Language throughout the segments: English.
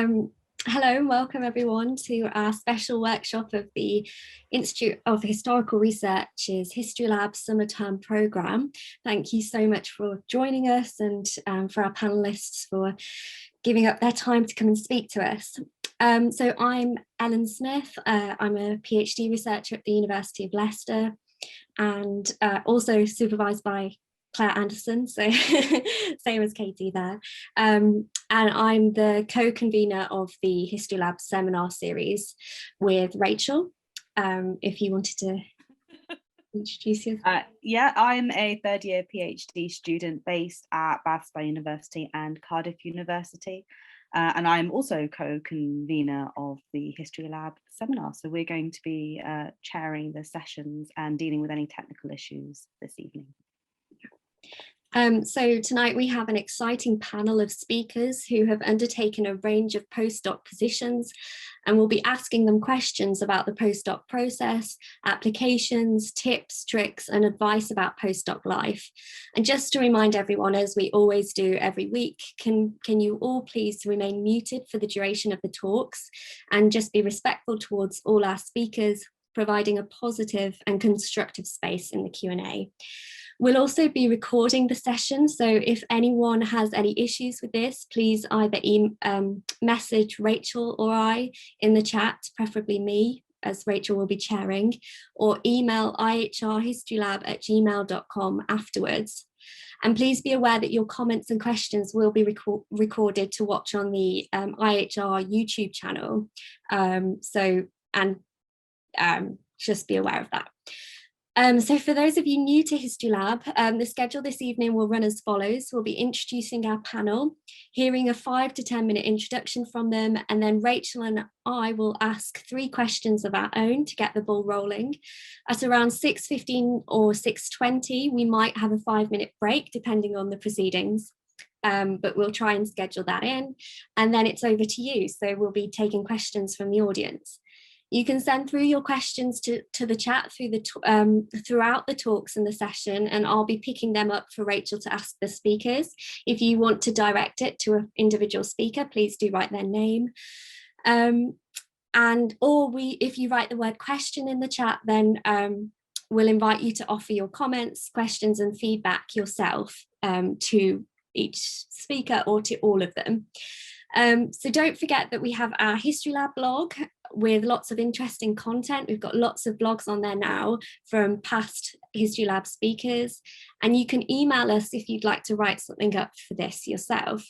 Hello and welcome everyone to our special workshop of the Institute of Historical Research's History Lab Summer Term Programme. Thank you so much for joining us and for our panellists for giving up their time to come and speak to us. So I'm Ellen Smith. I'm a PhD researcher at the University of Leicester and also supervised by Claire Anderson, so same as Katie there. And I'm the co-convener of the History Lab seminar series with Rachel. If you wanted to introduce yourself. Yeah, I'm a third year PhD student based at Bath University and Cardiff University. And I'm also co-convener of the History Lab seminar. So we're going to be chairing the sessions and dealing with any technical issues this evening. So tonight we have an exciting panel of speakers who have undertaken a range of postdoc positions, and we'll be asking them questions about the postdoc process, applications, tips, tricks, and advice about postdoc life. And just to remind everyone, as we always do every week, can you all please remain muted for the duration of the talks and just be respectful towards all our speakers, providing a positive and constructive space in the Q&A. We'll also be recording the session, so if anyone has any issues with this, please either message Rachel or I in the chat, preferably me, as Rachel will be chairing, or email ihrhistorylab@gmail.com afterwards. And please be aware that your comments and questions will be recorded to watch on the IHR YouTube channel. Just be aware of that. So for those of you new to History Lab, the schedule this evening will run as follows. We'll be introducing our panel, hearing a 5 to 10 minute introduction from them, and then Rachel and I will ask 3 questions of our own to get the ball rolling. At around 6:15 or 6:20, we might have a 5-minute break depending on the proceedings. But we'll try and schedule that in, and then it's over to you. So we'll be taking questions from the audience. You can send through your questions to the chat throughout the talks in the session, and I'll be picking them up for Rachel to ask the speakers. If you want to direct it to an individual speaker, please do write their name. If you write the word question in the chat, then we'll invite you to offer your comments, questions and feedback yourself to each speaker or to all of them. So don't forget that we have our History Lab blog with lots of interesting content. We've got lots of blogs on there now from past History Lab speakers, and you can email us if you'd like to write something up for this yourself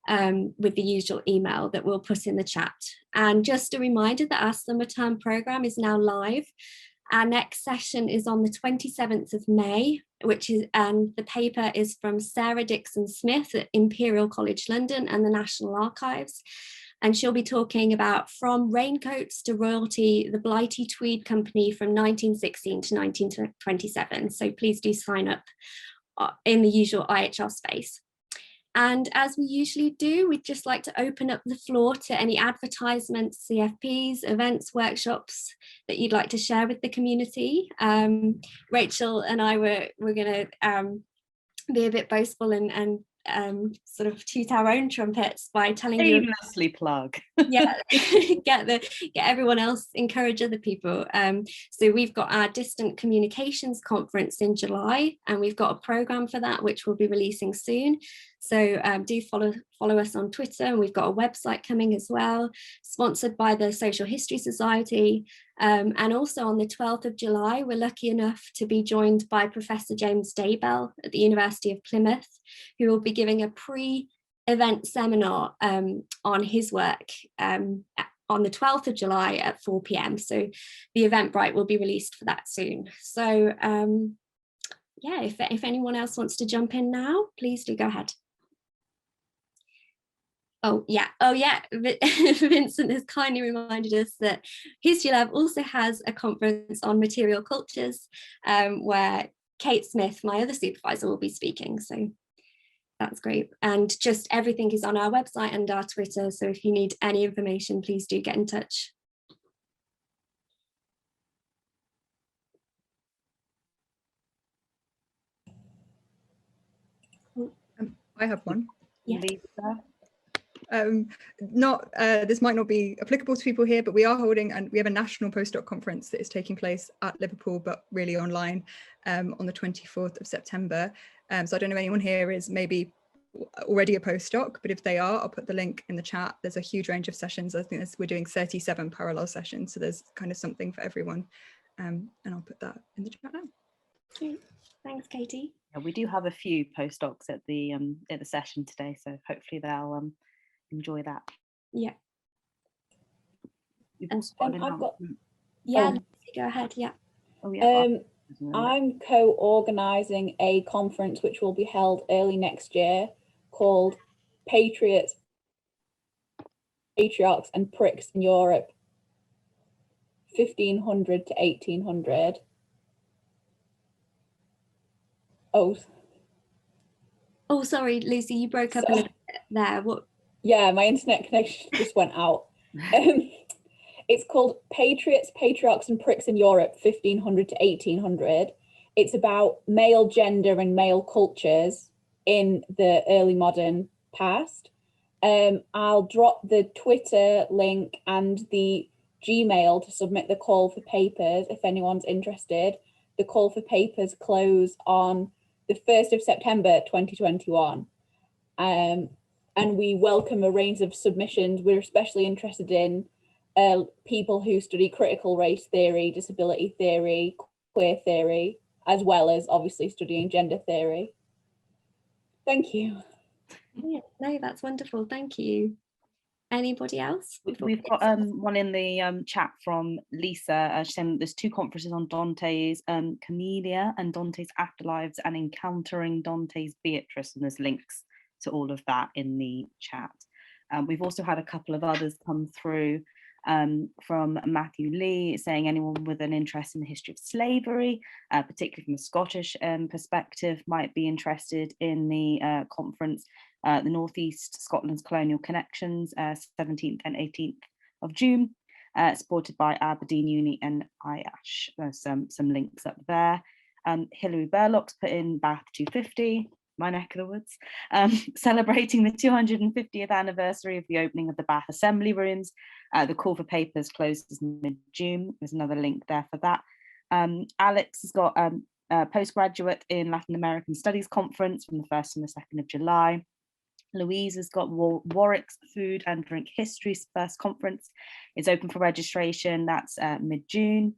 with the usual email that we'll put in the chat. And just a reminder that our summer term programme is now live. Our next session is on the 27th of May, and the paper is from Sarah Dixon Smith at Imperial College London and the National Archives. And she'll be talking about From Raincoats to Royalty, the Blighty Tweed Company from 1916 to 1927. So please do sign up in the usual IHR space. And as we usually do, we'd just like to open up the floor to any advertisements, CFPs, events, workshops that you'd like to share with the community. Rachel and I were going to be a bit boastful and sort of toot our own trumpets by telling you shamelessly plug. Yeah, get everyone else, encourage other people. So we've got our Distant Communications Conference in July, and we've got a program for that which we'll be releasing soon. So do follow us on Twitter, and we've got a website coming as well, sponsored by the Social History Society. And also on the 12th of July, we're lucky enough to be joined by Professor James Daybell at the University of Plymouth, who will be giving a pre-event seminar on his work on the 12th of July at 4 p.m. So the Eventbrite will be released for that soon. So yeah, if anyone else wants to jump in now, please do go ahead. Oh yeah, Vincent has kindly reminded us that History Lab also has a conference on material cultures where Kate Smith, my other supervisor, will be speaking. So that's great. And just everything is on our website and our Twitter. So if you need any information, please do get in touch. I have one. Yeah. Lisa. This might not be applicable to people here, but we are holding, and we have a national postdoc conference that is taking place at Liverpool, but really online, on the 24th of September. So I don't know if anyone here is maybe already a postdoc, but if they are, I'll put the link in the chat. There's a huge range of sessions. I think we're doing 37 parallel sessions, so there's kind of something for everyone. And I'll put that in the chat now. Great. Thanks, Katie. Yeah, we do have a few postdocs at the session today, so hopefully they'll enjoy that. Yeah. You've also got an I've got, yeah, go ahead. Yeah. Oh, yeah. I'm co-organising a conference which will be held early next year called Patriots, Patriarchs and Pricks in Europe, 1500 to 1800. Oh, sorry, Lucy, you broke up a little bit there. What? Yeah, my internet connection just went out. It's called Patriots, Patriarchs and Pricks in Europe, 1500 to 1800. It's about male gender and male cultures in the early modern past. I'll drop the Twitter link and the Gmail to submit the call for papers if anyone's interested. The call for papers close on the 1st of September 2021. And we welcome a range of submissions. We're especially interested in people who study critical race theory, disability theory, queer theory, as well as obviously studying gender theory. Thank you. Yeah, no, that's wonderful. Thank you. Anybody else? We've got one in the chat from Lisa. She's saying there's 2 conferences on Dante's Camellia and Dante's Afterlives and Encountering Dante's Beatrice, and there's links to all of that in the chat. We've also had a couple of others come through from Matthew Lee saying anyone with an interest in the history of slavery, particularly from a Scottish perspective, might be interested in the conference, the North East Scotland's Colonial Connections, 17th and 18th of June, supported by Aberdeen Uni and IHR. There's some links up there. Hilary Burlock's put in Bath 250, my neck of the woods, celebrating the 250th anniversary of the opening of the Bath Assembly Rooms. The call for papers closes mid-June. There's another link there for that. Alex has got a postgraduate in Latin American Studies Conference from the 1st and the 2nd of July. Louise has got Warwick's Food and Drink History's first conference. It's open for registration. That's mid-June.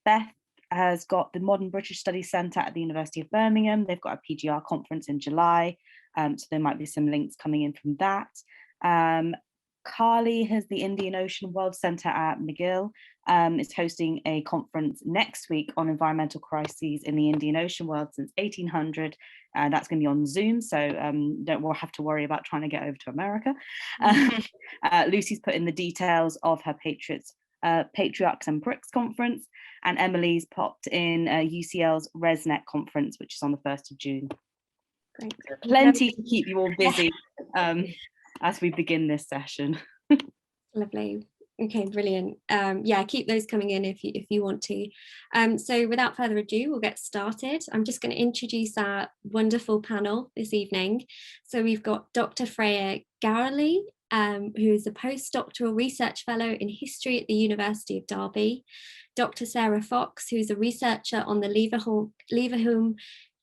Beth has got the Modern British Studies Centre at the University of Birmingham. They've got a PGR conference in July, so there might be some links coming in from that. Carly has the Indian Ocean World Centre at McGill. It's hosting a conference next week on environmental crises in the Indian Ocean world since 1800. That's going to be on Zoom, so don't have to worry about trying to get over to America. Lucy's put in the details of her Patriarchs and Pricks conference, and Emily's popped in UCL's ResNet conference, which is on the 1st of June. Great. Plenty to keep you all busy as we begin this session. Lovely. Okay, brilliant. Yeah, keep those coming in if you want to. So without further ado, we'll get started. I'm just going to introduce our wonderful panel this evening. So we've got Dr. Freya Gowrley, who is a postdoctoral research fellow in history at the University of Derby. Dr. Sarah Fox, who's a researcher on the Leverhulme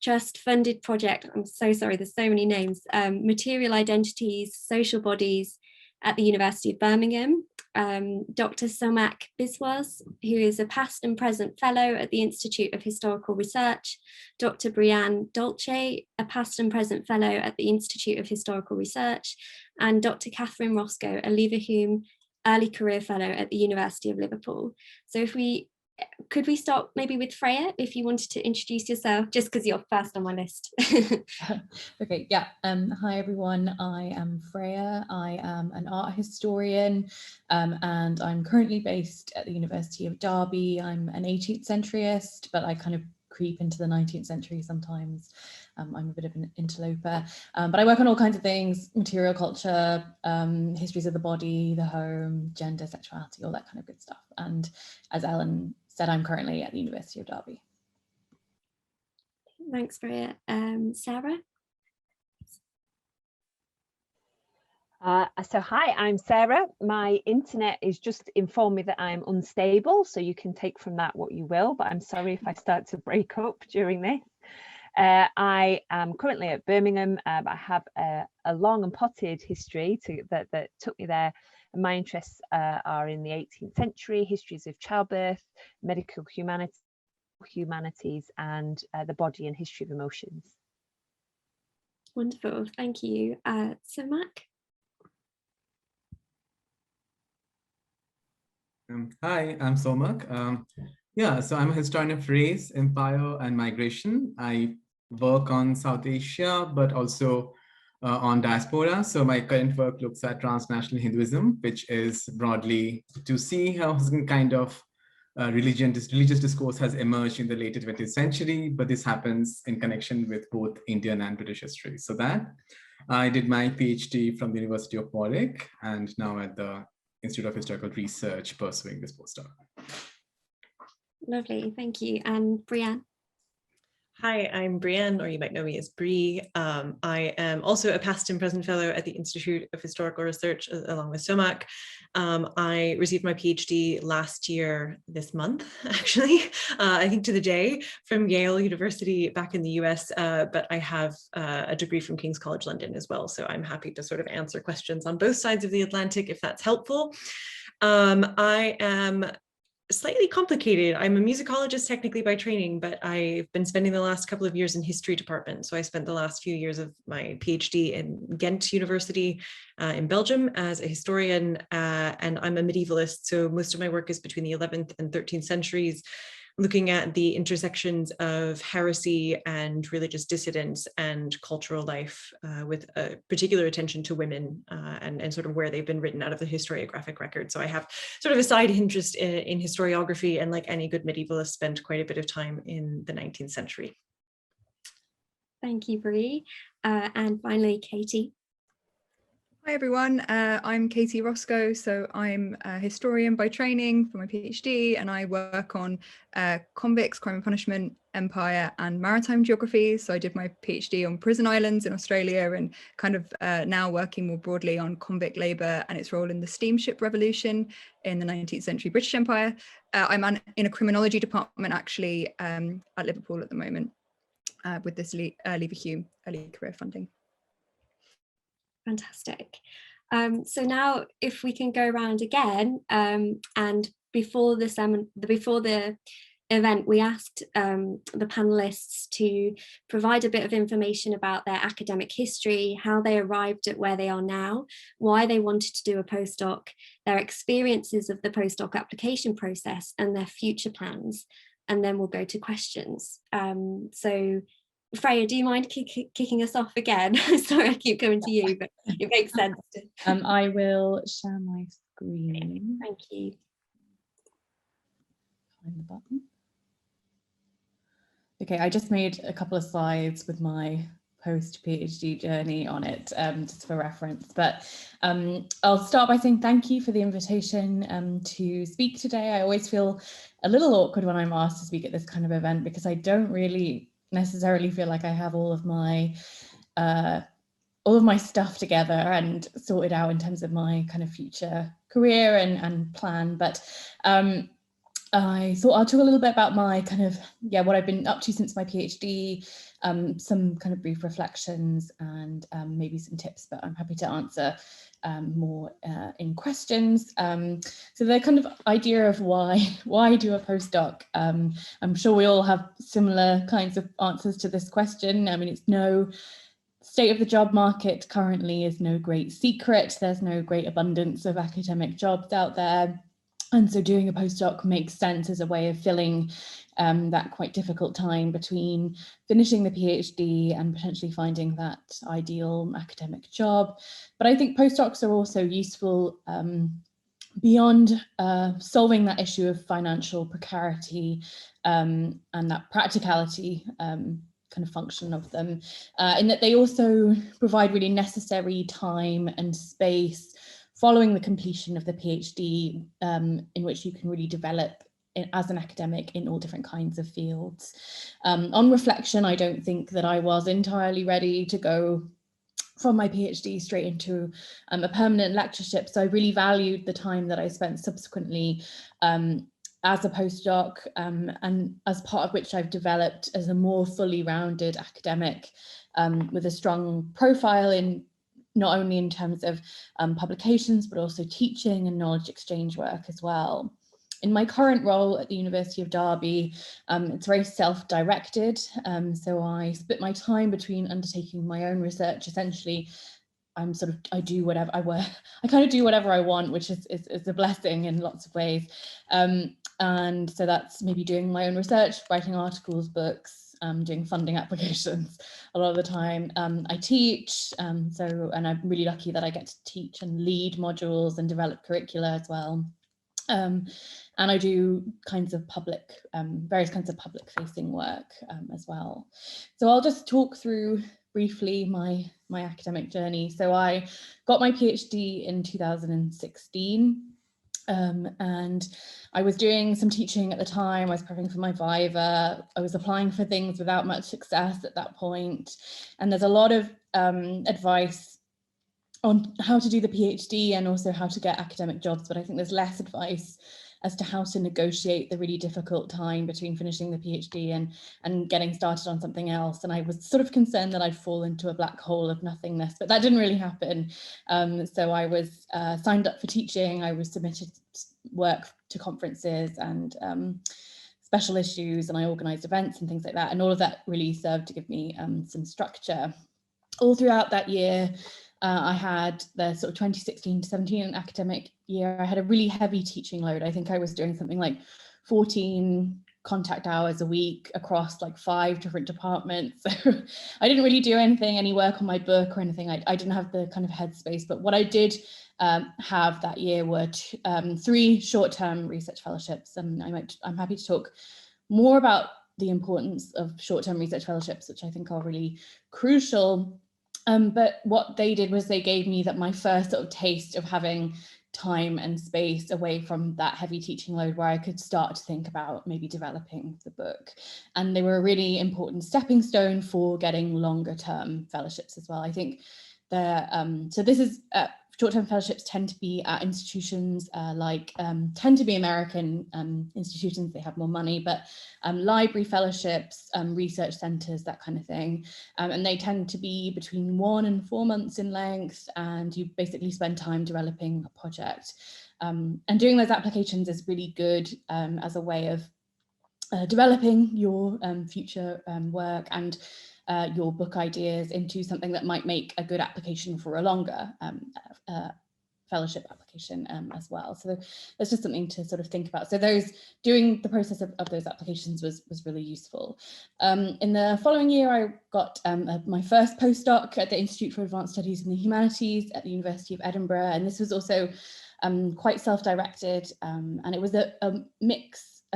Trust-funded project, I'm so sorry, there's so many names, Material Identities, Social Bodies at the University of Birmingham. Dr. Somak Biswas, who is a past and present fellow at the Institute of Historical Research. Dr. Brianne Dolce, a past and present fellow at the Institute of Historical Research. And Dr. Catherine Roscoe, a Leverhulme early career fellow at the University of Liverpool. So could we start maybe with Freya, if you wanted to introduce yourself, just because you're first on my list. Okay, yeah. Hi everyone, I am Freya. I am an art historian and I'm currently based at the University of Derby. I'm an 18th centuryist, but I kind of creep into the 19th century sometimes. I'm a bit of an interloper, but I work on all kinds of things: material culture, histories of the body, the home, gender, sexuality, all that kind of good stuff. And as Ellen said, I'm currently at the University of Derby. Thanks, Freya. Sarah? So hi, I'm Sarah. My internet is just informed me that I'm unstable, so you can take from that what you will, but I'm sorry if I start to break up during this. I am currently at Birmingham, but I have a long and potted history that took me there. And my interests are in the 18th century, histories of childbirth, medical humanities, and the body and history of emotions. Wonderful, thank you. Somak? Hi, I'm Somak. So I'm a historian of race, empire, and migration. I work on South Asia, but also on diaspora. So my current work looks at transnational Hinduism, which is broadly to see how some kind of religious discourse has emerged in the later 20th century, but this happens in connection with both Indian and British history. So that I did my PhD from the University of Warwick, and now at the Institute of Historical Research pursuing this postdoc. Lovely, thank you. And Brianne? Hi, I'm Brianne, or you might know me as Brie. I am also a past and present fellow at the Institute of Historical Research along with Somak. I received my PhD last year, this month, actually, I think to the day, from Yale University back in the US, but I have a degree from King's College London as well. So I'm happy to sort of answer questions on both sides of the Atlantic if that's helpful. I am slightly complicated. I'm a musicologist technically by training, but I've been spending the last couple of years in history department. So I spent the last few years of my PhD in Ghent University in Belgium as a historian, and I'm a medievalist. So most of my work is between the 11th and 13th centuries, looking at the intersections of heresy and religious dissidence and cultural life, with a particular attention to women and sort of where they've been written out of the historiographic record. So I have sort of a side interest in historiography, and like any good medievalist, spent quite a bit of time in the 19th century. Thank you, Brie. And finally, Katie. Hi everyone, I'm Katie Roscoe. So I'm a historian by training for my PhD, and I work on convicts, crime and punishment, empire and maritime geography. So I did my PhD on prison islands in Australia, and kind of now working more broadly on convict labour and its role in the steamship revolution in the 19th century British Empire. I'm in a criminology department actually at Liverpool at the moment with this Leverhulme early career funding. Fantastic. So now if we can go around again, and before the event, we asked the panelists to provide a bit of information about their academic history, how they arrived at where they are now, why they wanted to do a postdoc, their experiences of the postdoc application process, and their future plans. And then we'll go to questions. So Freya, do you mind kicking us off again? Sorry, I keep coming to you, but it makes sense. I will share my screen. Thank you. Find the button. Okay, I just made a couple of slides with my post-PhD journey on it, just for reference. But I'll start by saying thank you for the invitation to speak today. I always feel a little awkward when I'm asked to speak at this kind of event, because I don't really necessarily feel like I have all of my stuff together and sorted out in terms of my kind of future career and plan. But I thought I'll talk a little bit about my kind of, what I've been up to since my PhD, some kind of brief reflections, and maybe some tips, but I'm happy to answer more in questions. So the kind of idea of why do a postdoc? I'm sure we all have similar kinds of answers to this question. I mean, it's no state of the job market currently is no great secret. There's no great abundance of academic jobs out there. And so doing a postdoc makes sense as a way of filling that quite difficult time between finishing the PhD and potentially finding that ideal academic job. But I think postdocs are also useful beyond solving that issue of financial precarity and that practicality kind of function of them, in that they also provide really necessary time and space following the completion of the PhD, in which you can really develop as an academic in all different kinds of fields. On reflection, I don't think that I was entirely ready to go from my PhD straight into a permanent lectureship. So I really valued the time that I spent subsequently as a postdoc, and as part of which I've developed as a more fully rounded academic with a strong profile in not only in terms of publications, but also teaching and knowledge exchange work as well. In my current role at the University of Derby, it's very self-directed. So I split my time between undertaking my own research. Essentially, I do whatever I kind of do whatever I want, which is a blessing in lots of ways. And so that's maybe doing my own research, writing articles, books, doing funding applications a lot of the time. I teach, and I'm really lucky that I get to teach and lead modules and develop curricula as well. And I do various kinds of public facing work as well. So I'll just talk through briefly my academic journey. So I got my PhD in 2016. And I was doing some teaching at the time. I was prepping for my Viva. I was applying for things without much success at that point. And there's a lot of advice on how to do the PhD and also how to get academic jobs, but I think there's less advice as to how to negotiate the really difficult time between finishing the PhD and getting started on something else. And I was sort of concerned that I'd fall into a black hole of nothingness, but that didn't really happen. So I was signed up for teaching. I was submitted work to conferences and special issues, and I organised events and things like that. And all of that really served to give me some structure. All throughout that year, I had the sort of 2016 to 17 academic year. I had a really heavy teaching load. I think I was doing something like 14 contact hours a week across like 5 different departments. So I didn't really do any work on my book or anything. I didn't have the kind of headspace, but what I did have that year were 3 short-term research fellowships. And I'm happy to talk more about the importance of short-term research fellowships, which I think are really crucial. But what they did was they gave me my first sort of taste of having time and space away from that heavy teaching load, where I could start to think about maybe developing the book. And they were a really important stepping stone for getting longer term fellowships as well. I think so this is short-term fellowships tend to be at institutions tend to be American institutions. They have more money, but library fellowships, research centres, that kind of thing. And they tend to be between 1 and 4 months in length, and you basically spend time developing a project. And doing those applications is really good as a way of developing your future work and your book ideas into something that might make a good application for a longer fellowship application as well. So that's just something to sort of think about. So doing the process of those applications was really useful. In the following year, I got my first postdoc at the Institute for Advanced Studies in the Humanities at the University of Edinburgh. And this was also quite self-directed, and it was a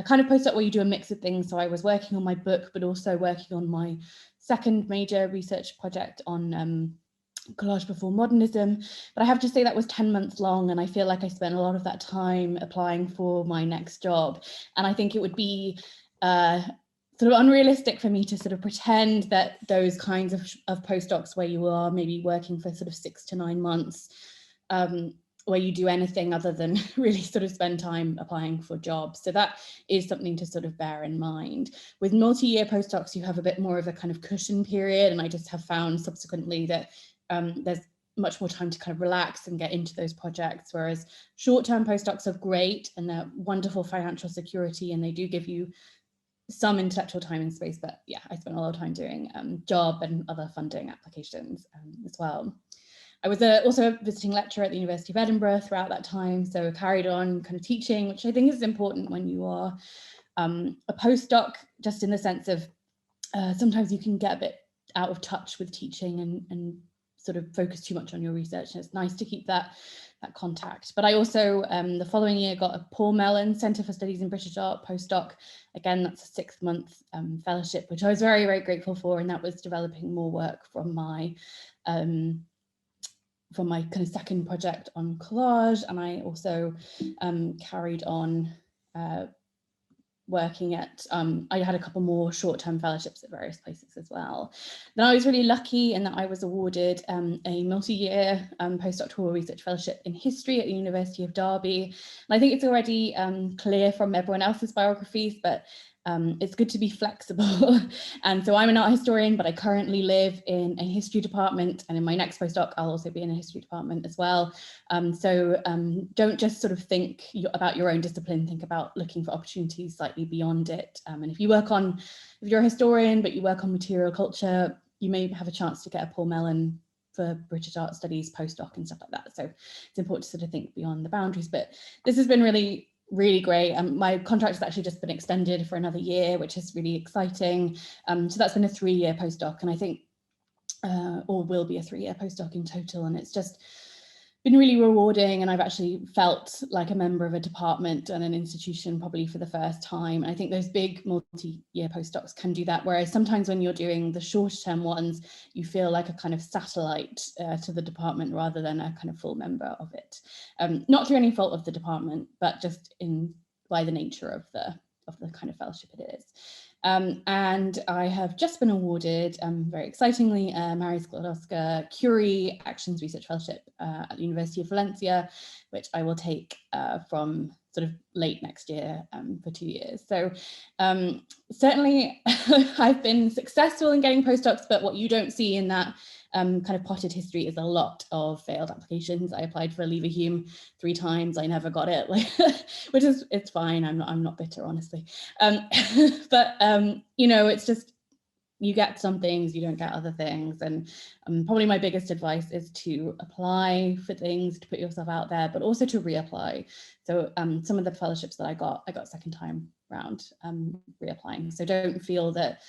kind of postdoc where you do a mix of things. So I was working on my book, but also working on my second major research project on collage before modernism. But I have to say that was 10 months long, and I feel like I spent a lot of that time applying for my next job. And I think it would be sort of unrealistic for me to sort of pretend that those kinds of postdocs where you are maybe working for sort of 6 to 9 months, where you do anything other than really sort of spend time applying for jobs. So that is something to sort of bear in mind. With multi-year postdocs, you have a bit more of a kind of cushion period, and I just have found subsequently that there's much more time to kind of relax and get into those projects, whereas short-term postdocs are great and they're wonderful financial security, and they do give you some intellectual time and space. But yeah, I spent a lot of time doing job and other funding applications as well. I was also a visiting lecturer at the University of Edinburgh throughout that time, so carried on kind of teaching, which I think is important when you are a postdoc, just in the sense of sometimes you can get a bit out of touch with teaching and sort of focus too much on your research, and it's nice to keep that contact. But I also, the following year, got a Paul Mellon Centre for Studies in British Art postdoc. Again, that's a 6-month fellowship, which I was very, very grateful for, and that was developing more work from my kind of second project on collage. And I also carried on working at, I had a couple more short-term fellowships at various places as well. Then I was really lucky in that I was awarded a multi-year postdoctoral research fellowship in history at the University of Derby. And I think it's already clear from everyone else's biographies, but it's good to be flexible. And so I'm an art historian, but I currently live in a history department, and in my next postdoc, I'll also be in a history department as well. So don't just sort of think about your own discipline, think about looking for opportunities slightly beyond it. And if you're a historian, but you work on material culture, you may have a chance to get a Paul Mellon for British Art Studies postdoc and stuff like that. So it's important to sort of think beyond the boundaries, but this has been really great. My contract has actually just been extended for another year, which is really exciting. So that's been a 3-year postdoc, and I think, or will be a 3-year postdoc in total. And it's just been really rewarding. And I've actually felt like a member of a department and an institution probably for the first time. And I think those big multi-year postdocs can do that. Whereas sometimes when you're doing the shorter term ones, you feel like a kind of satellite to the department rather than a kind of full member of it. Not through any fault of the department, but just by the nature of the kind of fellowship it is. And I have just been awarded, very excitingly, a Marie Skłodowska Curie Actions Research Fellowship at the University of Valencia, which I will take from sort of late next year for 2 years. So certainly I've been successful in getting postdocs, but what you don't see in that kind of potted history is a lot of failed applications. I applied for a Leverhulme 3 times. I never got it, which is, it's fine. I'm not bitter, honestly. But you know, it's just, you get some things, you don't get other things. And probably my biggest advice is to apply for things, to put yourself out there, but also to reapply. So some of the fellowships that I got second time round reapplying. So don't feel that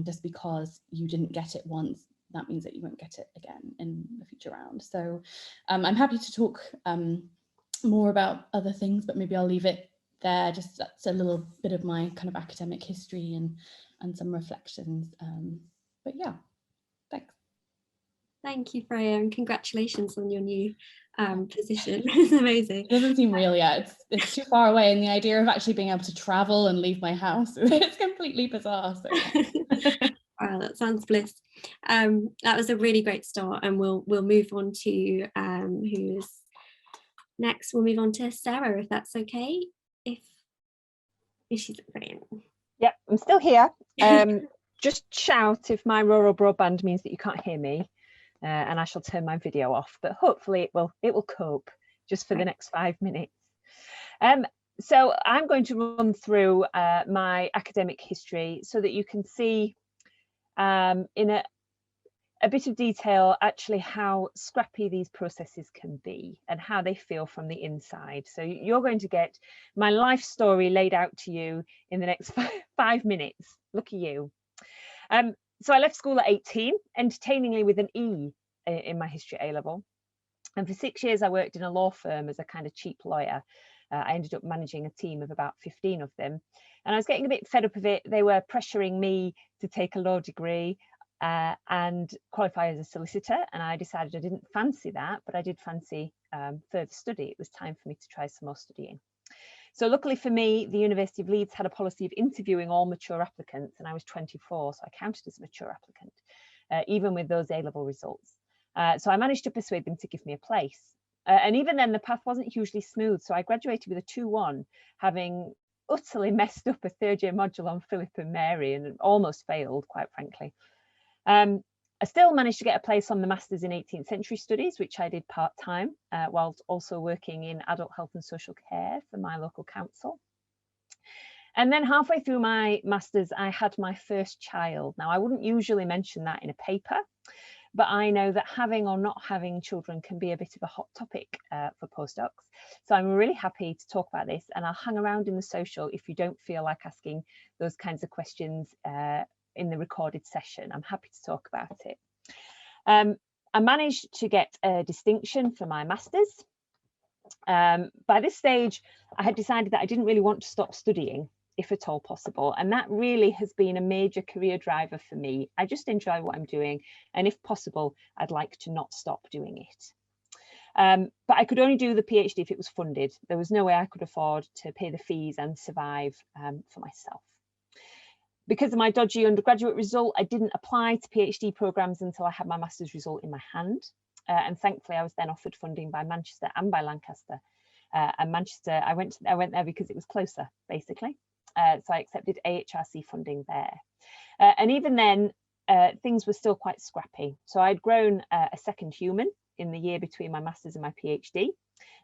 just because you didn't get it once, that means that you won't get it again in the future round. So I'm happy to talk more about other things, but maybe I'll leave it there. Just that's a little bit of my kind of academic history and some reflections. But yeah, thanks. Thank you, Freya, and congratulations on your new position. It's amazing. It doesn't seem real yet. It's too far away, and the idea of actually being able to travel and leave my house, it's completely bizarre. So. Wow, that sounds bliss. That was a really great start, and we'll move on to who is next. We'll move on to Sarah, if that's okay. If she's brilliant. Yep, I'm still here. Just shout if my rural broadband means that you can't hear me, and I shall turn my video off. But hopefully it will cope just for the next 5 minutes. So I'm going to run through my academic history so that you can see in a bit of detail actually how scrappy these processes can be and how they feel from the inside. So you're going to get my life story laid out to you in the next 5 minutes. Look at you. So I left school at 18, entertainingly with an E in my history A-level. And for 6 years, I worked in a law firm as a kind of cheap lawyer. I ended up managing a team of about 15 of them. And I was getting a bit fed up of it. They were pressuring me to take a law degree and qualify as a solicitor. And I decided I didn't fancy that, but I did fancy further study. It was time for me to try some more studying. So luckily for me, the University of Leeds had a policy of interviewing all mature applicants, and I was 24, so I counted as a mature applicant, even with those A-level results. So I managed to persuade them to give me a place. And even then, the path wasn't hugely smooth. So I graduated with a 2-1, having utterly messed up a 3rd-year module on Philip and Mary and almost failed, quite frankly. I still managed to get a place on the Masters in 18th Century Studies, which I did part-time, whilst also working in adult health and social care for my local council. And then halfway through my Masters, I had my first child. Now, I wouldn't usually mention that in a paper, but I know that having or not having children can be a bit of a hot topic for postdocs. So I'm really happy to talk about this, and I'll hang around in the social if you don't feel like asking those kinds of questions in the recorded session. I'm happy to talk about it. I managed to get a distinction for my Masters. By this stage, I had decided that I didn't really want to stop studying, if at all possible. And that really has been a major career driver for me. I just enjoy what I'm doing. And if possible, I'd like to not stop doing it. But I could only do the PhD if it was funded. There was no way I could afford to pay the fees and survive for myself. Because of my dodgy undergraduate result, I didn't apply to PhD programmes until I had my master's result in my hand. And thankfully, I was then offered funding by Manchester and by Lancaster. And Manchester, I went there because it was closer, basically. So I accepted IHRC funding there. And even then, things were still quite scrappy. So I'd grown a second human in the year between my master's and my PhD.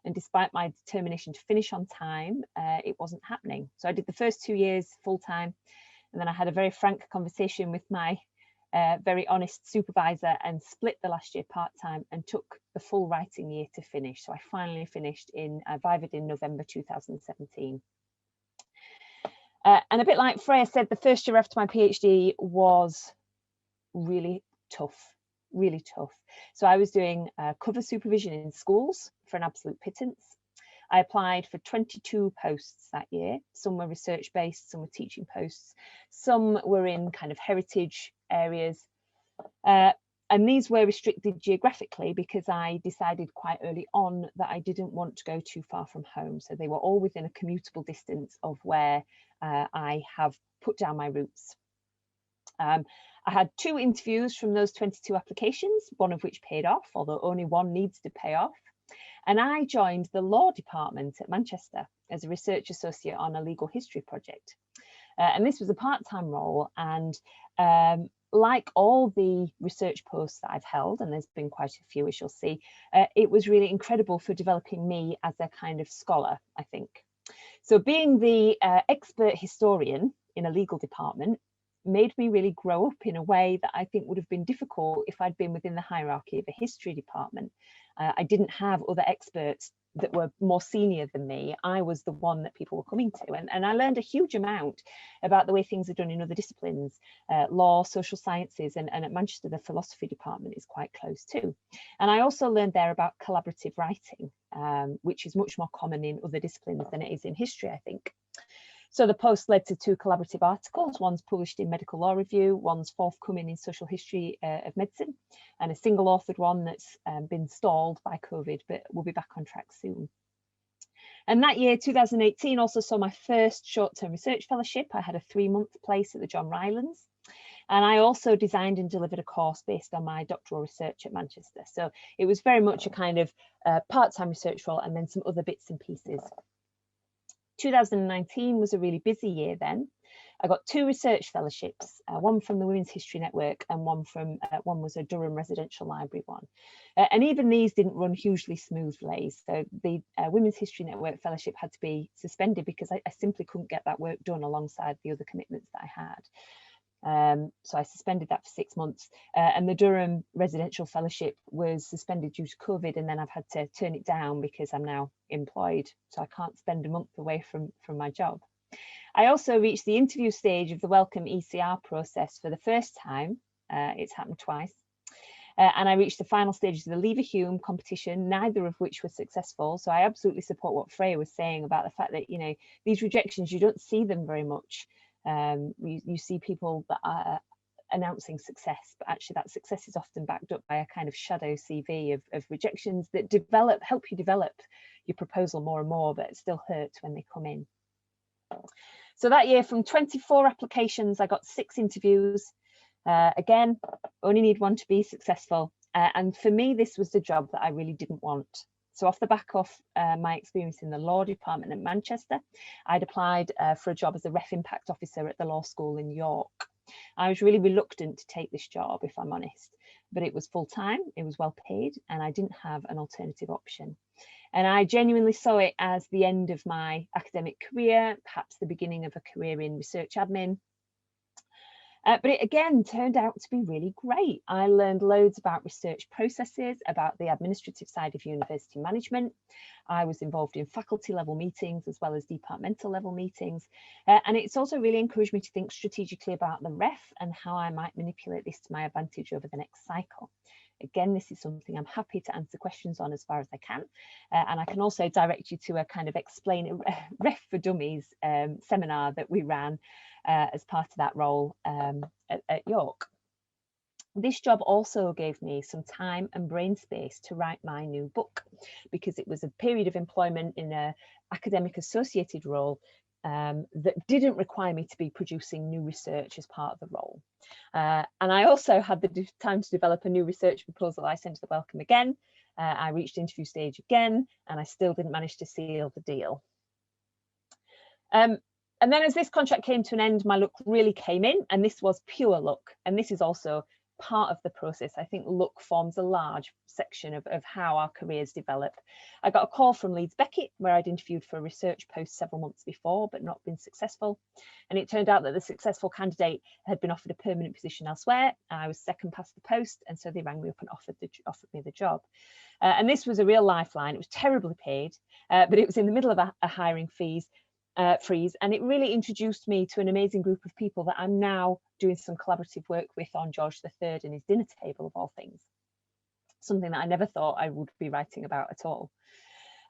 And despite my determination to finish on time, it wasn't happening. So I did the first 2 years full time. And then I had a very frank conversation with my very honest supervisor and split the last year part-time and took the full writing year to finish. So I finally finished Vivad in November 2017. And a bit like Freya said, the first year after my PhD was really tough. So I was doing cover supervision in schools for an absolute pittance. I applied for 22 posts that year. Some were research-based, some were teaching posts, some were in kind of heritage areas. And these were restricted geographically because I decided quite early on that I didn't want to go too far from home. So they were all within a commutable distance of where I have put down my roots. I had 2 interviews from those 22 applications, one of which paid off, although only one needs to pay off. And I joined the law department at Manchester as a research associate on a legal history project. And this was a part-time role. And like all the research posts that I've held, and there's been quite a few, as you'll see, it was really incredible for developing me as a kind of scholar, I think. So being the expert historian in a legal department made me really grow up in a way that I think would have been difficult if I'd been within the hierarchy of a history department. I didn't have other experts that were more senior than me. I was the one that people were coming to, and I learned a huge amount about the way things are done in other disciplines, law, social sciences, and at Manchester the philosophy department is quite close too. And I also learned there about collaborative writing, which is much more common in other disciplines than it is in history, I think. So the post led to 2 collaborative articles. One's published in Medical Law Review, one's forthcoming in Social History of Medicine, and a single authored one that's been stalled by COVID, but will be back on track soon. And that year, 2018, also saw my first short-term research fellowship. I had a 3-month place at the John Rylands. And I also designed and delivered a course based on my doctoral research at Manchester. So it was very much a kind of part-time research role and then some other bits and pieces. 2019 was a really busy year then. I got 2 research fellowships, one from the Women's History Network and one was a Durham Residential Library one. And even these didn't run hugely smoothly. So the Women's History Network fellowship had to be suspended because I simply couldn't get that work done alongside the other commitments that I had. So I suspended that for 6 months, and the Durham Residential Fellowship was suspended due to COVID, and then I've had to turn it down because I'm now employed, so I can't spend a month away from my job. I also reached the interview stage of the Welcome ECR process for the first time. It's happened twice. And I reached the final stages of the Leverhulme competition, neither of which was successful. So I absolutely support what Freya was saying about the fact that, you know, these rejections, you don't see them very much. You see people that are announcing success, but actually that success is often backed up by a kind of shadow CV of rejections that help you develop your proposal more and more, but it still hurts when they come in. So that year, from 24 applications, I got 6 interviews. Again, only need one to be successful. And for me, this was the job that I really didn't want. So off the back of my experience in the law department at Manchester, I'd applied for a job as a ref impact officer at the law school in York. I was really reluctant to take this job, if I'm honest, but it was full time, it was well paid, and I didn't have an alternative option. And I genuinely saw it as the end of my academic career, perhaps the beginning of a career in research admin. But it again turned out to be really great. I learned loads about research processes, about the administrative side of university management. I was involved in faculty level meetings as well as departmental level meetings. And it's also really encouraged me to think strategically about the ref and how I might manipulate this to my advantage over the next cycle. Again, this is something I'm happy to answer questions on as far as I can. And I can also direct you to a kind of Ref for Dummies seminar that we ran as part of that role at York. This job also gave me some time and brain space to write my new book, because it was a period of employment in an academic associated role that didn't require me to be producing new research as part of the role. And I also had the time to develop a new research proposal I sent to the Wellcome again. I reached interview stage again, and I still didn't manage to seal the deal. And then as this contract came to an end, my luck really came in, and this was pure luck. And this is also part of the process. I think luck forms a large section of how our careers develop. I got a call from Leeds Beckett, where I'd interviewed for a research post several months before, but not been successful. And it turned out that the successful candidate had been offered a permanent position elsewhere. I was second past the post, and so they rang me up and offered me the job. And this was a real lifeline. It was terribly paid, but it was in the middle of a hiring freeze, and it really introduced me to an amazing group of people that I'm now doing some collaborative work with on George III and his dinner table, of all things. Something that I never thought I would be writing about at all.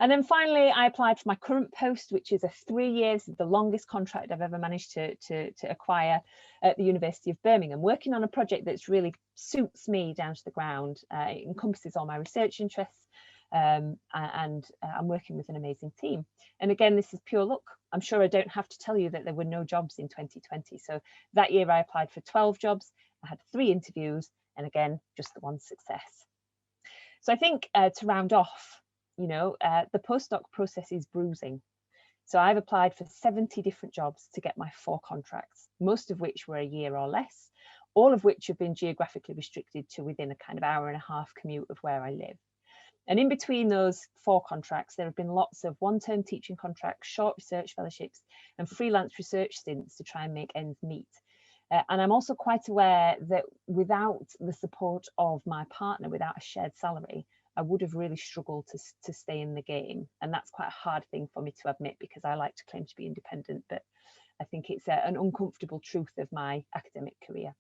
And then finally, I applied for my current post, which is a 3 years, the longest contract I've ever managed to acquire at the University of Birmingham, working on a project that's really suits me down to the ground. It encompasses all my research interests, and I'm working with an amazing team. And again, this is pure luck. I'm sure I don't have to tell you that there were no jobs in 2020. So that year I applied for 12 jobs. I had 3 interviews, and again, just the one success. So I think to round off, the postdoc process is bruising. So I've applied for 70 different jobs to get my 4 contracts, most of which were a year or less, all of which have been geographically restricted to within a kind of hour-and-a-half commute of where I live. And in between those 4 contracts, there have been lots of one-term teaching contracts, short research fellowships, and freelance research stints to try and make ends meet. And I'm also quite aware that without the support of my partner, without a shared salary, I would have really struggled to stay in the game. And that's quite a hard thing for me to admit, because I like to claim to be independent, but I think it's an uncomfortable truth of my academic career.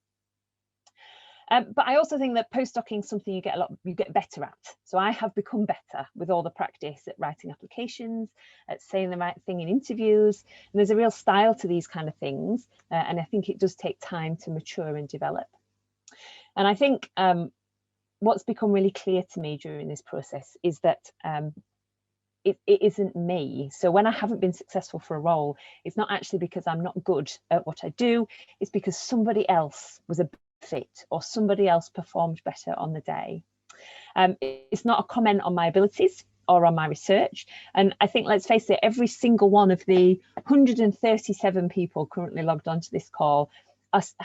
But I also think that postdocing is something you get better at. So I have become better with all the practice at writing applications, at saying the right thing in interviews. And there's a real style to these kind of things. And I think it does take time to mature and develop. And I think what's become really clear to me during this process is that it isn't me. So when I haven't been successful for a role, it's not actually because I'm not good at what I do. It's because somebody else was a fit, or somebody else performed better on the day. It's not a comment on my abilities or on my research. And I think, let's face it, every single one of the 137 people currently logged onto this call is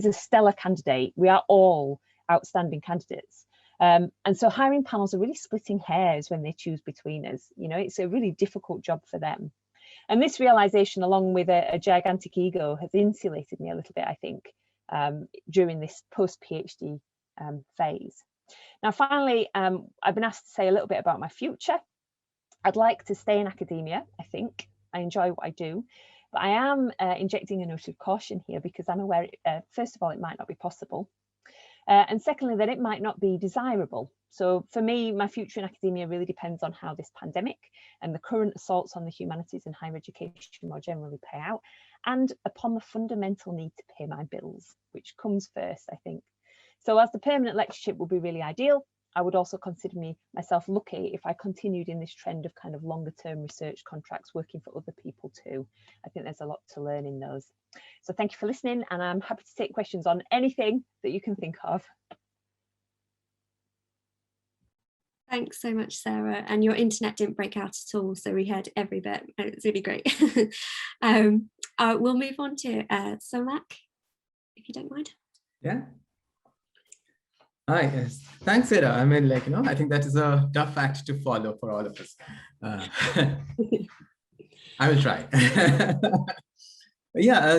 a stellar candidate. We are all outstanding candidates. And so hiring panels are really splitting hairs when they choose between us. It's a really difficult job for them. And this realization, along with a gigantic ego, has insulated me a little bit, I think, during this post-PhD phase. Now, finally, I've been asked to say a little bit about my future. I'd like to stay in academia, I think. I enjoy what I do, but I am injecting a note of caution here, because I'm aware, first of all, it might not be possible. And secondly, that it might not be desirable. So for me, my future in academia really depends on how this pandemic and the current assaults on the humanities and higher education more generally play out, and upon the fundamental need to pay my bills, which comes first, I think. So as the permanent lectureship would be really ideal, I would also consider myself lucky if I continued in this trend of kind of longer term research contracts working for other people too. I think there's a lot to learn in those. So thank you for listening, and I'm happy to take questions on anything that you can think of. Thanks so much, Sarah. And your internet didn't break out at all, so we heard every bit. It's really great. We'll move on to Somak, if you don't mind. Yeah. Hi, yes. Thanks, Sarah. I mean, I think that is a tough act to follow for all of us. I will try.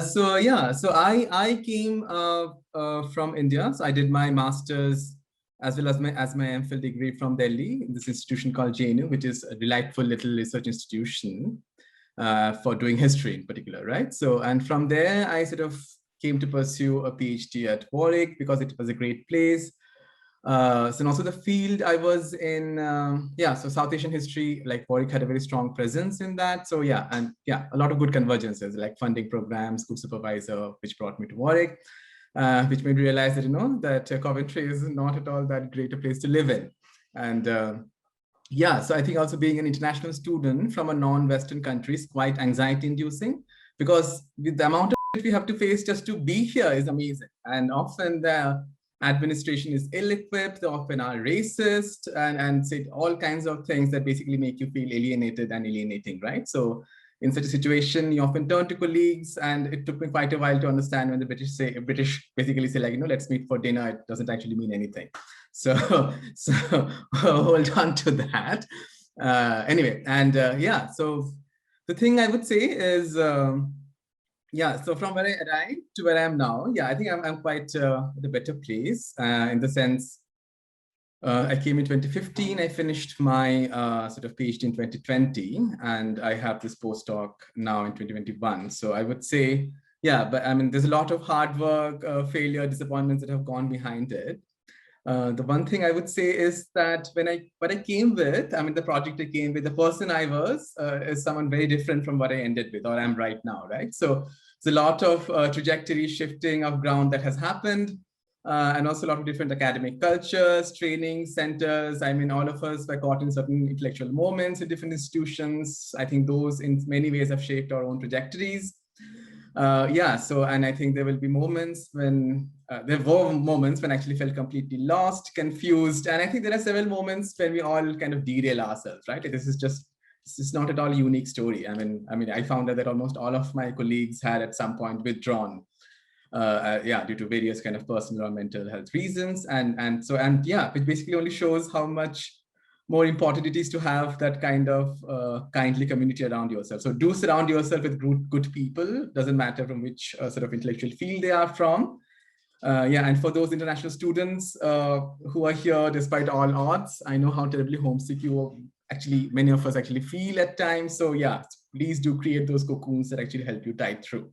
So I came from India. So I did my master's as well as my MPhil degree from Delhi in this institution called JNU, which is a delightful little research institution for doing history in particular, right? So, and from there, I sort of came to pursue a PhD at Warwick because it was a great place. And also the field I was in, so South Asian history, like Warwick had a very strong presence in that. So a lot of good convergences, like funding programs, good supervisor, which brought me to Warwick. which made me realize that, that Coventry is not at all that great a place to live in. And yeah, so I think also being an international student from a non-Western country is quite anxiety inducing, because with the amount of we have to face just to be here is amazing. And often the administration is ill-equipped, they often are racist and say all kinds of things that basically make you feel alienated and alienating, right? So in such a situation, you often turn to colleagues, and it took me quite a while to understand when the British basically say like, let's meet for dinner, it doesn't actually mean anything. So hold on to that. Anyway, and yeah, so the thing I would say is, yeah, so from where I arrived to where I am now, yeah, I think I'm quite at a better place in the sense, I came in 2015, I finished my sort of PhD in 2020, and I have this postdoc now in 2021. So I would say, yeah, but I mean, there's a lot of hard work, failure, disappointments that have gone behind it. The one thing I would say is that what I came with, I mean, the project I came with, the person I was is someone very different from what I ended with or am right now, right? So it's a lot of trajectory shifting of ground that has happened, and also a lot of different academic cultures, training centers. I mean, all of us were caught in certain intellectual moments in different institutions. I think those in many ways have shaped our own trajectories. Yeah, so, and I think there will be moments when, there were moments when I actually felt completely lost, confused. And I think there are several moments when we all kind of derail ourselves, right? This is not at all a unique story. I mean, I found out that almost all of my colleagues had at some point withdrawn, yeah, due to various kind of personal or mental health reasons. And yeah, it basically only shows how much more important it is to have that kind of kindly community around yourself. So do surround yourself with good people, doesn't matter from which sort of intellectual field they are from. Yeah, and for those international students who are here despite all odds, I know how terribly homesick many of us actually feel at times. So yeah, please do create those cocoons that actually help you tide through.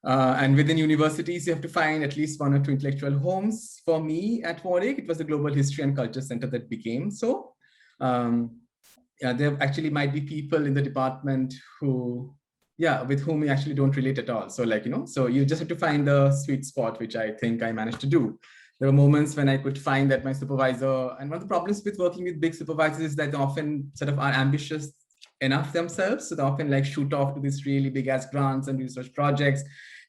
And within universities, you have to find at least 1 or 2 intellectual homes. For me at Warwick, it was the Global History and Culture Center that became so. Yeah, there actually might be people in the department who, yeah, with whom you actually don't relate at all. So like, so you just have to find the sweet spot, which I think I managed to do. There were moments when I could find that my supervisor, and one of the problems with working with big supervisors is that they often sort of are ambitious enough themselves. So they often like shoot off to these really big ass grants and research projects,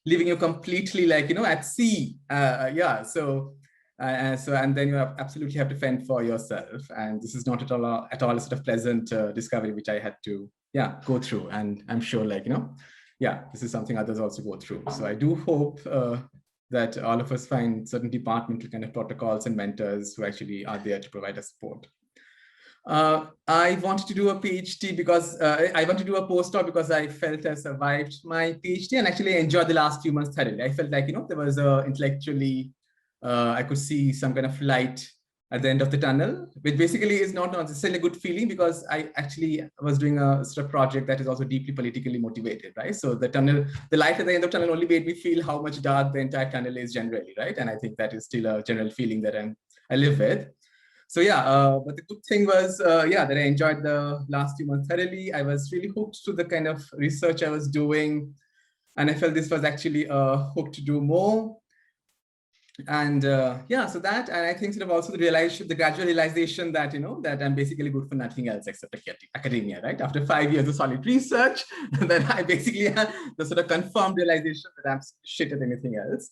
leaving you completely like, at sea. Yeah, so and then you absolutely have to fend for yourself. And this is not at all a sort of pleasant discovery, which I had to, yeah, go through. And I'm sure like, yeah, this is something others also go through. So I do hope that all of us find certain departmental kind of protocols and mentors who actually are there to provide us support. I wanted to do a PhD because I want to do a postdoc because I felt I survived my PhD and actually enjoyed the last few months thoroughly. I felt like, there was intellectually, I could see some kind of light at the end of the tunnel, which basically is not necessarily a good feeling because I actually was doing a sort of project that is also deeply politically motivated, right? So the light at the end of the tunnel only made me feel how much dark the entire tunnel is generally, right? And I think that is still a general feeling that I live with. So yeah, but the good thing was, yeah, that I enjoyed the last few months thoroughly. I was really hooked to the kind of research I was doing. And I felt this was actually a hook to do more. And yeah, so that, and I think sort of also the gradual realization that, that I'm basically good for nothing else except academia, right? After 5 years of solid research, then I basically had the sort of confirmed realization that I'm shit at anything else.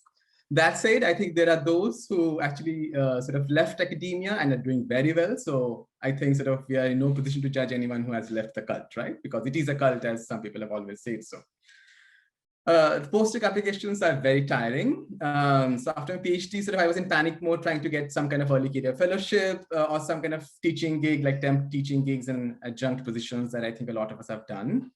That said, I think there are those who actually sort of left academia and are doing very well. So I think sort of we are in no position to judge anyone who has left the cult, right? Because it is a cult, as some people have always said so. The postdoc applications are very tiring. So after my PhD, sort of I was in panic mode trying to get some kind of early career fellowship or some kind of teaching gig, like temp teaching gigs and adjunct positions that I think a lot of us have done.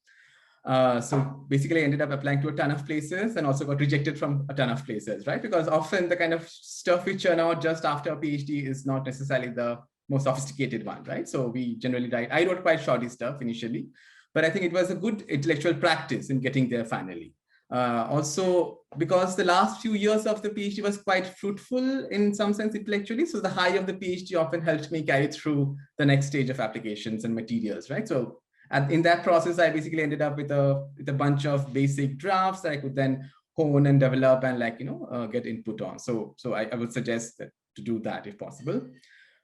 So basically I ended up applying to a ton of places and also got rejected from a ton of places, right? Because often the kind of stuff we churn out just after a PhD is not necessarily the most sophisticated one, right? So we generally I wrote quite shoddy stuff initially, but I think it was a good intellectual practice in getting there finally. Also, because the last few years of the PhD was quite fruitful in some sense intellectually. So the high of the PhD often helped me carry through the next stage of applications and materials, right? So in that process, I basically ended up with a bunch of basic drafts that I could then hone and develop and get input on. So I would suggest that to do that if possible.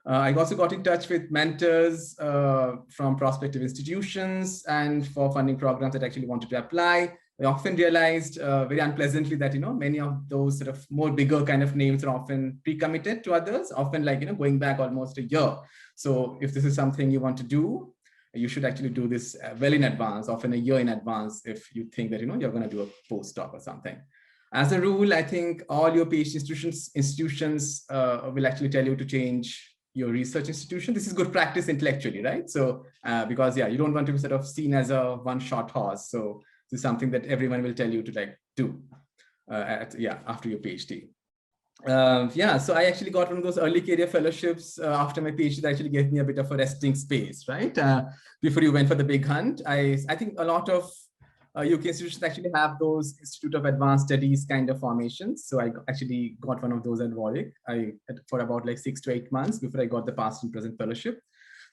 I also got in touch with mentors from prospective institutions and for funding programs that actually wanted to apply. I often realized very unpleasantly that many of those sort of more bigger kind of names are often pre-committed to others, often going back almost a year. So if this is something you want to do, you should actually do this well in advance, often a year in advance, if you think that you're going to do a postdoc or something. As a rule, I think all your PhD institutions will actually tell you to change your research institution. This is good practice intellectually, right? So because you don't want to be sort of seen as a one-shot horse. So this is something that everyone will tell you to do after your PhD. So I actually got one of those early career fellowships after my PhD that actually gave me a bit of a resting space, right? Before you went for the big hunt. I think a lot of UK institutions actually have those Institute of Advanced Studies kind of formations. So I actually got one of those at Warwick for about 6 to 8 months before I got the past and present fellowship.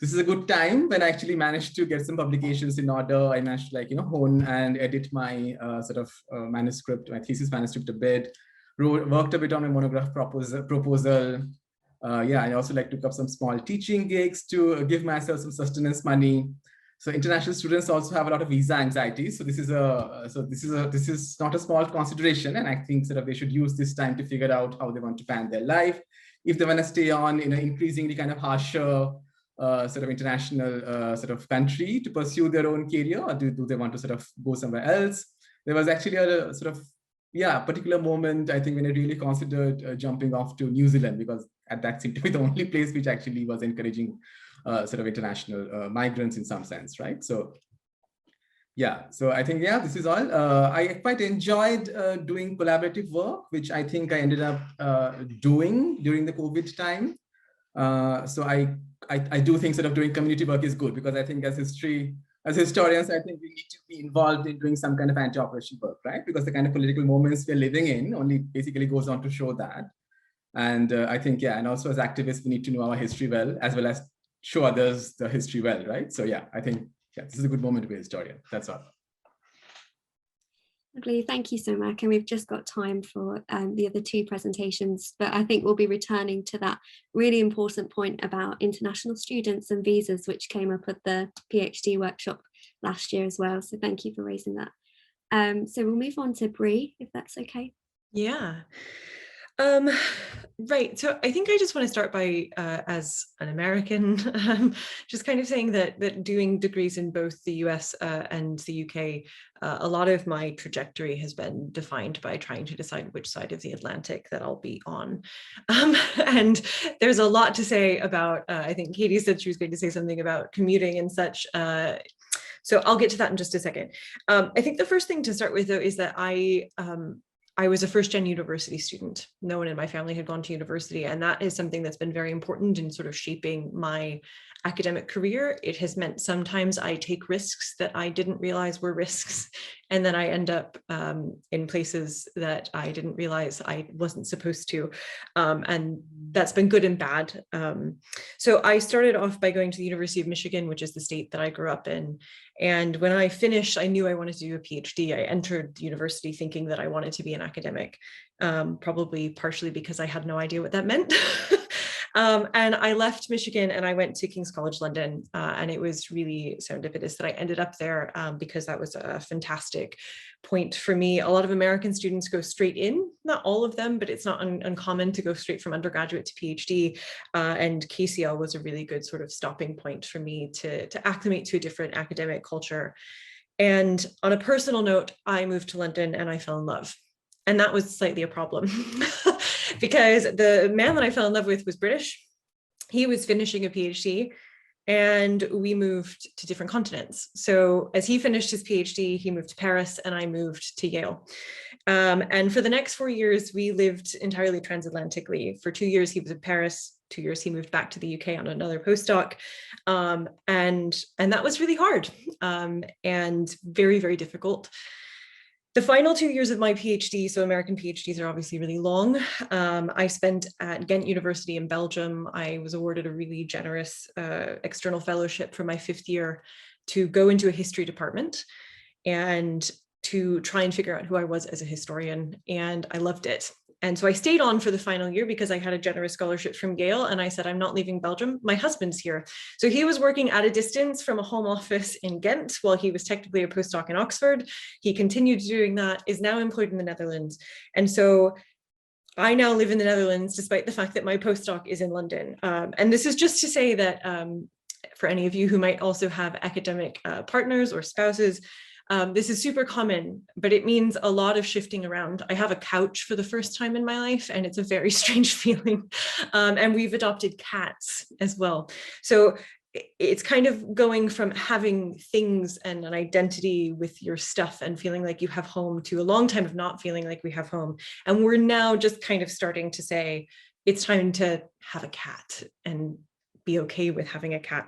This is a good time when I actually managed to get some publications in order. I managed to hone and edit my manuscript, my thesis manuscript a bit, worked a bit on my monograph proposal. I also took up some small teaching gigs to give myself some sustenance money. So international students also have a lot of visa anxieties. So this is not a small consideration, and I think they should use this time to figure out how they want to plan their life. If they want to stay on in an increasingly kind of harsher international country to pursue their own career, or do they want to go somewhere else? There was actually a particular moment, I think, when I really considered jumping off to New Zealand, because that seemed to be the only place which actually was encouraging international migrants in some sense, right? So so I think this is all. I quite enjoyed doing collaborative work, which I think I ended up doing during the COVID time. So I do think doing community work is good, because I think as historians, I think we need to be involved in doing some kind of anti-oppression work, right? Because the kind of political moments we're living in only basically goes on to show that. And I think, and also as activists, we need to know our history well as show others the history well, right? So I think, this is a good moment to be a historian. That's all. Lovely, thank you, Somak. And we've just got time for the other 2 presentations, but I think we'll be returning to that really important point about international students and visas, which came up at the PhD workshop last year as well. So thank you for raising that. So we'll move on to Bree, if that's okay. Yeah. Right. So I think I just want to start by, as an American, just kind of saying that doing degrees in both the US and the UK, a lot of my trajectory has been defined by trying to decide which side of the Atlantic that I'll be on. And there's a lot to say about, I think Katie said she was going to say something about commuting and such. So I'll get to that in just a second. I think the first thing to start with, though, is that I was a first-gen university student. No one in my family had gone to university, and that is something that's been very important in shaping my academic career. It has meant sometimes I take risks that I didn't realize were risks, and then I end up in places that I didn't realize I wasn't supposed to, and that's been good and bad. So I started off by going to the University of Michigan, which is the state that I grew up in. And when I finished, I knew I wanted to do a PhD. I entered the university thinking that I wanted to be an academic, probably partially because I had no idea what that meant. And I left Michigan and I went to King's College London, and it was really serendipitous that I ended up there, because that was a fantastic point for me. A lot of American students go straight in, not all of them, but it's not uncommon to go straight from undergraduate to PhD, and KCL was a really good stopping point for me to acclimate to a different academic culture. And on a personal note, I moved to London and I fell in love. And that was slightly a problem because the man that I fell in love with was British. He was finishing a PhD and we moved to different continents. So as he finished his PhD, he moved to Paris and I moved to Yale. And for the next 4 years, we lived entirely transatlantically. For 2 years, he was in Paris. 2 years, he moved back to the UK on another postdoc. And that was really hard and very, very difficult. The final 2 years of my PhD, so American PhDs are obviously really long. I spent at Ghent University in Belgium. I was awarded a really generous external fellowship for my 5th year to go into a history department. And to try and figure out who I was as a historian, and I loved it. And so I stayed on for the final year because I had a generous scholarship from Yale, and I said, I'm not leaving Belgium, my husband's here. So he was working at a distance from a home office in Ghent while he was technically a postdoc in Oxford. He continued doing that, is now employed in the Netherlands. And so I now live in the Netherlands, despite the fact that my postdoc is in London. And this is just to say that for any of you who might also have academic partners or spouses, this is super common, but it means a lot of shifting around. I have a couch for the first time in my life, and it's a very strange feeling. And we've adopted cats as well. So it's kind of going from having things and an identity with your stuff and feeling like you have home to a long time of not feeling like we have home. And we're now just kind of starting to say, it's time to have a cat and be okay with having a cat.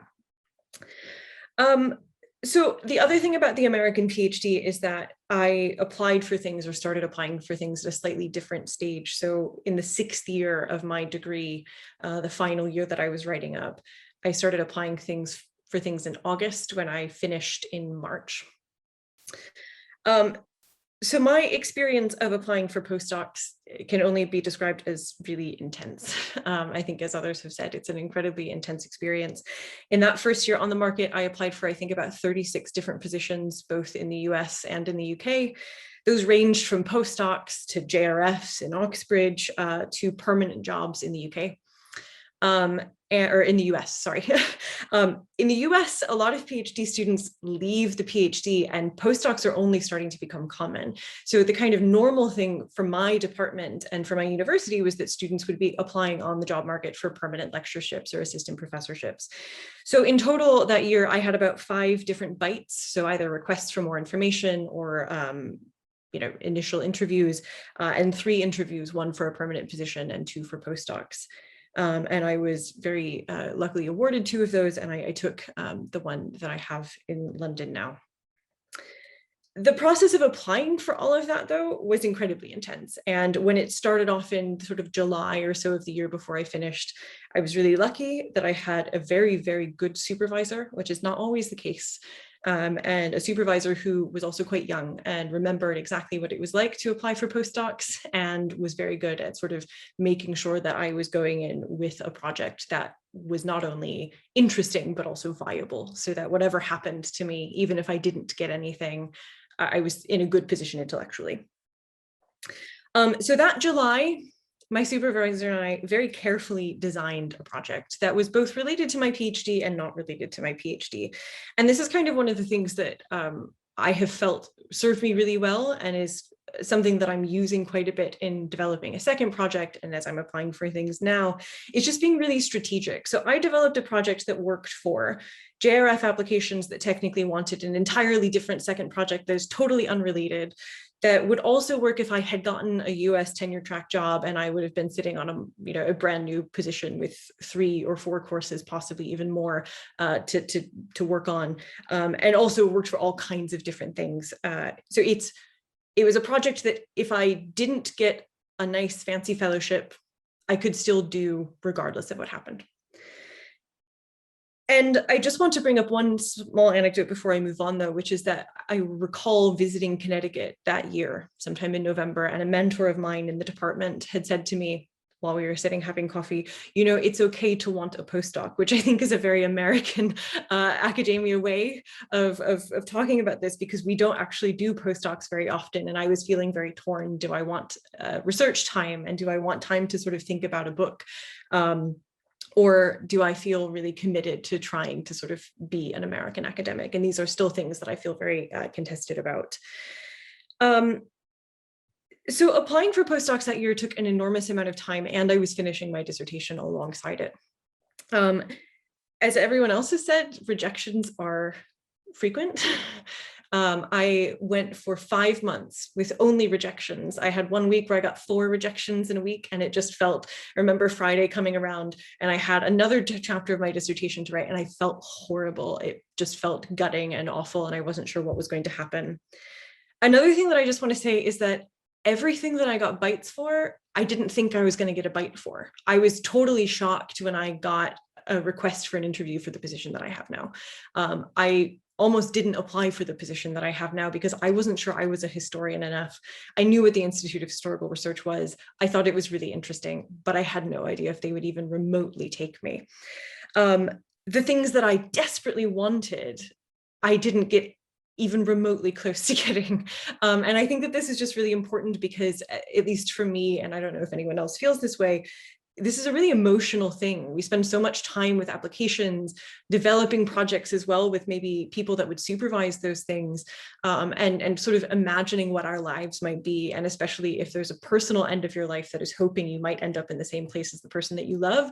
So the other thing about the American PhD is that I applied for things or started applying for things at a slightly different stage. So in the 6th year of my degree, the final year that I was writing up, I started applying for things in August when I finished in March. So my experience of applying for postdocs can only be described as really intense. I think, as others have said, it's an incredibly intense experience. In that first year on the market, I applied for, I think, about 36 different positions, both in the US and in the UK. Those ranged from postdocs to JRFs in Oxbridge to permanent jobs in the UK. Or in the US, sorry. In the US, a lot of PhD students leave the PhD and postdocs are only starting to become common. So the kind of normal thing for my department and for my university was that students would be applying on the job market for permanent lectureships or assistant professorships. So in total that year, I had about 5 different bites. So either requests for more information or initial interviews, and 3 interviews, 1 for a permanent position and 2 for postdocs. And I was very luckily awarded 2 of those, and I took the one that I have in London now. The process of applying for all of that, though, was incredibly intense. And when it started off in sort of July or so of the year before I finished, I was really lucky that I had a very, very good supervisor, which is not always the case. And a supervisor who was also quite young and remembered exactly what it was like to apply for postdocs and was very good at sort of making sure that I was going in with a project that was not only interesting, but also viable, so that whatever happened to me, even if I didn't get anything, I was in a good position intellectually. So that July, my supervisor and I very carefully designed a project that was both related to my PhD and not related to my PhD. And this is kind of one of the things that I have felt served me really well and is something that I'm using quite a bit in developing a second project. And as I'm applying for things now, it's just being really strategic. So I developed a project that worked for JRF applications that technically wanted an entirely different second project that is totally unrelated, that would also work if I had gotten a US tenure track job and I would have been sitting on a brand new position with 3 or 4 courses, possibly even more, to work on, and also worked for all kinds of different things. So it was a project that if I didn't get a nice fancy fellowship, I could still do regardless of what happened. And I just want to bring up one small anecdote before I move on, though, which is that I recall visiting Connecticut that year, sometime in November, and a mentor of mine in the department had said to me while we were sitting having coffee, it's okay to want a postdoc, which I think is a very American academia way of talking about this, because we don't actually do postdocs very often. And I was feeling very torn. Do I want research time? And do I want time to sort of think about a book? Or do I feel really committed to trying to sort of be an American academic? And these are still things that I feel very contested about. So applying for postdocs that year took an enormous amount of time, and I was finishing my dissertation alongside it. As everyone else has said, rejections are frequent. I went for 5 months with only rejections. I had 1 week where I got 4 rejections in a week, and it just felt, I remember Friday coming around and I had another chapter of my dissertation to write, and I felt horrible. It just felt gutting and awful, and I wasn't sure what was going to happen. Another thing that I just want to say is that everything that I got bites for, I didn't think I was going to get a bite for. I was totally shocked when I got a request for an interview for the position that I have now. I almost didn't apply for the position that I have now because I wasn't sure I was a historian enough. I knew what the Institute of Historical Research was. I thought it was really interesting, but I had no idea if they would even remotely take me. The things that I desperately wanted, I didn't get even remotely close to getting. And I think that this is just really important because, at least for me, and I don't know if anyone else feels this way, this is a really emotional thing. We spend so much time with applications, developing projects as well with maybe people that would supervise those things, and sort of imagining what our lives might be. And especially if there's a personal end of your life that is hoping you might end up in the same place as the person that you love,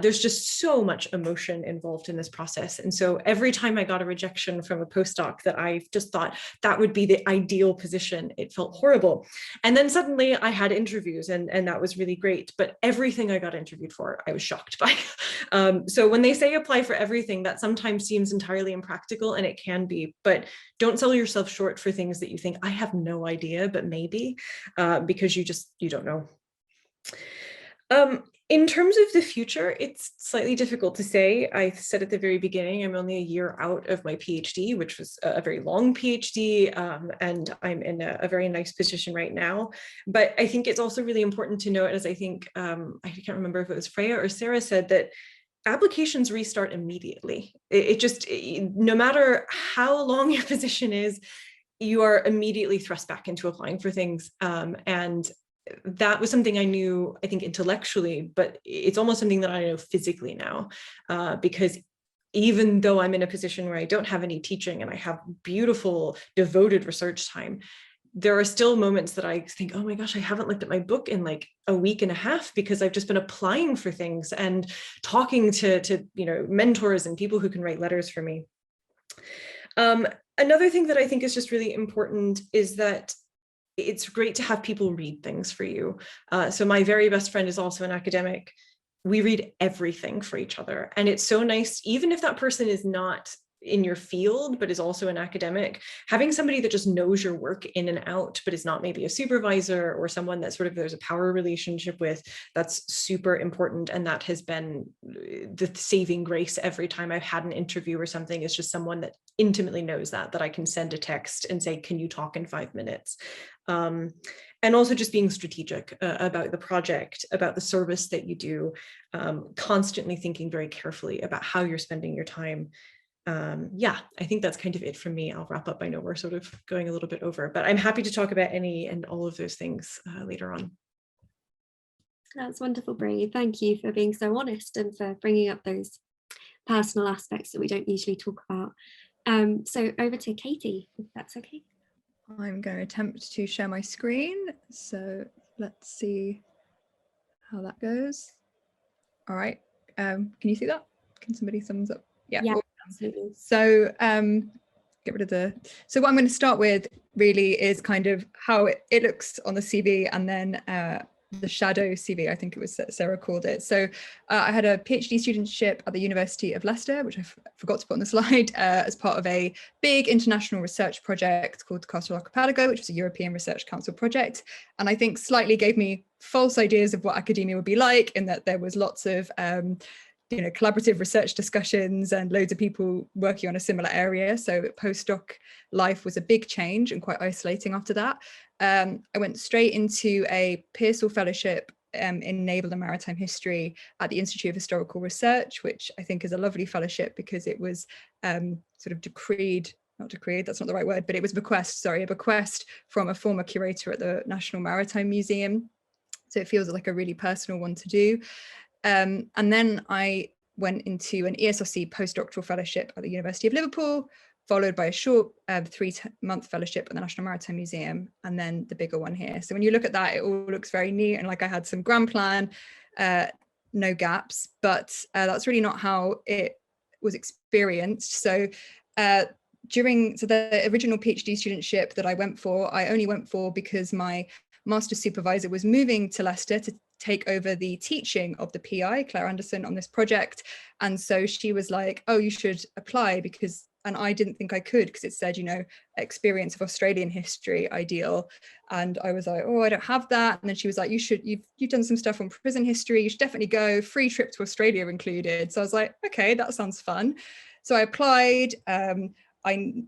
there's just so much emotion involved in this process. And so every time I got a rejection from a postdoc that I just thought that would be the ideal position, it felt horrible. And then suddenly I had interviews and that was really great. But everything I got interviewed for, I was shocked by. So when they say apply for everything, that sometimes seems entirely impractical, and it can be, but don't sell yourself short for things that you think, I have no idea, but maybe, because you don't know. In terms of the future, it's slightly difficult to say. I said at the very beginning, I'm only a year out of my PhD, which was a very long PhD, and I'm in a very nice position right now. But I think it's also really important to note, as I think, I can't remember if it was Freya or Sarah said, that applications restart immediately. No matter how long your position is, you are immediately thrust back into applying for things. And that was something I knew, I think, intellectually, but it's almost something that I know physically now, because even though I'm in a position where I don't have any teaching and I have beautiful, devoted research time, there are still moments that I think, oh my gosh, I haven't looked at my book in like a week and a half because I've just been applying for things and talking to mentors and people who can write letters for me. Another thing that I think is just really important is that it's great to have people read things for you. So my very best friend is also an academic. We read everything for each other. And it's so nice, even if that person is not in your field, but is also an academic, having somebody that just knows your work in and out, but is not maybe a supervisor or someone that sort of there's a power relationship with, that's super important. And that has been the saving grace every time I've had an interview or something. It's just someone that intimately knows that I can send a text and say, can you talk in 5 minutes? And also just being strategic about the project, about the service that you do, constantly thinking very carefully about how you're spending your time. Yeah, I think that's kind of it from me. I'll wrap up. I know we're sort of going a little bit over, but I'm happy to talk about any and all of those things later on. That's wonderful, Brie. Thank you for being so honest and for bringing up those personal aspects that we don't usually talk about. So over to Katie, if that's okay. I'm going to attempt to share my screen. So let's see how that goes. All right. Can you see that? Can somebody thumbs up? Yeah. Absolutely. So get rid of so what I'm going to start with really is kind of how it looks on the CV, and then the shadow CV, I think it was Sarah called it. So I had a PhD studentship at the University of Leicester, which I forgot to put on the slide, as part of a big international research project called the Castle Archipelago, which was a European Research Council project. And I think slightly gave me false ideas of what academia would be like, in that there was lots of collaborative research discussions and loads of people working on a similar area. So postdoc life was a big change and quite isolating after that. I went straight into a Pearson Fellowship in Naval and Maritime History at the Institute of Historical Research, which I think is a lovely fellowship because it was sort of not decreed, that's not the right word, but it was a bequest from a former curator at the National Maritime Museum. So it feels like a really personal one to do. And then I went into an ESRC postdoctoral fellowship at the University of Liverpool, followed by a short 3-month fellowship at the National Maritime Museum, and then the bigger one here. So when you look at that, it all looks very neat, and like I had some grand plan, no gaps, but that's really not how it was experienced. So the original PhD studentship that I went for, I only went for because my master's supervisor was moving to Leicester to take over the teaching of the PI, Claire Anderson, on this project. And so she was like, oh, you should apply, and I didn't think I could, because it said, experience of Australian history, ideal. And I was like, oh, I don't have that. And then she was like, you've done some stuff on prison history, you should definitely go, free trip to Australia included. So I was like, okay, that sounds fun. So I applied. I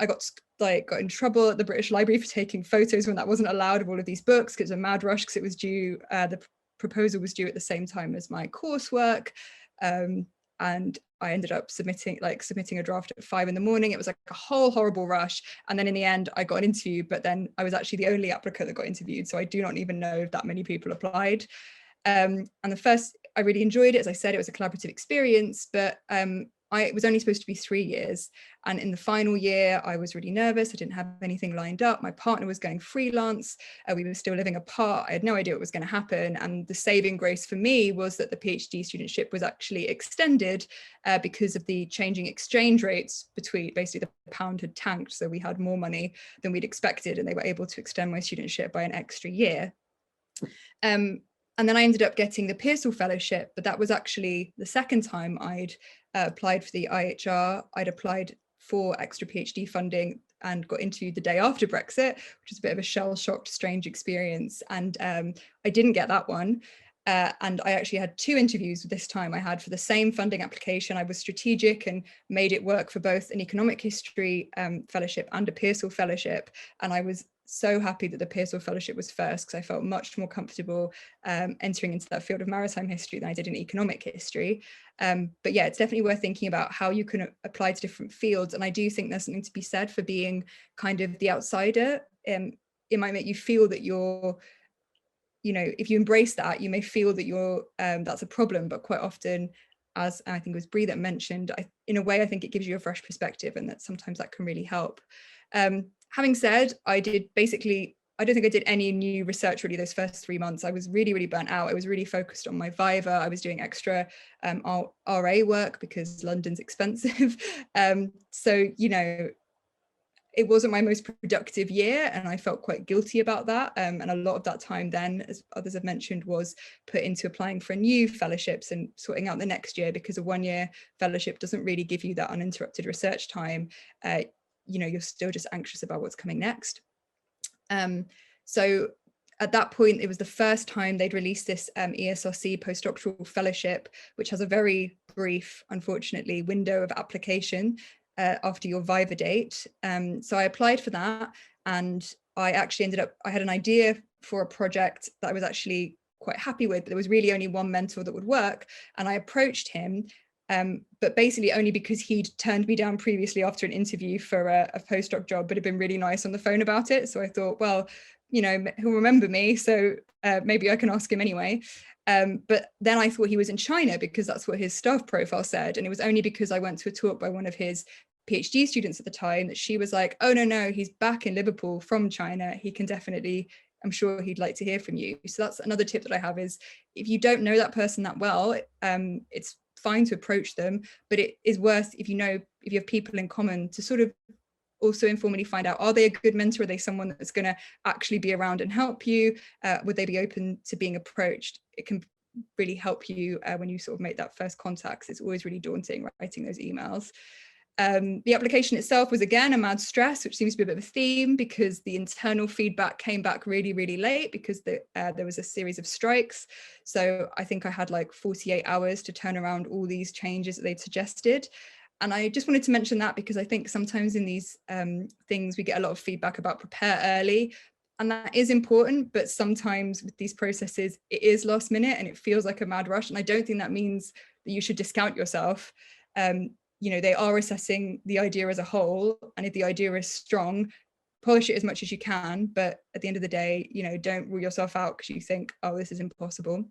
got in trouble at the British Library for taking photos when that wasn't allowed of all of these books, because it was a mad rush, because it was due, the proposal was due at the same time as my coursework. And I ended up submitting a draft at 5 a.m. It was like a whole horrible rush. And then in the end, I got an interview, but then I was actually the only applicant that got interviewed. So I do not even know if that many people applied. And the first, I really enjoyed it. As I said, it was a collaborative experience, but it was only supposed to be 3 years. And in the final year, I was really nervous. I didn't have anything lined up. My partner was going freelance. We were still living apart. I had no idea what was going to happen. And the saving grace for me was that the PhD studentship was actually extended because of the changing exchange rates between, basically the pound had tanked. So we had more money than we'd expected, and they were able to extend my studentship by an extra year. And then I ended up getting the Pearson Fellowship, but that was actually the second time I'd applied for the IHR. I'd applied for extra PhD funding and got interviewed the day after Brexit, which is a bit of a shell-shocked, strange experience. And I didn't get that one. And I actually had 2 interviews this time. I had for the same funding application. I was strategic and made it work for both an economic history fellowship and a Pearson Fellowship. And I was so happy that the Pearson Fellowship was first, because I felt much more comfortable entering into that field of maritime history than I did in economic history. But yeah, it's definitely worth thinking about how you can apply to different fields. And I do think there's something to be said for being kind of the outsider. It might make you feel that you're, if you embrace that, you may feel that that's a problem, but quite often, as I think it was Bree that mentioned, in a way, I think it gives you a fresh perspective, and that sometimes that can really help. Having said, I don't think I did any new research really those first 3 months. I was really, really burnt out. I was really focused on my Viva. I was doing extra RA work because London's expensive. So, it wasn't my most productive year, and I felt quite guilty about that. And a lot of that time then, as others have mentioned, was put into applying for new fellowships and sorting out the next year, because a 1-year fellowship doesn't really give you that uninterrupted research time. You're still just anxious about what's coming next. So at that point, it was the first time they'd released this ESRC postdoctoral fellowship, which has a very brief, unfortunately, window of application after your Viva date. So I applied for that, and I actually I had an idea for a project that I was actually quite happy with, but there was really only one mentor that would work. And I approached him, but basically only because he'd turned me down previously after an interview for a postdoc job, but had been really nice on the phone about it. So I thought, well, he'll remember me, so maybe I can ask him anyway. But then I thought he was in China, because that's what his staff profile said. And it was only because I went to a talk by one of his PhD students at the time that she was like, oh, no, he's back in Liverpool from China. He can definitely, I'm sure he'd like to hear from you. So that's another tip that I have, is if you don't know that person that well, it's fine to approach them, but it is worth, if you have people in common, to sort of also informally find out, are they a good mentor? Are they someone that's going to actually be around and help you? Would they be open to being approached? It can really help you when you sort of make that first contact. It's always really daunting writing those emails. The application itself was again a mad stress, which seems to be a bit of a theme, because the internal feedback came back really, really late, because there was a series of strikes. So I think I had like 48 hours to turn around all these changes that they'd suggested. And I just wanted to mention that, because I think sometimes in these things we get a lot of feedback about prepare early, and that is important, but sometimes with these processes it is last minute and it feels like a mad rush. And I don't think that means that you should discount yourself. They are assessing the idea as a whole, and if the idea is strong, polish it as much as you can, but at the end of the day, don't rule yourself out because you think, oh, this is impossible.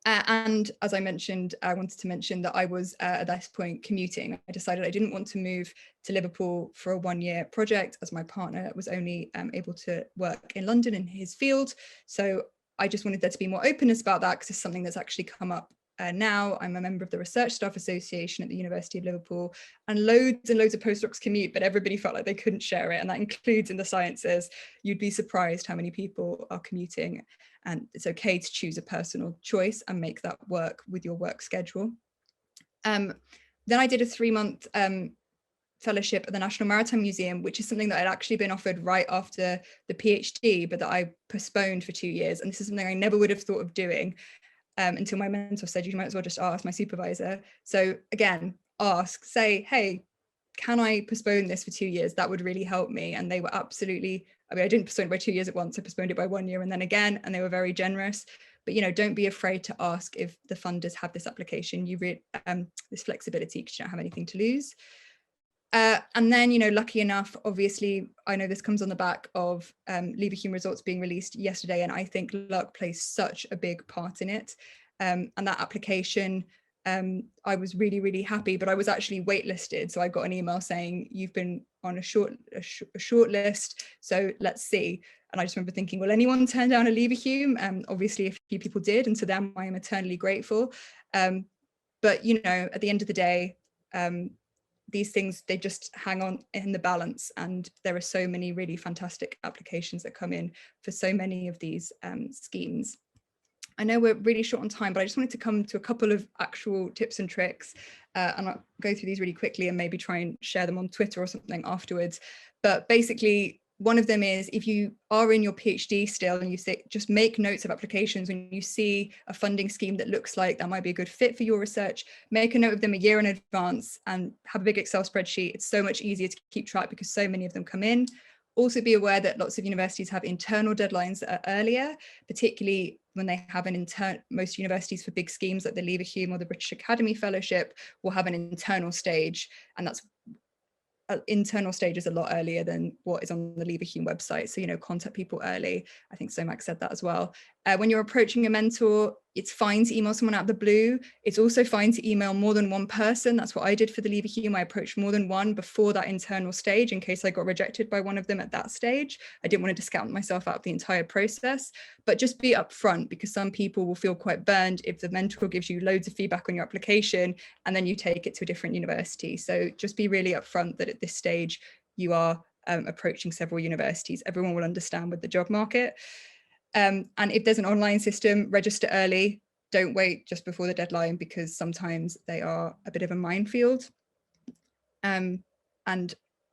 And as I mentioned, I wanted to mention that I was at this point commuting. I decided I didn't want to move to Liverpool for a 1-year project, as my partner was only able to work in London in his field. So I just wanted there to be more openness about that, because it's something that's actually come up now. I'm a member of the Research Staff Association at the University of Liverpool, and loads of postdocs commute, but everybody felt like they couldn't share it, and that includes in the sciences. You'd be surprised how many people are commuting, and it's okay to choose a personal choice and make that work with your work schedule. Then I did a 3-month fellowship at the National Maritime Museum, which is something that I'd actually been offered right after the PhD, but that I postponed for 2 years. And this is something I never would have thought of doing until my mentor said, you might as well just ask my supervisor. So again, say, hey, can I postpone this for 2 years? That would really help me. And they were absolutely, I mean, I didn't postpone it by 2 years at once, I postponed it by 1 year and then again, and they were very generous. But, you know, don't be afraid to ask if the funders have this application, this flexibility, because you don't have anything to lose. And then, you know, lucky enough, obviously, I know this comes on the back of Leverhulme results being released yesterday, and I think luck plays such a big part in it. And that application, I was really, really happy, but I was actually waitlisted. So I got an email saying, you've been on a short list, so let's see. And I just remember thinking, will anyone turn down a Leverhulme? Obviously, a few people did, and to them, I am eternally grateful. But, you know, at the end of the day, these things, they just hang on in the balance, and there are so many really fantastic applications that come in for so many of these schemes. I know we're really short on time, but I just wanted to come to a couple of actual tips and tricks, and I'll go through these really quickly and maybe try and share them on Twitter or something afterwards. But basically, one of them is, if you are in your PhD still and you say, just make notes of applications when you see a funding scheme that looks like that might be a good fit for your research, make a note of them a year in advance and have a big Excel spreadsheet. It's so much easier to keep track because so many of them come in. Also be aware that lots of universities have internal deadlines that are earlier, particularly when they have an most universities for big schemes like the Leverhulme or the British Academy Fellowship will have an internal stage, and that's internal stage is a lot earlier than what is on the Leverhulme website. So, you know, contact people early. I think Somak said that as well. When you're approaching a mentor, it's fine to email someone out of the blue. It's also fine to email more than one person. That's what I did for the Leverhulme. I approached more than one before that internal stage in case I got rejected by one of them at that stage. I didn't want to discount myself out of the entire process, but just be upfront, because some people will feel quite burned if the mentor gives you loads of feedback on your application and then you take it to a different university. So just be really upfront that at this stage you are approaching several universities. Everyone will understand with the job market. And if there's an online system, register early. Don't wait just before the deadline, because sometimes they are a bit of a minefield. And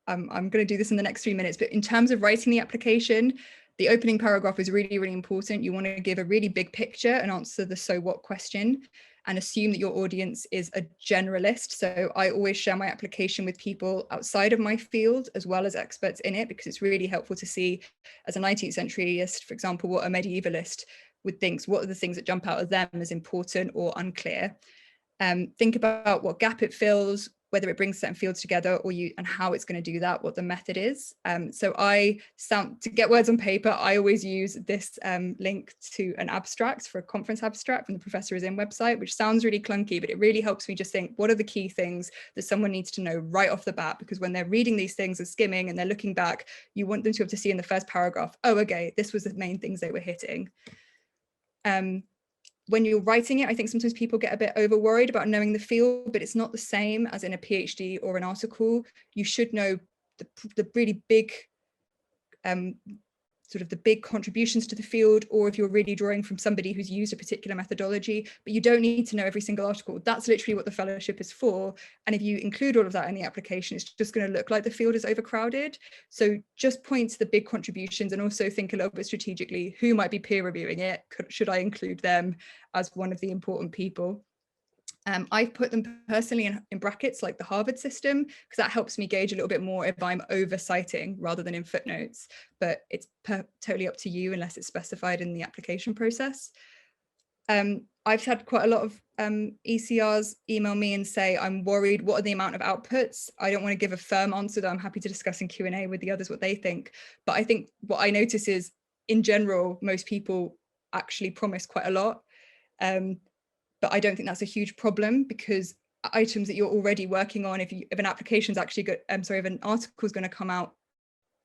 I'm going to do this in the next 3 minutes, but in terms of writing the application, the opening paragraph is really, really important. You want to give a really big picture and answer the so what question, and assume that your audience is a generalist. So I always share my application with people outside of my field as well as experts in it, because it's really helpful to see, as a 19th centuryist, for example, what a medievalist would think. What are the things that jump out of them as important or unclear? Think about what gap it fills, whether it brings certain fields together and how it's going to do that, what the method is. So to get words on paper, I always use this link to an abstract for a conference abstract from the Professor Is In website, which sounds really clunky, but it really helps me just think, what are the key things that someone needs to know right off the bat? Because when they're reading these things and skimming and they're looking back, you want them to be able to see in the first paragraph, oh, okay, this was the main things they were hitting. When you're writing it, I think sometimes people get a bit over worried about knowing the field, but it's not the same as in a PhD or an article. You should know the really big, sort of the big contributions to the field, or if you're really drawing from somebody who's used a particular methodology, but you don't need to know every single article. That's literally what the fellowship is for. And if you include all of that in the application, it's just going to look like the field is overcrowded. So just point to the big contributions, and also think a little bit strategically, who might be peer reviewing it? Should I include them as one of the important people? I've put them personally in brackets, like the Harvard system, because that helps me gauge a little bit more if I'm oversighting rather than in footnotes, but it's totally up to you unless it's specified in the application process. I've had quite a lot of ECRs email me and say, I'm worried, what are the amount of outputs? I don't want to give a firm answer, that I'm happy to discuss in Q&A with the others what they think. But I think what I notice is, in general, most people actually promise quite a lot. But I don't think that's a huge problem, because items that you're already working on, if an application's actually good, if an article is going to come out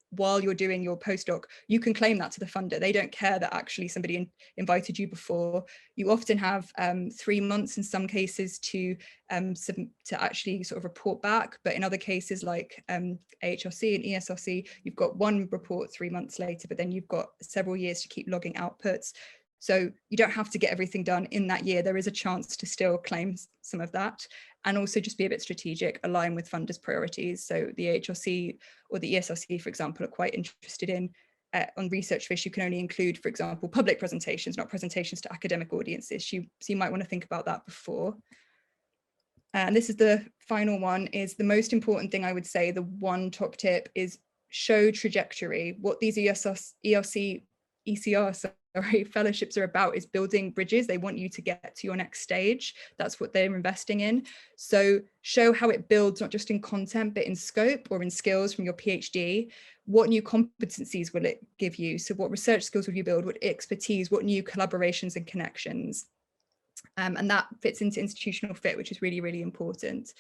while you're doing your postdoc, you can claim that to the funder. They don't care that actually somebody invited you before. You often have 3 months in some cases to actually sort of report back, but in other cases like IHRC and Esrc, you've got one report 3 months later, but then you've got several years to keep logging outputs. So you don't have to get everything done in that year. There is a chance to still claim some of that, and also just be a bit strategic, align with funders' priorities. So the IHRC or the Esrc, for example, are quite interested in, on research fish, you can only include, for example, public presentations, not presentations to academic audiences. So you might want to think about that before. And this is the final one, is the most important thing I would say, the one top tip is show trajectory. What these ECR fellowships are about is building bridges. They want you to get to your next stage. That's what they're investing in. So show how it builds, not just in content, but in scope or in skills from your PhD. What new competencies will it give you? So what research skills will you build? What expertise? What new collaborations and connections? And that fits into institutional fit, which is really, really important.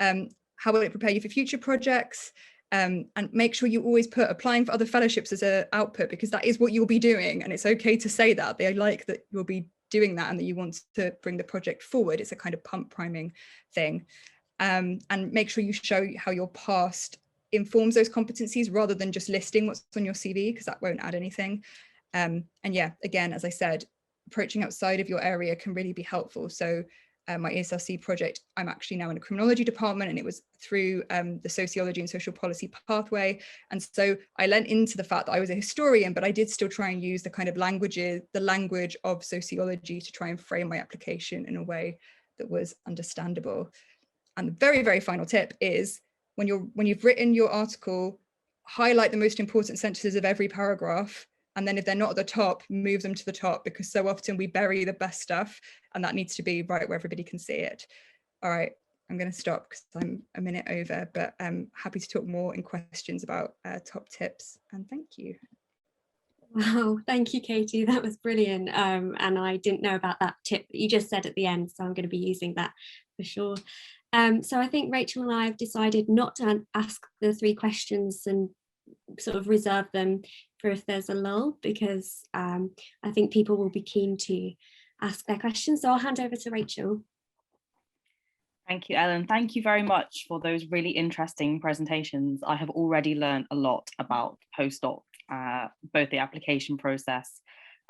How will it prepare you for future projects? And make sure you always put applying for other fellowships as an output, because that is what you'll be doing. And it's okay to say that. They like that you'll be doing that and that you want to bring the project forward. It's a kind of pump priming thing. And make sure you show how your past informs those competencies rather than just listing what's on your CV, because that won't add anything. And yeah, again, as I said, approaching outside of your area can really be helpful. So my ESRC project, I'm actually now in a criminology department, and it was through the sociology and social policy pathway. And so I lent into the fact that I was a historian, but I did still try and use the kind of the language of sociology to try and frame my application in a way that was understandable. And the very, very final tip is when you've written your article, highlight the most important sentences of every paragraph. And then if they're not at the top, move them to the top, because so often we bury the best stuff, and that needs to be right where everybody can see it. All right, I'm going to stop because I'm a minute over, but I'm happy to talk more in questions about top tips. And thank you. Wow, thank you, Katie. That was brilliant. And I didn't know about that tip that you just said at the end, so I'm going to be using that for sure. So I think Rachel and I have decided not to ask the 3 questions and sort of reserve them for if there's a lull, because I think people will be keen to ask their questions. So I'll hand over to Rachel. Thank you, Ellen. Thank you very much for those really interesting presentations. I have already learned a lot about postdoc, both the application process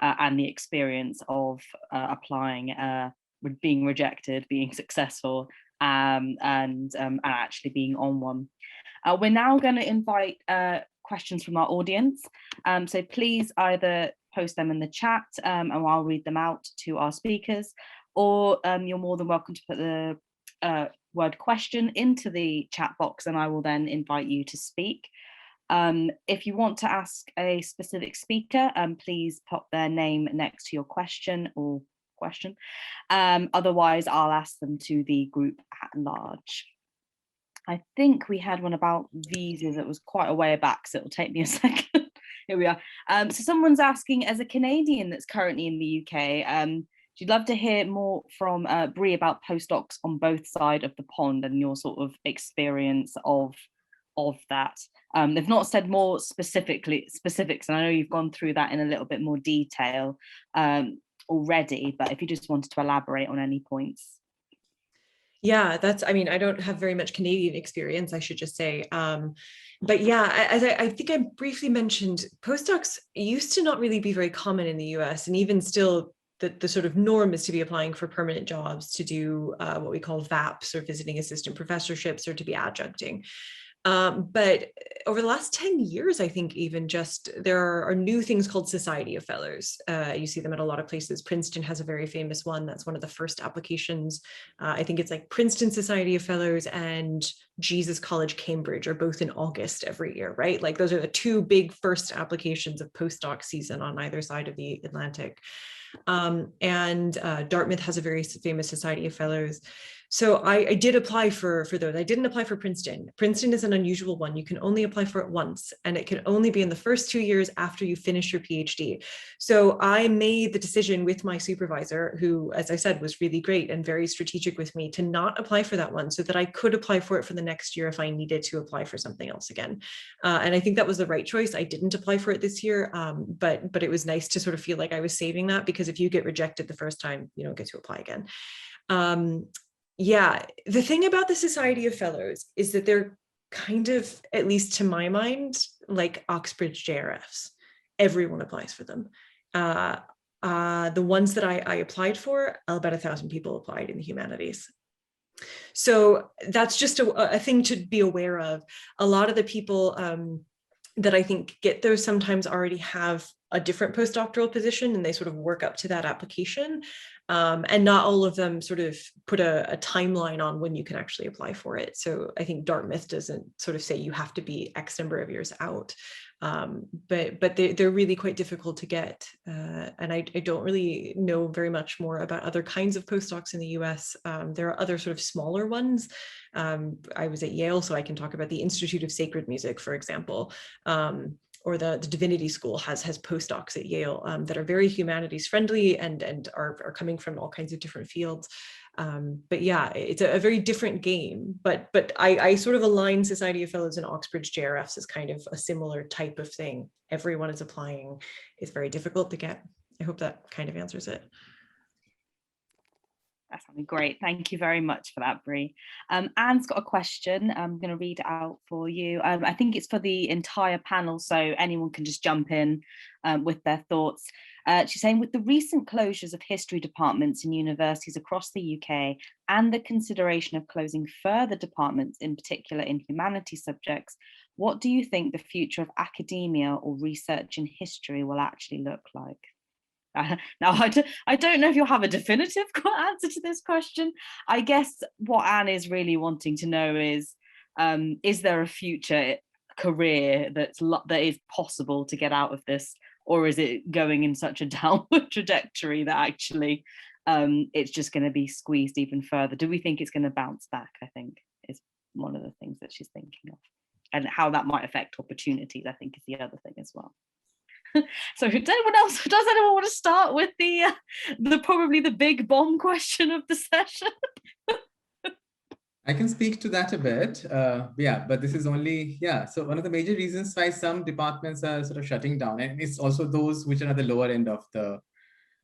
and the experience of applying, being rejected, being successful, and actually being on one. We're now going to invite questions from our audience. So please either post them in the chat and I'll read them out to our speakers, or you're more than welcome to put the word question into the chat box and I will then invite you to speak. If you want to ask a specific speaker, please pop their name next to your question or question. Otherwise, I'll ask them to the group at large. I think we had one about visas that was quite a way back, so it'll take me a second. Here we are. So someone's asking, as a Canadian that's currently in the UK, you'd love to hear more from Brie about postdocs on both sides of the pond and your sort of experience of that. They've not said more specifics, and I know you've gone through that in a little bit more detail already, but if you just wanted to elaborate on any points. Yeah, I mean, I don't have very much Canadian experience, I should just say. But yeah, as I think I briefly mentioned, postdocs used to not really be very common in the US, and even still the sort of norm is to be applying for permanent jobs, to do what we call VAPs or visiting assistant professorships, or to be adjuncting. But over the last 10 years, I think even just there are new things called Society of Fellows. You see them at a lot of places. Princeton has a very famous one. That's one of the first applications. I think it's like Princeton Society of Fellows and Jesus College Cambridge are both in August every year, right? Like those are the 2 big first applications of postdoc season on either side of the Atlantic. And Dartmouth has a very famous Society of Fellows. So I did apply for those. I didn't apply for Princeton. Princeton is an unusual one. You can only apply for it once, and it can only be in the first 2 years after you finish your PhD. So I made the decision with my supervisor, who, as I said, was really great and very strategic with me, to not apply for that one so that I could apply for it for the next year if I needed to apply for something else again. And I think that was the right choice. I didn't apply for it this year, but it was nice to sort of feel like I was saving that, because if you get rejected the first time, you don't get to apply again. Yeah, the thing about the Society of Fellows is that they're kind of, at least to my mind, like Oxbridge JRFs. Everyone applies for them. The ones that I applied for, about 1,000 people applied in the humanities. So that's just a thing to be aware of. A lot of the people that I think get those sometimes already have a different postdoctoral position, and they sort of work up to that application. And not all of them sort of put a timeline on when you can actually apply for it. So I think Dartmouth doesn't sort of say you have to be X number of years out. But they're really quite difficult to get. And I don't really know very much more about other kinds of postdocs in the US. There are other sort of smaller ones. I was at Yale, so I can talk about the Institute of Sacred Music, for example. Or the Divinity School has postdocs at Yale that are very humanities friendly and are coming from all kinds of different fields. But yeah, it's a very different game, but I sort of align Society of Fellows and Oxbridge JRFs as kind of a similar type of thing. Everyone is applying. It's very difficult to get. I hope that kind of answers it. That's great. Thank you very much for that, Brie. Anne's got a question. I'm going to read it out for you. I think it's for the entire panel, so anyone can just jump in with their thoughts. She's saying, with the recent closures of history departments in universities across the UK and the consideration of closing further departments, in particular in humanities subjects, what do you think the future of academia or research in history will actually look like? Now, I don't know if you'll have a definitive answer to this question. I guess what Anne is really wanting to know is there a future career that is possible to get out of this, or is it going in such a downward trajectory that actually it's just going to be squeezed even further? Do we think it's going to bounce back, I think, is one of the things that she's thinking of. And how that might affect opportunities, I think, is the other thing as well. So does anyone want to start with the probably the big bomb question of the session? I can speak to that a bit. Yeah, but this is only, so one of the major reasons why some departments are sort of shutting down, and it's also those which are at the lower end of the,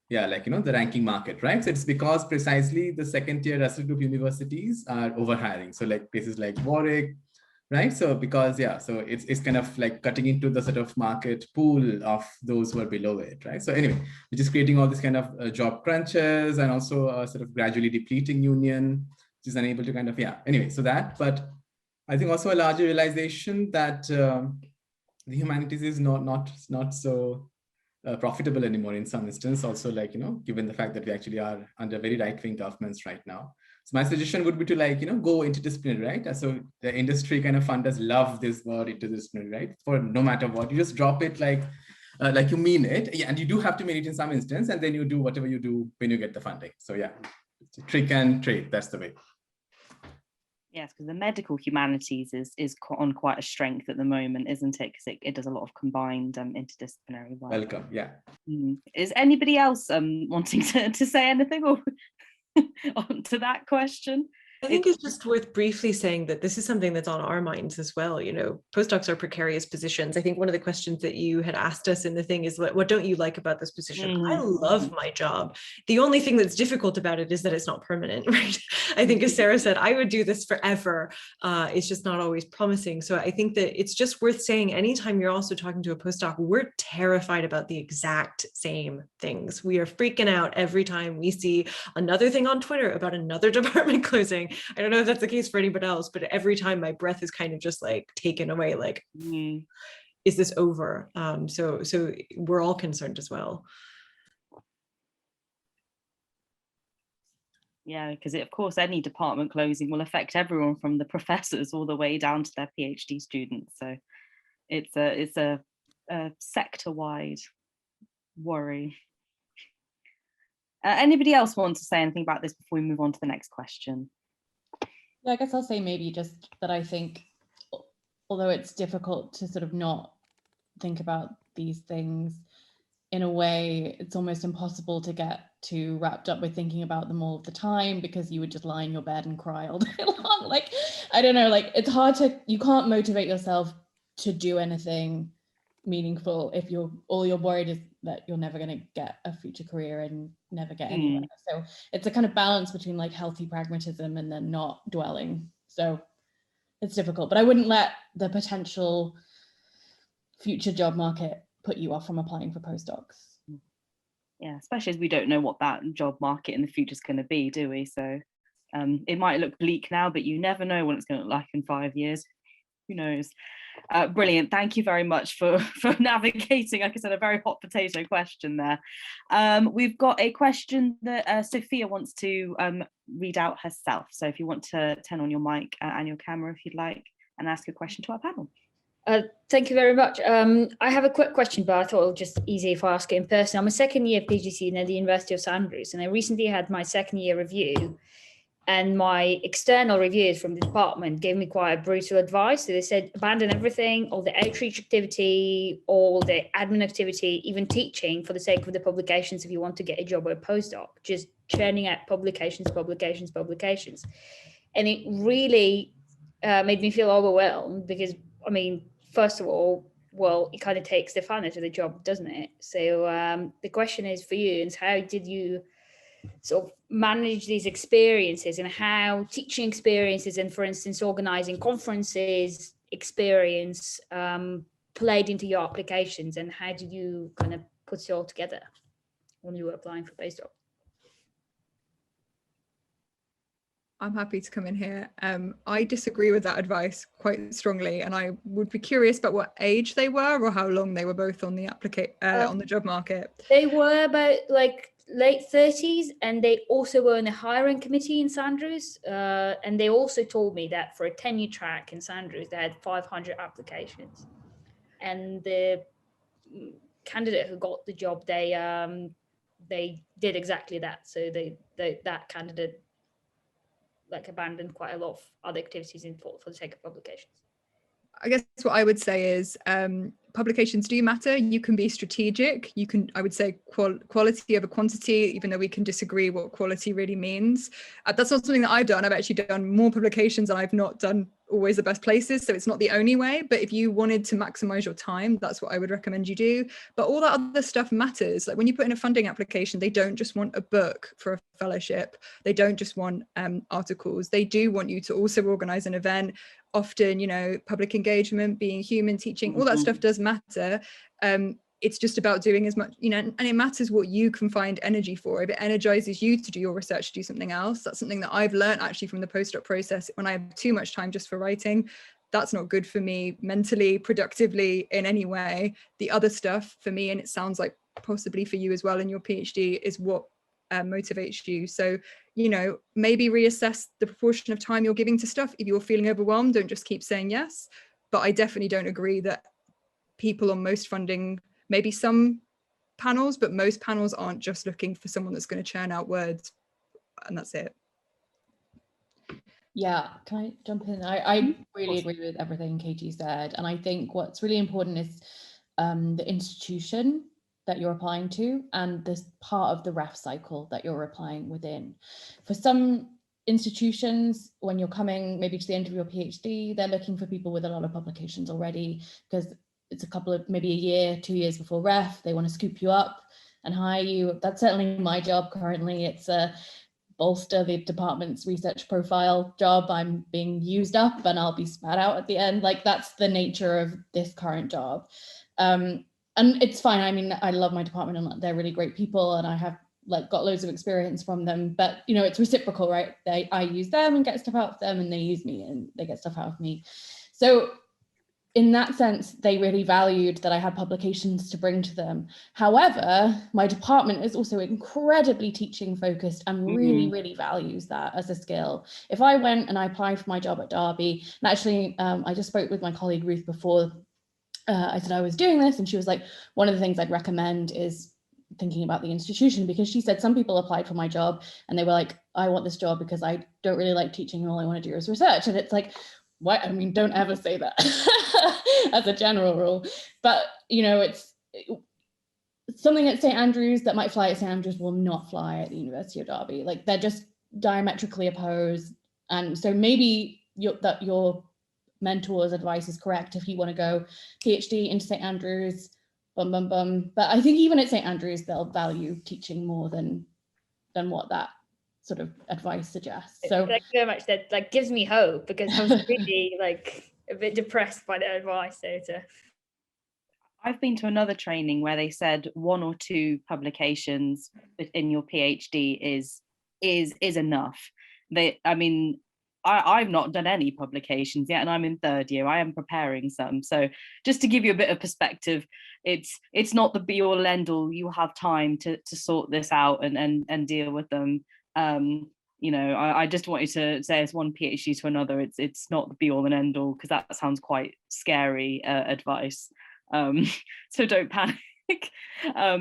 the ranking market, right? So it's because precisely the second tier Russell Group universities are overhiring. So like places like Warwick, right? So because, so it's kind of like cutting into the sort of market pool of those who are below it, right? So anyway, which is creating all this kind of job crunches and also a sort of gradually depleting union, which is unable to kind of, anyway, so that, but I think also a larger realization that the humanities is not so profitable anymore in some instance, also like, given the fact that we actually are under very right-wing governments right now. So my suggestion would be to go interdisciplinary, right? So the industry kind of funders love this word interdisciplinary, right? For no matter what, you just drop it like you mean it. And you do have to mean it in some instance, and then you do whatever you do when you get the funding. So it's a trick and trade, that's the way. Yes, because the medical humanities is on quite a strength at the moment, isn't it? Because it does a lot of combined interdisciplinary work. Welcome, Is anybody else wanting to say anything or to that question? I think it's just worth briefly saying that this is something that's on our minds as well. Postdocs are precarious positions. I think one of the questions that you had asked us in the thing is, what don't you like about this position? I love my job. The only thing that's difficult about it is that it's not permanent, right? I think, as Sarah said, I would do this forever. It's just not always promising. So I think that it's just worth saying, anytime you're also talking to a postdoc, we're terrified about the exact same things. We are freaking out every time we see another thing on Twitter about another department closing. I don't know if that's the case for anybody else, but every time my breath is kind of just like taken away, like, is this over? So we're all concerned as well. Yeah, because of course any department closing will affect everyone from the professors all the way down to their PhD students. So it's a sector-wide worry. Anybody else want to say anything about this before we move on to the next question? Yeah, I guess I'll say maybe just that I think, although it's difficult to sort of not think about these things, in a way, it's almost impossible to get too wrapped up with thinking about them all of the time, because you would just lie in your bed and cry all day long. Like, I don't know, like it's hard you can't motivate yourself to do anything meaningful if all you're worried is that you're never going to get a future career and never get anywhere. So it's a kind of balance between like healthy pragmatism and then not dwelling. So it's difficult, but I wouldn't let the potential future job market put you off from applying for postdocs. Yeah, especially as we don't know what that job market in the future is going to be, do we? So it might look bleak now, but you never know what it's going to look like in 5 years. who knows? Brilliant. Thank you very much for navigating, like I said, a very hot potato question there. We've got a question that Sophia wants to read out herself. So if you want to turn on your mic and your camera if you'd like, and ask a question to our panel. Thank you very much. I have a quick question, but I thought it would just easy if I ask it in person. I'm a second year PhD student at the University of St Andrews, and I recently had my second year review, and my external reviewers from the department gave me quite a brutal advice. So they said, abandon everything, all the outreach activity, all the admin activity, even teaching for the sake of the publications if you want to get a job or a postdoc, just churning out publications. And it really made me feel overwhelmed because, I mean, first of all, well, it kind of takes the fun out of the job, doesn't it? So the question is for you, is how did you sort of manage these experiences, and how teaching experiences and, for instance, organizing conferences experience played into your applications, and how did you kind of put it all together when you were applying for postdoc? I'm happy to come in here. I disagree with that advice quite strongly, and I would be curious about what age they were or how long they were both on the on the job market. They were about like late 30s, and they also were in the hiring committee in St Andrews, and they also told me that for a tenure track in St Andrews they had 500 applications, and the candidate who got the job, they did exactly that. So that candidate like abandoned quite a lot of other activities for the sake of publications. I guess what I would say is publications do matter. You can be strategic. You can, I would say, quality over quantity, even though we can disagree what quality really means. That's not something that I've done. I've actually done more publications, and I've not done always the best places. So it's not the only way. But if you wanted to maximize your time, that's what I would recommend you do. But all that other stuff matters. Like when you put in a funding application, they don't just want a book for a fellowship. They don't just want articles. They do want you to also organize an event. Often, you know, public engagement, being human, teaching, all that stuff does matter. It's just about doing as much, you know, and it matters what you can find energy for. If it energizes you to do your research, to do something else, that's something that I've learned actually from the postdoc process. When I have too much time just for writing, that's not good for me mentally, productively, in any way. The other stuff for me, and it sounds like possibly for you as well in your PhD, is what motivates you. So, you know, maybe reassess the proportion of time you're giving to stuff. If you're feeling overwhelmed, don't just keep saying yes. But I definitely don't agree that people on most funding, maybe some panels, but most panels aren't just looking for someone that's going to churn out words and that's it. Yeah, can I jump in? I really agree with everything Katie said. And I think what's really important is the institution that you're applying to and this part of the ref cycle that you're applying within. For some institutions, when you're coming maybe to the end of your PhD, they're looking for people with a lot of publications already, because it's a couple of, maybe a year, 2 years before ref, they want to scoop you up and hire you. That's certainly my job currently. It's a bolster the department's research profile job. I'm being used up and I'll be spat out at the end. Like that's the nature of this current job. And it's fine. I mean, I love my department and they're really great people and I have like got loads of experience from them, but you know, it's reciprocal, right? I use them and get stuff out of them and they use me and they get stuff out of me. So in that sense, they really valued that I had publications to bring to them. However, my department is also incredibly teaching focused and really, really values that as a skill. If I went and I applied for my job at Derby, and actually I just spoke with my colleague Ruth before I said I was doing this, and she was like, one of the things I'd recommend is thinking about the institution, because she said some people applied for my job and they were like, I want this job because I don't really like teaching and all I want to do is research. And it's like, what? I mean, don't ever say that as a general rule. But, you know, it's something at St Andrews that might fly at St Andrews will not fly at the University of Derby. Like they're just diametrically opposed. And so maybe your mentor's advice is correct if you want to go PhD into St Andrews, bum, bum, bum. But I think even at St Andrews, they'll value teaching more than what that sort of advice suggests. So thank you very much. That like gives me hope, because I was really like a bit depressed by the advice. I've been to another training where they said 1 or 2 publications in your PhD is enough. I mean, I've not done any publications yet, and I'm in third year. I am preparing some. So just to give you a bit of perspective, it's not the be all end all. You have time to sort this out and deal with them. You know, I just wanted to say, as one PhD to another, it's not the be all and end all, because that sounds quite scary advice. So don't panic.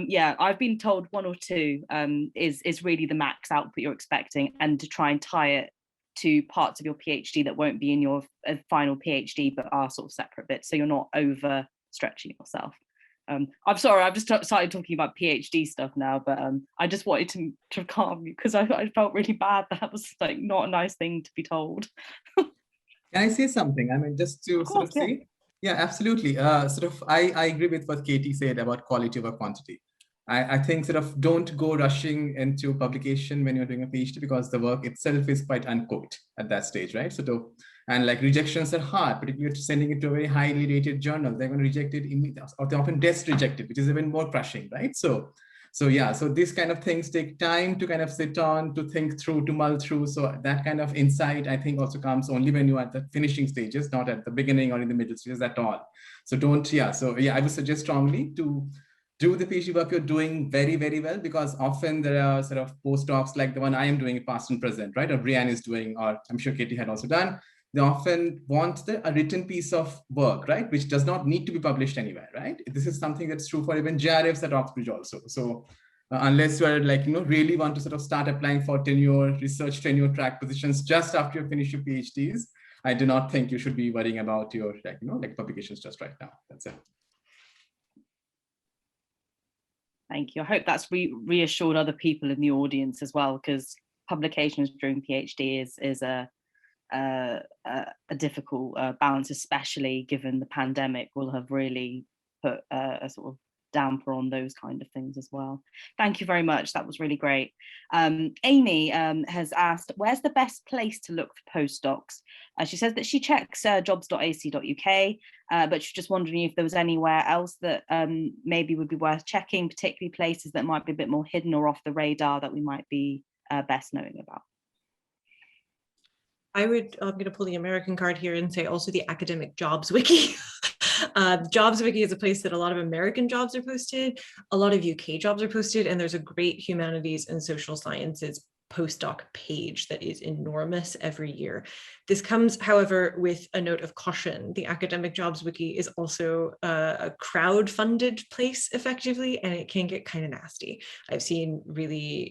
Yeah, I've been told 1 or 2 is really the max output you're expecting, and to try and tie it to parts of your PhD that won't be in your final PhD but are sort of separate bits, so you're not over stretching yourself. I'm sorry, I've just started talking about PhD stuff now, but I just wanted to calm you, because I felt really bad. That was like not a nice thing to be told. Can I say something? I mean, just to sort of say, yeah, absolutely. I agree with what Katie said about quality over quantity. I think sort of don't go rushing into publication when you're doing a PhD, because the work itself is quite uncooked at that stage, right? And like rejections are hard, but if you're sending it to a very highly rated journal, they're going to reject it immediately, or they often reject it, which is even more crushing, right? So these kind of things take time to kind of sit on, to think through, to mull through. So that kind of insight, I think, also comes only when you're at the finishing stages, not at the beginning or in the middle stages at all. So I would suggest strongly to do the PhD work you're doing very, very well, because often there are sort of postdocs like the one I am doing past and present, right? Or Brianne is doing, or I'm sure Katie had also done. They often want a written piece of work, right? Which does not need to be published anywhere, right? This is something that's true for even JRFs at Oxbridge also. So unless you are like, really want to sort of start applying for research tenure track positions just after you finish your PhDs, I do not think you should be worrying about your like publications just right now. That's it. Thank you. I hope that's reassured other people in the audience as well, because publications during PhD is a difficult balance, especially given the pandemic will have really put a sort of damper on those kind of things as well. Thank you very much. That was really great. Amy has asked, where's the best place to look for postdocs? She says that she checks jobs.ac.uk, but she's just wondering if there was anywhere else that maybe would be worth checking, particularly places that might be a bit more hidden or off the radar that we might be best knowing about. I'm going to pull the American card here and say also the academic jobs wiki. Jobs wiki is a place that a lot of American jobs are posted, a lot of UK jobs are posted, and there's a great humanities and social sciences postdoc page that is enormous every year. This comes, however, with a note of caution. The academic jobs wiki is also a crowd-funded place effectively, and it can get kind of nasty. I've seen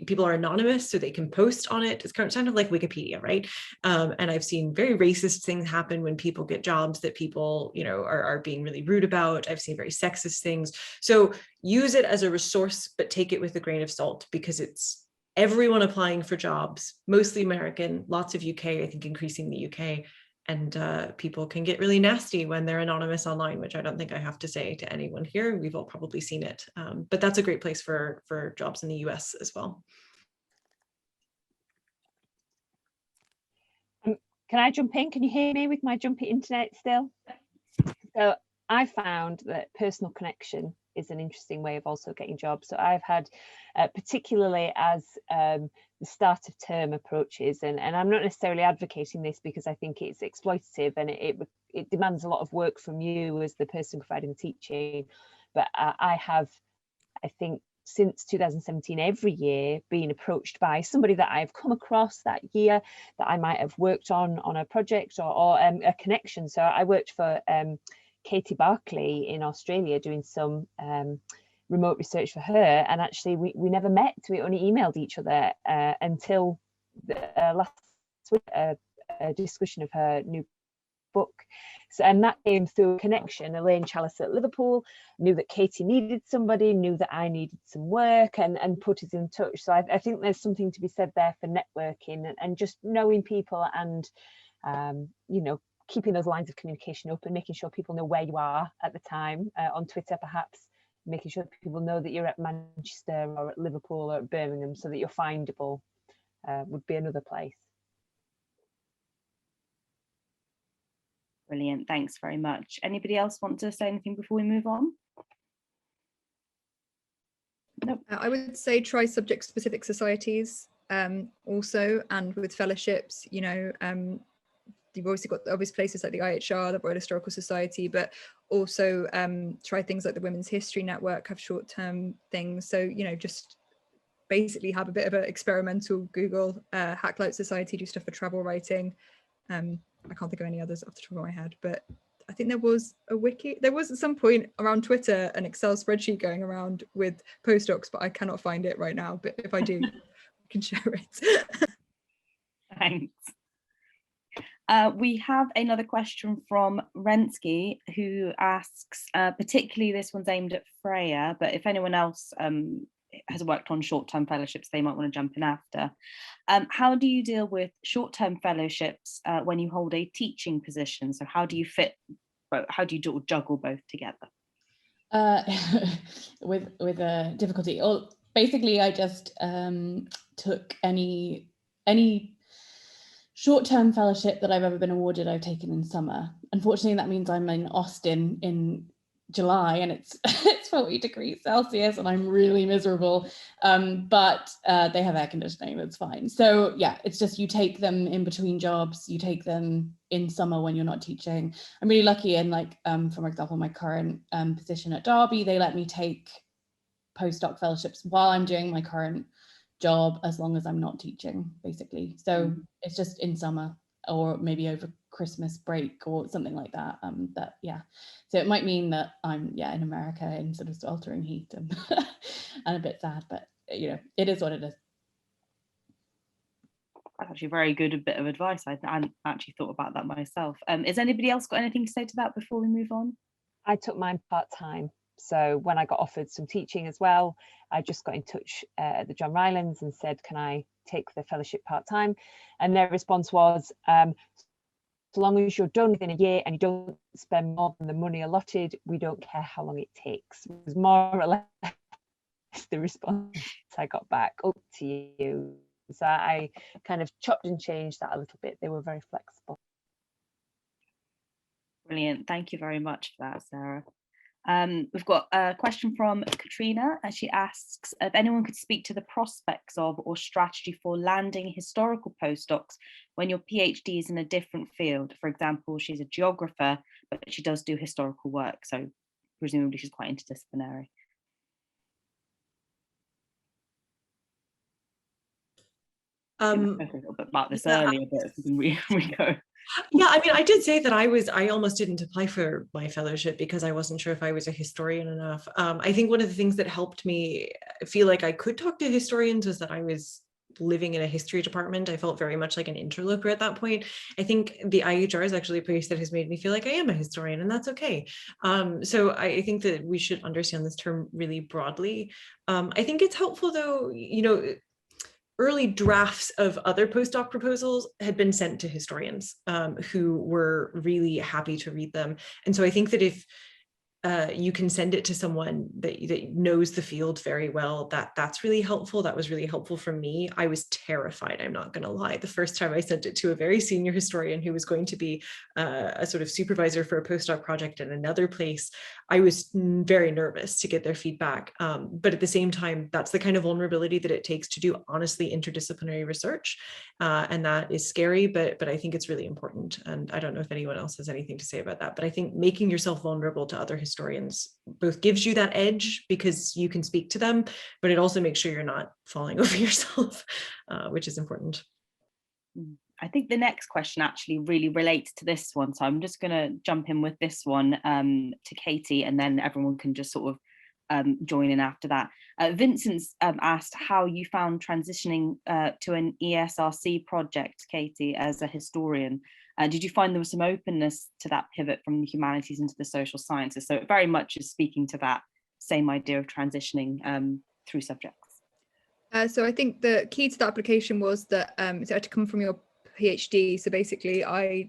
people are anonymous, so they can post on it. It's kind of like Wikipedia, right? And I've seen very racist things happen when people get jobs that people, are being really rude about. I've seen very sexist things. So use it as a resource, but take it with a grain of salt, because it's everyone applying for jobs, mostly American, lots of UK, I think increasing the UK, and people can get really nasty when they're anonymous online, which I don't think I have to say to anyone here. We've all probably seen it, but that's a great place for jobs in the US as well. Can I jump in? Can you hear me with my jumpy internet still? So I found that personal connection is an interesting way of also getting jobs. So I've had, particularly as the start of term approaches, and I'm not necessarily advocating this because I think it's exploitative and it demands a lot of work from you as the person providing the teaching. But I have, I think, since 2017, every year being approached by somebody that I've come across that year that I might have worked on a project or a connection. So I worked for Katie Barclay in Australia doing some remote research for her, and actually we never met. We only emailed each other until last week, a discussion of her new book. So, and that came through a connection. Elaine Chalice at Liverpool knew that Katie needed somebody, knew that I needed some work, and put us in touch. So I think there's something to be said there for networking and just knowing people and keeping those lines of communication open, making sure people know where you are at the time, on Twitter perhaps, making sure people know that you're at Manchester or at Liverpool or at Birmingham, so that you're findable would be another place. Brilliant, thanks very much. Anybody else want to say anything before we move on? Nope. I would say try subject-specific societies also, and with fellowships, you've obviously got the obvious places like the IHR, the Royal Historical Society, but also try things like the Women's History Network have short-term things. So, you know, just basically have a bit of an experimental Google. Hacklight Society do stuff for travel writing. I can't think of any others off the top of my head, but I think there was a wiki. There was at some point around Twitter an Excel spreadsheet going around with postdocs, but I cannot find it right now. But if I do, I can share it. Thanks. We have another question from Rensky, who asks, particularly this one's aimed at Freya, but if anyone else has worked on short-term fellowships, they might want to jump in after. How do you deal with short-term fellowships when you hold a teaching position? So how do you juggle both together? With a difficulty. Or basically, I just took any short-term fellowship that I've ever been awarded, I've taken in summer. Unfortunately, that means I'm in Austin in July and it's 40 degrees Celsius and I'm really miserable, but they have air conditioning, that's fine. So yeah, it's just you take them in between jobs, you take them in summer when you're not teaching. I'm really lucky in, like, for example, my current position at Derby, they let me take postdoc fellowships while I'm doing my current job, as long as I'm not teaching, basically. So it's just in summer or maybe over Christmas break or something like that. So it might mean that I'm in America in sort of sweltering heat and, and a bit sad, but you know, it is what it is. That's actually a very good bit of advice. I hadn't actually thought about that myself. Has anybody else got anything to say to that before we move on? I took mine part-time. So when I got offered some teaching as well, I just got in touch at the John Rylands and said, can I take the fellowship part-time? And their response was, so long as you're done within a year and you don't spend more than the money allotted, we don't care how long it takes. It was more or less the response I got back, up to you. So I kind of chopped and changed that a little bit. They were very flexible. Brilliant. Thank you very much for that, Sarah. We've got a question from Katrina, and she asks if anyone could speak to the prospects of or strategy for landing historical postdocs when your PhD is in a different field. For example, she's a geographer, but she does do historical work, so presumably she's quite interdisciplinary. I spoke a little bit about this earlier, but we go. Yeah, I mean, I did say that I almost didn't apply for my fellowship because I wasn't sure if I was a historian enough. I think one of the things that helped me feel like I could talk to historians was that I was living in a history department. I felt very much like an interloper at that point. I think the IHR is actually a place that has made me feel like I am a historian, and that's okay. So I think that we should understand this term really broadly. I think it's helpful though, you know, early drafts of other postdoc proposals had been sent to historians who were really happy to read them. And so I think that if you can send it to someone that knows the field very well, that's really helpful. That was really helpful for me. I was terrified, I'm not going to lie. The first time I sent it to a very senior historian who was going to be a sort of supervisor for a postdoc project at another place, I was very nervous to get their feedback. But at the same time, that's the kind of vulnerability that it takes to do honestly interdisciplinary research. And that is scary, but I think it's really important. And I don't know if anyone else has anything to say about that, but I think making yourself vulnerable to other historians both gives you that edge because you can speak to them, but it also makes sure you're not falling over yourself, which is important. I think the next question actually really relates to this one. So I'm just going to jump in with this one to Katie, and then everyone can just sort of join in after that. Vincent's asked how you found transitioning to an ESRC project, Katie, as a historian. Did you find there was some openness to that pivot from the humanities into the social sciences? So it very much is speaking to that same idea of transitioning through subjects. So I think the key to the application was that it had to come from your PhD. So basically I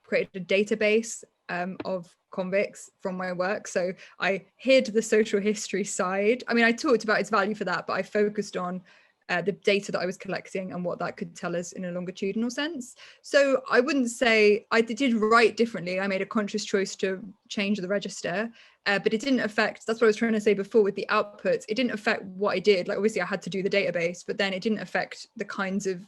created a database of convicts from my work. So I hid the social history side. I mean, I talked about its value for that, but I focused on the data that I was collecting and what that could tell us in a longitudinal sense. So I wouldn't say I did write differently. I made a conscious choice to change the register, but it didn't affect, that's what I was trying to say before with the outputs. It didn't affect what I did. Like obviously I had to do the database, but then it didn't affect the kinds of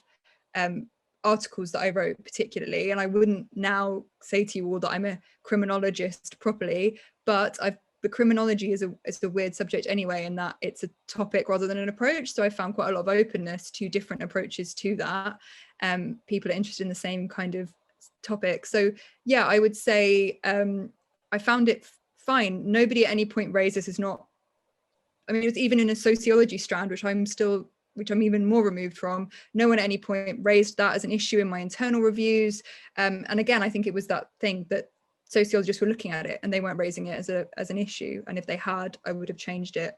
articles that I wrote particularly, and I wouldn't now say to you all that I'm a criminologist properly, but the criminology is a weird subject anyway, in that it's a topic rather than an approach. So I found quite a lot of openness to different approaches to that. People are interested in the same kind of topic. So yeah, I would say I found it fine. Nobody at any point raised this is not, I mean, it was even in a sociology strand, which I'm even more removed from. No one at any point raised that as an issue in my internal reviews. And again, I think it was that thing that sociologists were looking at it and they weren't raising it as an issue. And if they had, I would have changed it.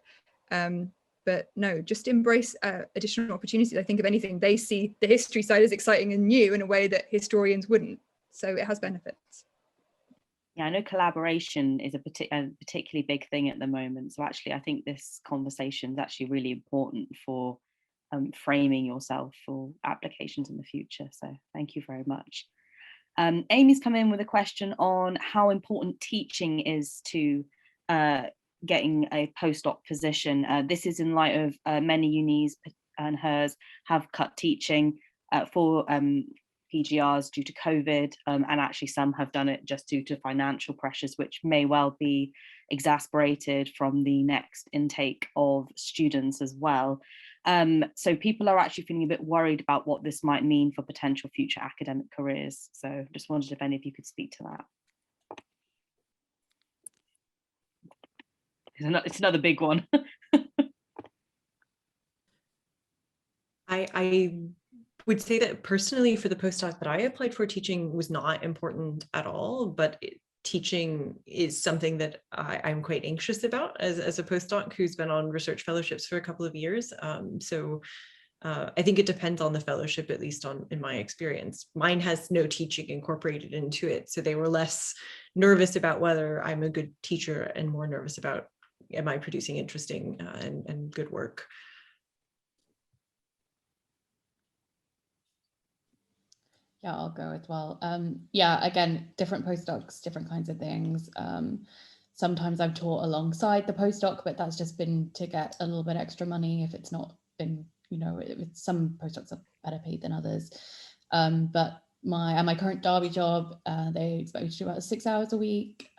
But no, just embrace additional opportunities. I think if anything, they see the history side as exciting and new in a way that historians wouldn't. So it has benefits. Yeah, I know collaboration is a particularly big thing at the moment. So actually, I think this conversation is actually really important for framing yourself for applications in the future. So thank you very much. Amy's come in with a question on how important teaching is to getting a postdoc position. This is in light of many unis and hers have cut teaching for PGRs due to COVID, and actually some have done it just due to financial pressures, which may well be exacerbated from the next intake of students as well. So people are actually feeling a bit worried about what this might mean for potential future academic careers. So just wondered if any of you could speak to that. It's another big one. I would say that personally for the postdoc that I applied for, teaching was not important at all, but teaching is something that I'm quite anxious about as a postdoc who's been on research fellowships for a couple of years. So I think it depends on the fellowship, at least in my experience. Mine has no teaching incorporated into it. So they were less nervous about whether I'm a good teacher and more nervous about, am I producing interesting and good work? Yeah, I'll go as well. Yeah, again, different postdocs, different kinds of things. Sometimes I've taught alongside the postdoc, but that's just been to get a little bit extra money if it's not been, some postdocs are better paid than others. But my current Derby job, they expect me to do about 6 hours a week.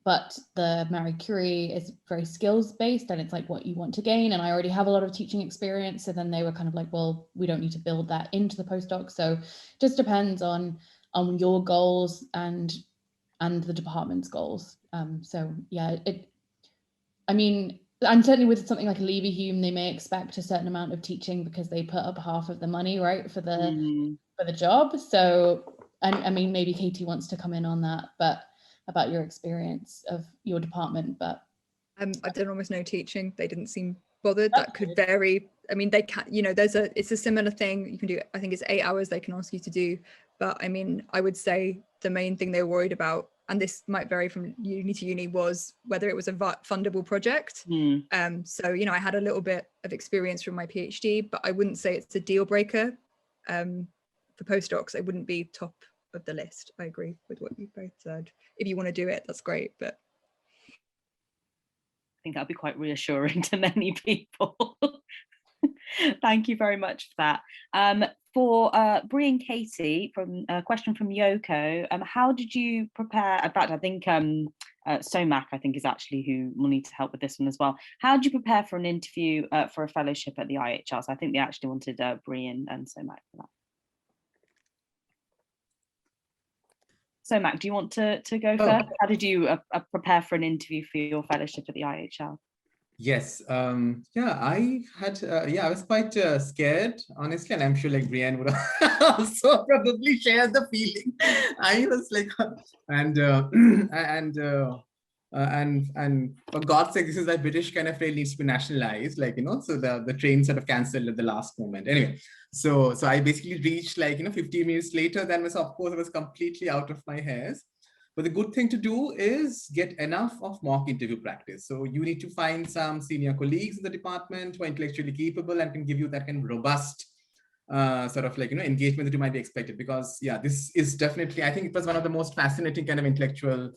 But the Marie Curie is very skills based, and it's like what you want to gain. And I already have a lot of teaching experience. So then they were kind of like, well, we don't need to build that into the postdoc. So it just depends on your goals and the department's goals. So yeah, I mean, and certainly with something like a Leverhulme, they may expect a certain amount of teaching because they put up half of the money, right, for the job. So I mean, maybe Katie wants to come in on that, but about your experience of your department. But I've done almost no teaching. They didn't seem bothered. That could vary. I mean, they can, it's a similar thing you can do. I think it's 8 hours they can ask you to do. But I mean, I would say the main thing they were worried about, and this might vary from uni to uni, was whether it was a fundable project. So, I had a little bit of experience from my PhD, but I wouldn't say it's a deal breaker. For postdocs, it wouldn't be top of the list. I agree with what you both said. If you want to do it, that's great, but I think that'll be quite reassuring to many people. Thank you very much for that. For Bree and Katie, from a question from Yoko, how did you prepare? In fact, I think Somak, I think, is actually who will need to help with this one as well. How did you prepare for an interview for a fellowship at the IHR? So I think they actually wanted Bree and Somak for that. So, Mac, do you want to go first? How did you prepare for an interview for your fellowship at the IHR? Yes, yeah, I was quite scared, honestly, and I'm sure like Brianne would also probably share the feeling. I was like, and for God's sake, this is that British kind of rail needs to be nationalized, so the train sort of cancelled at the last moment. Anyway, so I basically reached 15 minutes later, then of course I was completely out of my hairs. But the good thing to do is get enough of mock interview practice. So you need to find some senior colleagues in the department who are intellectually capable and can give you that kind of robust engagement that you might be expected. Because yeah, this is definitely, I think it was one of the most fascinating kind of intellectual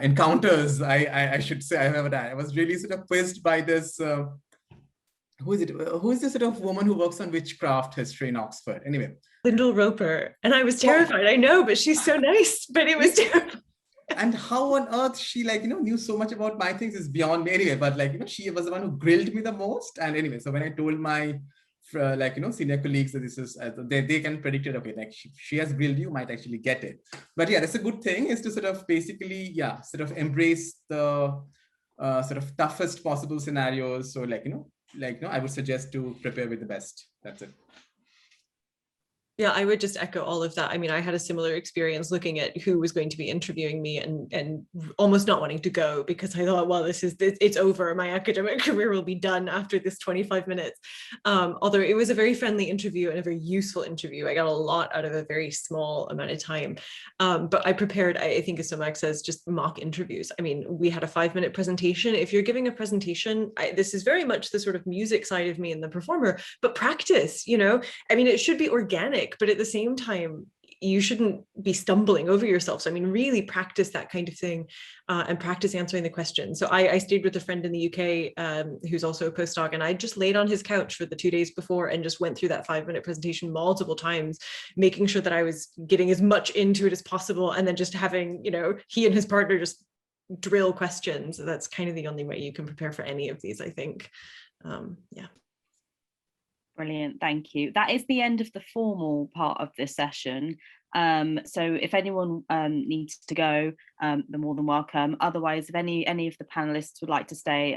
encounters I should say I've ever had. I was really sort of quizzed by this who is it? Who is the sort of woman who works on witchcraft history in Oxford? Anyway. Lyndall Roper. And I was terrified. I know, but she's so nice, but it was terrifying. And how on earth she knew so much about my things is beyond me anyway, but she was the one who grilled me the most. And anyway, so when I told my senior colleagues that this is, they can predict it, okay, like she has grilled you, might actually get it. But yeah, that's a good thing, is to sort of basically, sort of embrace the sort of toughest possible scenarios. So I would suggest to prepare with the best. That's it. Yeah, I would just echo all of that. I mean, I had a similar experience looking at who was going to be interviewing me and almost not wanting to go, because I thought, well, it's over. My academic career will be done after this 25 minutes. Although it was a very friendly interview and a very useful interview. I got a lot out of a very small amount of time. But I prepared, I think as Somak says, just mock interviews. I mean, we had a 5-minute presentation. If you're giving a presentation, this is very much the sort of music side of me and the performer, but practice, I mean, it should be organic, but at the same time, you shouldn't be stumbling over yourself. So I mean, really practice that kind of thing and practice answering the questions. So I stayed with a friend in the UK who's also a postdoc, and I just laid on his couch for the 2 days before and just went through that 5-minute presentation multiple times, making sure that I was getting as much into it as possible, and then just having, he and his partner just drill questions. That's kind of the only way you can prepare for any of these, I think. Yeah. Brilliant, thank you. That is the end of the formal part of this session. So if anyone needs to go, they're more than welcome. Otherwise, if any of the panelists would like to stay,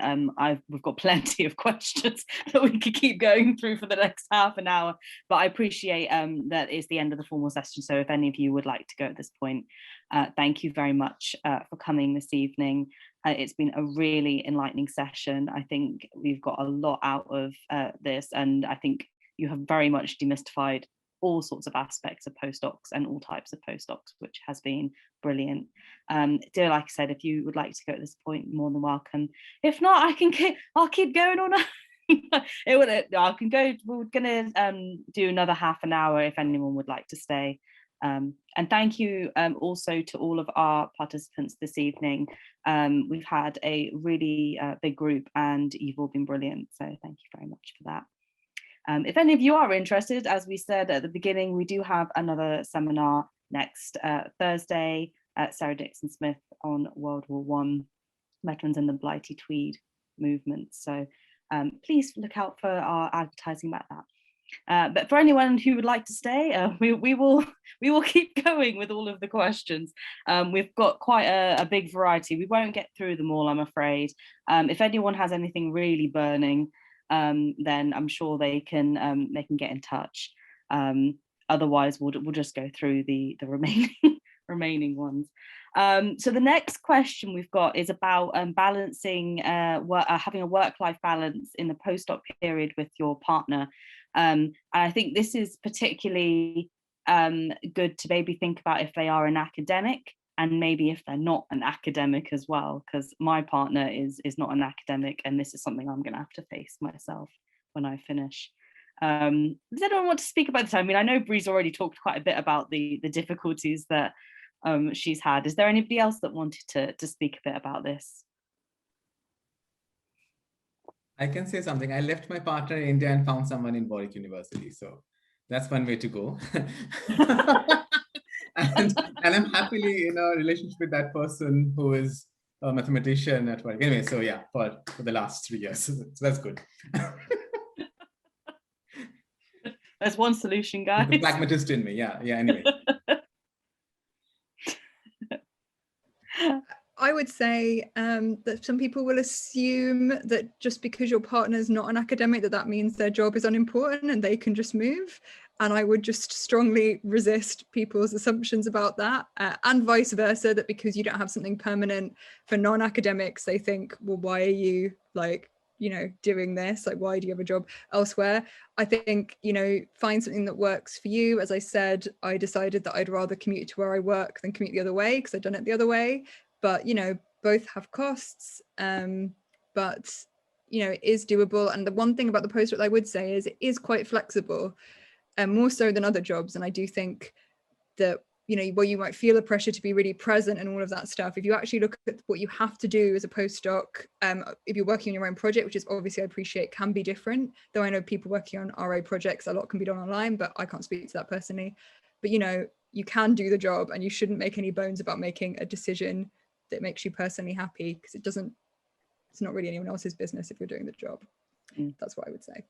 we've got plenty of questions that we could keep going through for the next half an hour. But I appreciate that it's the end of the formal session. So if any of you would like to go at this point, thank you very much for coming this evening. It's been a really enlightening session. I think we've got a lot out of this, and I think you have very much demystified all sorts of aspects of postdocs and all types of postdocs, which has been brilliant. Dear, like I said, if you would like to go at this point, more than welcome. If not, I'll keep going on. I can go. We're gonna do another half an hour if anyone would like to stay. And thank you also to all of our participants this evening. We've had a really big group and you've all been brilliant. So thank you very much for that. If any of you are interested, as we said at the beginning, we do have another seminar next Thursday at Sarah Dixon Smith on World War I, veterans in the Blighty Tweed movement. So please look out for our advertising about that. But for anyone who would like to stay, we will keep going with all of the questions. We've got quite a big variety. We won't get through them all, I'm afraid. If anyone has anything really burning, then I'm sure they can get in touch. Otherwise, we'll just go through the remaining ones. So the next question we've got is about balancing having a work-life balance in the postdoc period with your partner. And I think this is particularly good to maybe think about if they are an academic, and maybe if they're not an academic as well, because my partner is not an academic, and this is something I'm going to have to face myself when I finish. Does anyone want to speak about this? I mean, I know Bree's already talked quite a bit about the difficulties that she's had. Is there anybody else that wanted to speak a bit about this? I can say something. I left my partner in India and found someone in Warwick University. So that's one way to go. and I'm happily in a relationship with that person who is a mathematician at Warwick. Anyway, so yeah, for the last 3 years. So that's good. There's one solution, guys. The pragmatist in me. Yeah, anyway. I would say that some people will assume that just because your partner's not an academic, that means their job is unimportant and they can just move. And I would just strongly resist people's assumptions about that, and vice versa, that because you don't have something permanent for non-academics, they think, well, why are you doing this? Like, why do you have a job elsewhere? I think, find something that works for you. As I said, I decided that I'd rather commute to where I work than commute the other way, because I'd done it the other way. But, both have costs, but, it is doable. And the one thing about the postdoc I would say is it is quite flexible, and more so than other jobs. And I do think that you know, where you might feel the pressure to be really present and all of that stuff, if you actually look at what you have to do as a postdoc, if you're working on your own project, which is obviously I appreciate can be different, though I know people working on RA projects, a lot can be done online, but I can't speak to that personally. But, you know, you can do the job and you shouldn't make any bones about making a decision that makes you personally happy, because it's not really anyone else's business if you're doing the job. That's what I would say.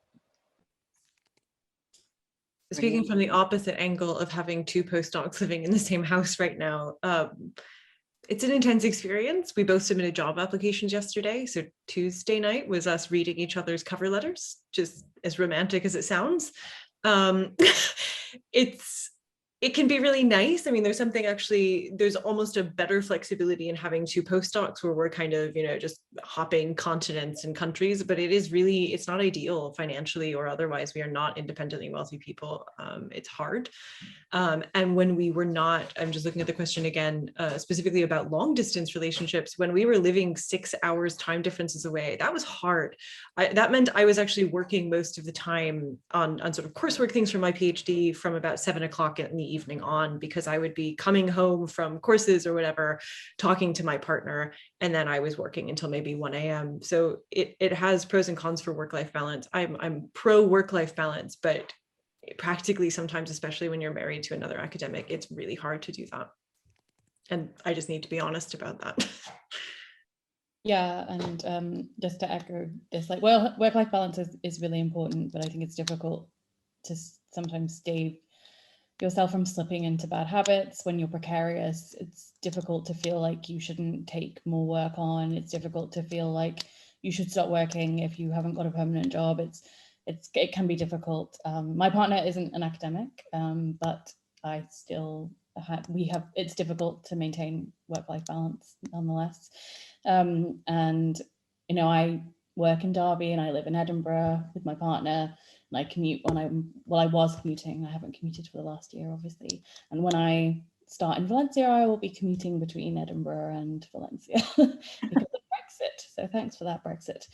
Speaking from the opposite angle of having two postdocs living in the same house right now, it's an intense experience. We both submitted job applications yesterday. So Tuesday night was us reading each other's cover letters, just as romantic as it sounds. It can be really nice. I mean, there's almost a better flexibility in having two postdocs where we're kind of, you know, just hopping continents and countries, but it's not ideal financially or otherwise. We are not independently wealthy people. It's hard. And when we were not, I'm just looking at the question again, specifically about long distance relationships, when we were living 6 hours time differences away, that was hard. That meant I was actually working most of the time on sort of coursework things for my PhD from about 7 o'clock in the evening on, because I would be coming home from courses or whatever, talking to my partner, and then I was working until maybe 1 a.m. So it has pros and cons for work-life balance. I'm pro work-life balance, but practically sometimes, especially when you're married to another academic, it's really hard to do that. And I just need to be honest about that. Yeah, and just to echo this, like, well, work-life balance is really important, but I think it's difficult to sometimes stay yourself from slipping into bad habits when you're precarious. It's difficult to feel like you shouldn't take more work on. It's difficult to feel like you should stop working if you haven't got a permanent job. It can be difficult. My partner isn't an academic, but I still it's difficult to maintain work-life balance nonetheless. And, you know, I work in Derby and I live in Edinburgh with my partner, and I commute I was commuting. I haven't commuted for the last year, obviously. And when I start in Valencia, I will be commuting between Edinburgh and Valencia because of Brexit. So thanks for that, Brexit.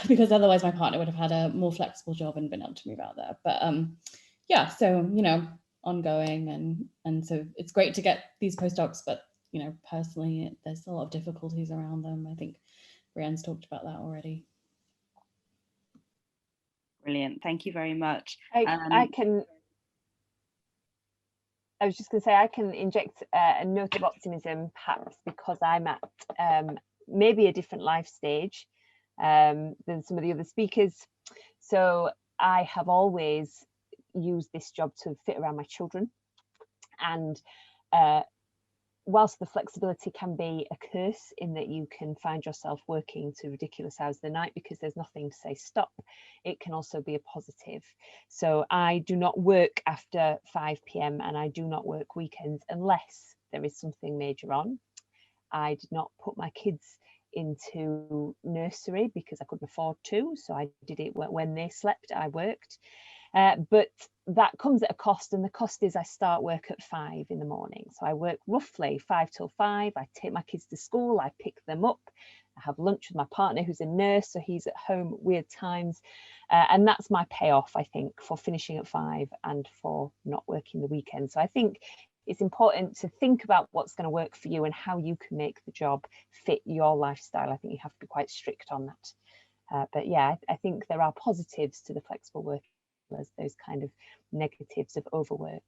Because otherwise my partner would have had a more flexible job and been able to move out there. But yeah, so, you know, ongoing, and so it's great to get these postdocs, but, you know, personally, there's a lot of difficulties around them. I think Brianne's talked about that already. Brilliant, thank you very much. I was just going to say, I can inject a note of optimism, perhaps because I'm at maybe a different life stage than some of the other speakers. So I have always used this job to fit around my children. And whilst the flexibility can be a curse in that you can find yourself working to ridiculous hours of the night because there's nothing to say stop, it can also be a positive. So I do not work after 5 p.m. and I do not work weekends unless there is something major on. I did not put my kids into nursery because I couldn't afford to, so I did it when they slept. I worked. But that comes at a cost, and the cost is I start work at 5 in the morning. So I work roughly 5 till 5. I take my kids to school, I pick them up, I have lunch with my partner who's a nurse, so he's at home at weird times. And that's my payoff, I think, for finishing at 5 and for not working the weekend. So I think it's important to think about what's going to work for you and how you can make the job fit your lifestyle. I think you have to be quite strict on that. But yeah, I think there are positives to the flexible work, as those kind of negatives of overwork.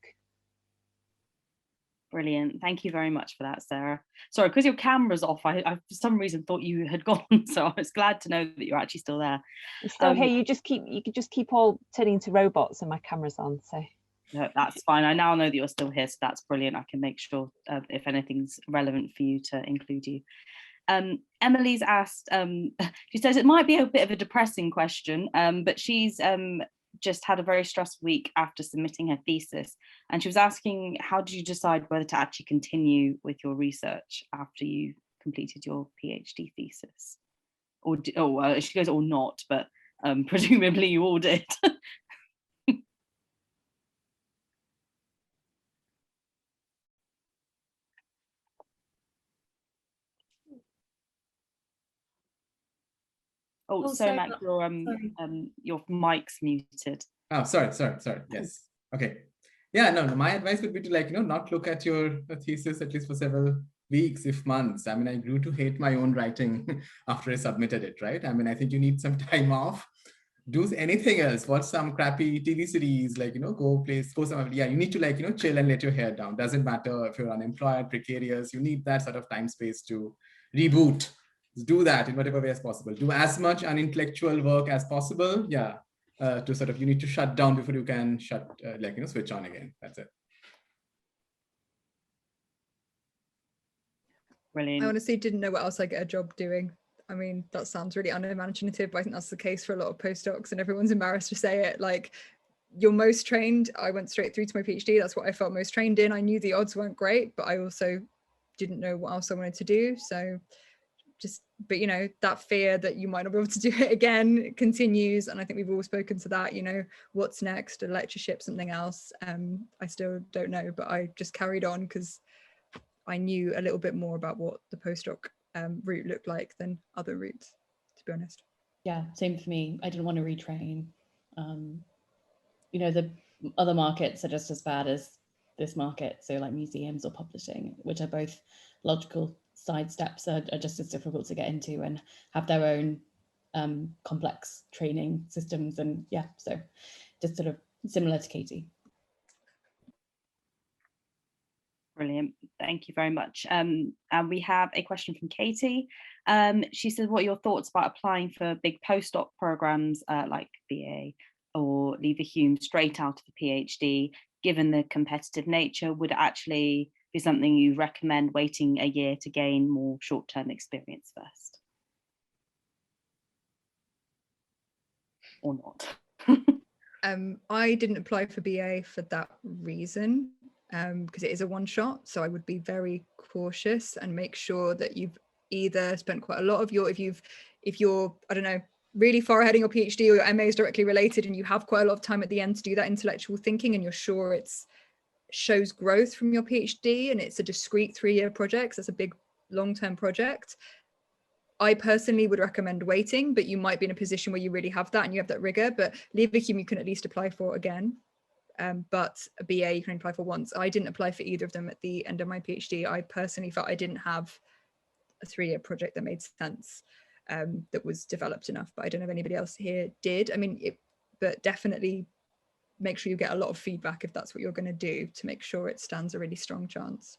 Brilliant, thank you very much for that, Sarah. Sorry, because your camera's off, I for some reason thought you had gone, so I was glad to know that you're actually still there. I'm still here. You could just keep all turning into robots and my camera's on, so. No, that's fine. I now know that you're still here, so that's brilliant. I can make sure if anything's relevant for you to include you. Emily's asked, she says it might be a bit of a depressing question, but she's just had a very stressful week after submitting her thesis, and she was asking, how did you decide whether to actually continue with your research after you completed your PhD thesis? Or she goes, or not, but presumably you all did. Oh, Somak, your mic's muted. Oh, sorry. Yes. Okay. Yeah, no, my advice would be to like, not look at your thesis at least for several weeks, if months. I mean, I grew to hate my own writing after I submitted it, right? I mean, I think you need some time off. Do anything else, watch some crappy TV series, like, go somewhere. Yeah, you need to like, chill and let your hair down. Doesn't matter if you're unemployed, precarious, you need that sort of time space to reboot. Do that in whatever way as possible. Do as much unintellectual work as possible. Yeah. To sort of, you need to shut down before you can switch on again. That's it. Brilliant. I honestly didn't know what else I get a job doing. I mean, that sounds really unimaginative, but I think that's the case for a lot of postdocs, and everyone's embarrassed to say it. Like, you're most trained. I went straight through to my PhD. That's what I felt most trained in. I knew the odds weren't great, but I also didn't know what else I wanted to do. So but that fear that you might not be able to do it again continues. And I think we've all spoken to that, what's next, a lectureship, something else. I still don't know, but I just carried on because I knew a little bit more about what the postdoc route looked like than other routes, to be honest. Yeah, same for me. I didn't want to retrain. The other markets are just as bad as this market. So like museums or publishing, which are both logical side steps, are just as difficult to get into and have their own complex training systems. And yeah, so just sort of similar to Katie. Brilliant. Thank you very much. And we have a question from Katie. She says, what are your thoughts about applying for big postdoc programs like BA or Leverhulme straight out of the PhD, given the competitive nature? Would it actually be something you recommend waiting a year to gain more short-term experience first? Or not? I didn't apply for BA for that reason, because it is a one-shot. So I would be very cautious and make sure that you've either spent quite a lot of if you're, I don't know, really far ahead in your PhD or your MA is directly related and you have quite a lot of time at the end to do that intellectual thinking and you're sure it's shows growth from your PhD and it's a discrete 3-year project, so it's a big long-term project, I personally would recommend waiting, but you might be in a position where you really have that and you have that rigor. But Leverhulme you can at least apply for again, but a BA you can apply for once. I didn't apply for either of them at the end of my PhD. I personally felt I didn't have a 3-year project that made sense, that was developed enough, but I don't know if anybody else here did. I mean, but definitely make sure you get a lot of feedback if that's what you're going to do, to make sure it stands a really strong chance.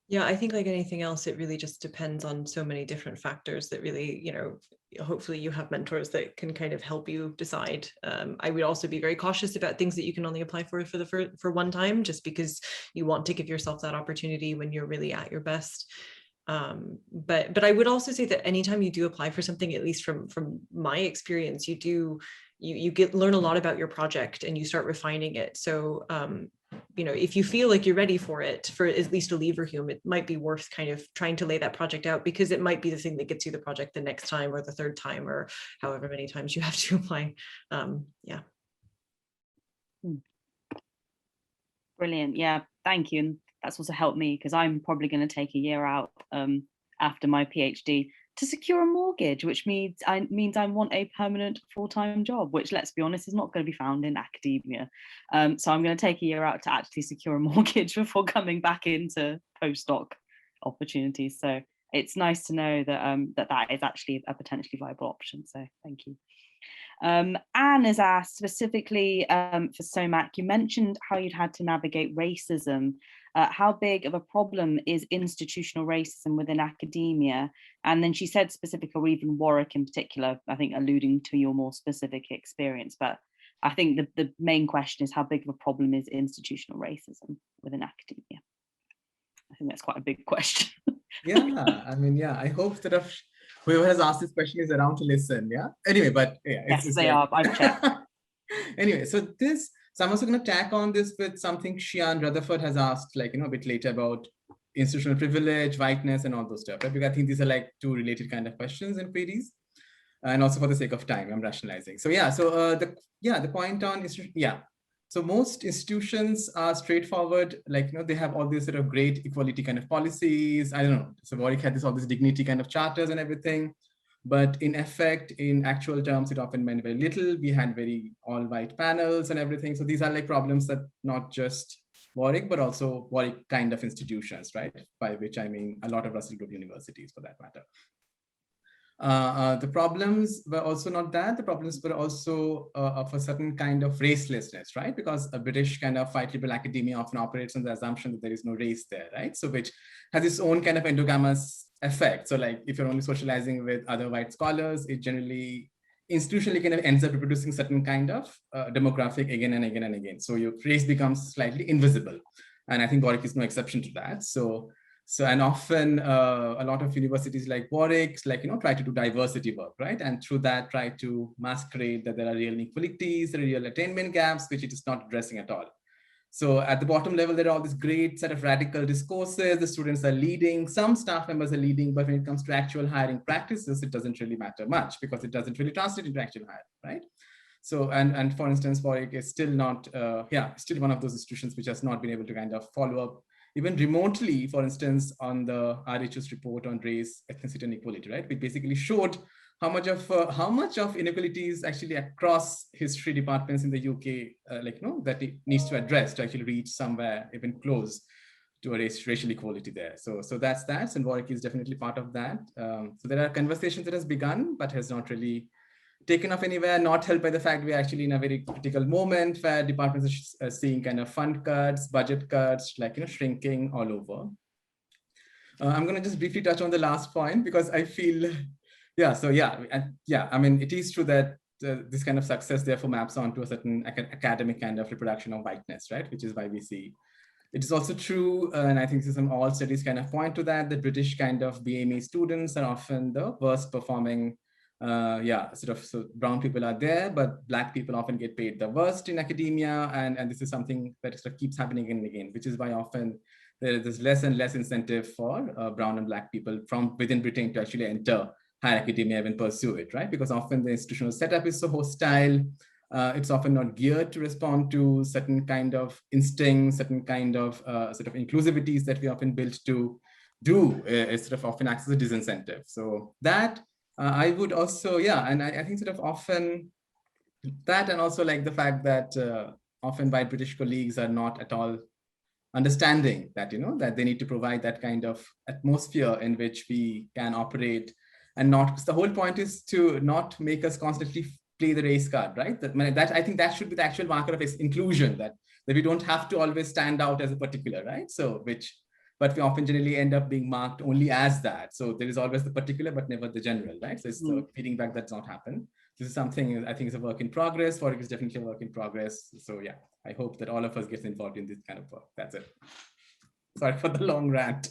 Yeah, I think like anything else, it really just depends on so many different factors that really, hopefully you have mentors that can kind of help you decide. I would also be very cautious about things that you can only apply for one time, just because you want to give yourself that opportunity when you're really at your best. But I would also say that anytime you do apply for something, at least from my experience, you learn a lot about your project and you start refining it. So if you feel like you're ready for it, for at least a Leverhulme, it might be worth kind of trying to lay that project out, because it might be the thing that gets you the project the next time or the third time or however many times you have to apply. Yeah. Brilliant. Yeah, thank you. And that's also helped me, because I'm probably going to take a year out after my PhD to secure a mortgage, which means I want a permanent full-time job, which, let's be honest, is not going to be found in academia. So I'm going to take a year out to actually secure a mortgage before coming back into postdoc opportunities. So it's nice to know that that is actually a potentially viable option. So thank you. Anne has asked specifically for Somak, you mentioned how you'd had to navigate racism. How big of a problem is institutional racism within academia? And then she said specific, or even Warwick in particular, I think alluding to your more specific experience. But I think the main question is how big of a problem is institutional racism within academia? I think that's quite a big question. Yeah, I mean, yeah, I hope that whoever has asked this question is around to listen. Yeah. Anyway, but yeah, yes, they are. I've checked. Anyway, so I'm also going to tack on this with something Shian Rutherford has asked, like, a bit later about institutional privilege, whiteness, and all those stuff. Right? Because I think these are like two related kind of questions in queries. And also for the sake of time, I'm rationalizing. So yeah, so the point on so most institutions are straightforward, like, they have all these sort of great equality kind of policies. I don't know. So Warwick had all this dignity kind of charters and everything. But in effect, in actual terms, it often meant very little. We had very all-white panels and everything. So these are like problems that not just Warwick, but also Warwick kind of institutions, right? By which I mean a lot of Russell Group universities for that matter. The problems were also not that. The problems were also of a certain kind of racelessness, right? Because a British kind of white liberal academia often operates on the assumption that there is no race there, right? So which has its own kind of endogamous effect. So like if you're only socializing with other white scholars, it generally institutionally kind of ends up reproducing certain kind of demographic again and again and again. So your race becomes slightly invisible. And I think Warwick is no exception to that. So and often a lot of universities like Warwick, like, try to do diversity work, right? And through that, try to masquerade that there are real inequalities, there are real attainment gaps, which it is not addressing at all. So at the bottom level, there are all this great set of radical discourses. The students are leading, some staff members are leading, but when it comes to actual hiring practices, it doesn't really matter much because it doesn't really translate into actual hiring, right? So, and for instance, Warwick is still not, still one of those institutions which has not been able to kind of follow up even remotely, for instance, on the RHS report on race, ethnicity, and equality, right? We basically showed how much of inequalities actually across history departments in the UK, that it needs to address to actually reach somewhere even close to a racial equality there. So that's that, and Warwick is definitely part of that. So there are conversations that has begun, but has not really taken off anywhere, not helped by the fact we're actually in a very critical moment where departments are seeing kind of fund cuts, budget cuts, shrinking all over. I'm going to just briefly touch on the last point because I feel, I mean, it is true that this kind of success therefore maps onto a certain academic kind of reproduction of whiteness, right? Which is why we see. It is also true, and I think some all studies kind of point to that, the British kind of BME students are often the worst performing. So brown people are there, but Black people often get paid the worst in academia, and this is something that sort of keeps happening again and again, which is why often there's less and less incentive for brown and Black people from within Britain to actually enter higher academia and pursue it, right? Because often the institutional setup is so hostile. It's often not geared to respond to certain kind of instincts, certain kind of sort of inclusivities that we often built to do. It sort of often acts as a disincentive. So that. I would also, and I think sort of often that, and also like the fact that often white British colleagues are not at all understanding that, that they need to provide that kind of atmosphere in which we can operate and not, because the whole point is to not make us constantly play the race card, right? That I think that should be the actual marker of inclusion, that we don't have to always stand out as a particular, right? So but we often generally end up being marked only as that. So there is always the particular, but never the general, right? So it's the feeding back that's not happened. This is something I think is a work in progress. Warwick is definitely a work in progress. So yeah, I hope that all of us get involved in this kind of work. That's it. Sorry for the long rant.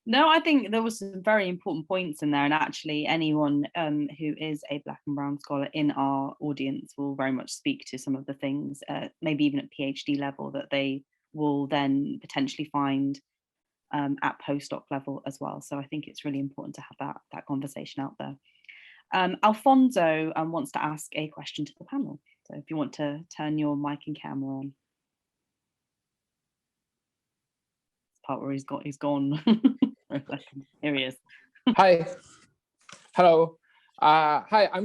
No, I think there was some very important points in there, and actually anyone who is a Black and brown scholar in our audience will very much speak to some of the things, maybe even at PhD level, that they will then potentially find at postdoc level as well. So I think it's really important to have that conversation out there. Alfonso wants to ask a question to the panel. So if you want to turn your mic and camera on. This part where he's gone. Here he is. Hi. Hello. Hi, I'm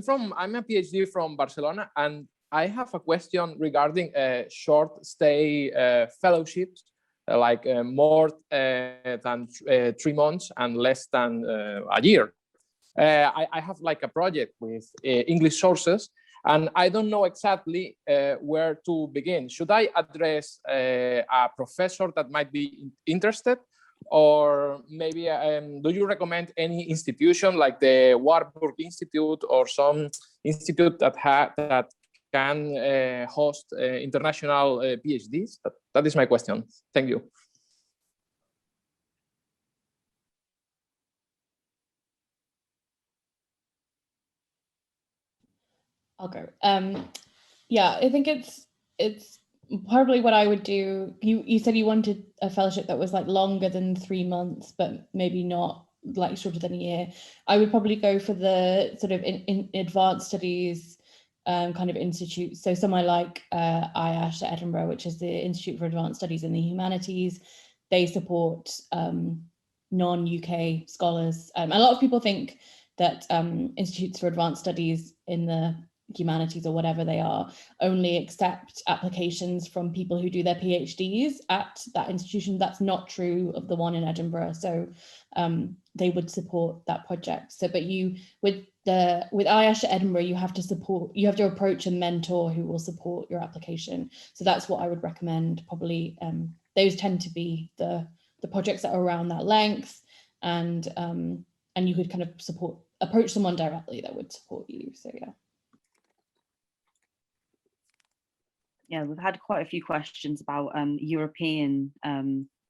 a PhD from Barcelona, and I have a question regarding short stay fellowships, like more than 3 months and less than a year. I have like a project with English sources, and I don't know exactly where to begin. Should I address a professor that might be interested, or maybe do you recommend any institution like the Warwick Institute or some institute that can host international PhDs? That is my question. Thank you. I'll go. Yeah, I think it's probably what I would do. You said you wanted a fellowship that was like longer than 3 months, but maybe not like shorter than a year. I would probably go for the sort of in advanced studies kind of institute. So somewhere like IHR at Edinburgh, which is the Institute for Advanced Studies in the Humanities. They support non-UK scholars. A lot of people think that institutes for advanced studies in the humanities or whatever they are only accept applications from people who do their PhDs at that institution. That's not true of the one in Edinburgh. So they would support that project. So, but you with IHR Edinburgh, you have to approach a mentor who will support your application. So that's what I would recommend. Probably those tend to be the projects that are around that length, and you could kind of approach someone directly that would support you. So yeah. Yeah, we've had quite a few questions about European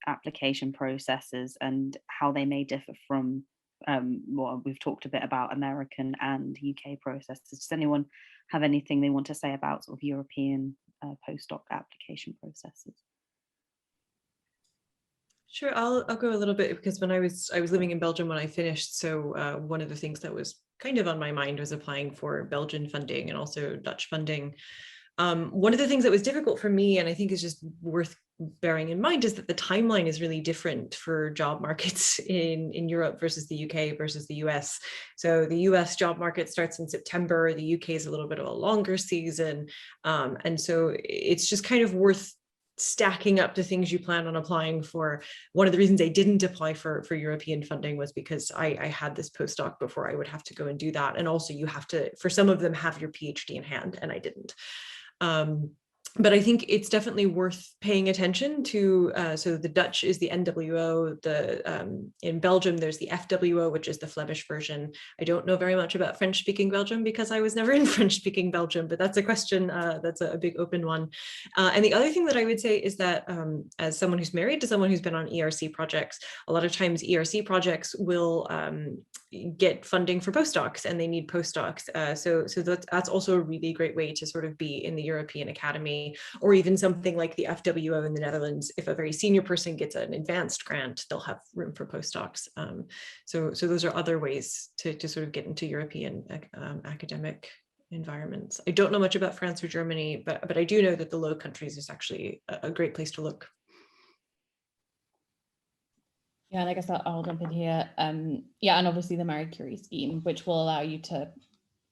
application processes and how they may differ from well, we've talked a bit about American and UK processes. Does anyone have anything they want to say about sort of European postdoc application processes? Sure, I'll go a little bit, because when I was living in Belgium when I finished, so one of the things that was kind of on my mind was applying for Belgian funding and also Dutch funding. One of the things that was difficult for me, and I think is just worth bearing in mind, is that the timeline is really different for job markets in Europe versus the UK versus the US. So the US job market starts in September, the UK is a little bit of a longer season. And so it's just kind of worth stacking up the things you plan on applying for. One of the reasons I didn't apply for European funding was because I had this postdoc before I would have to go and do that. And also you have to, for some of them, have your PhD in hand, and I didn't. But I think it's definitely worth paying attention to. So the Dutch is the NWO. In Belgium, there's the FWO, which is the Flemish version. I don't know very much about French-speaking Belgium because I was never in French-speaking Belgium, but that's a question that's a big open one. And the other thing that I would say is that as someone who's married to someone who's been on ERC projects, a lot of times ERC projects will get funding for postdocs, and they need postdocs. So that's also a really great way to sort of be in the European Academy, or even something like the FWO in the Netherlands. If a very senior person gets an advanced grant, they'll have room for postdocs. So those are other ways to sort of get into European academic environments. I don't know much about France or Germany, but I do know that the Low Countries is actually a great place to look. Yeah, and I guess I'll jump in here. Yeah, and obviously the Marie Curie scheme, which will allow you to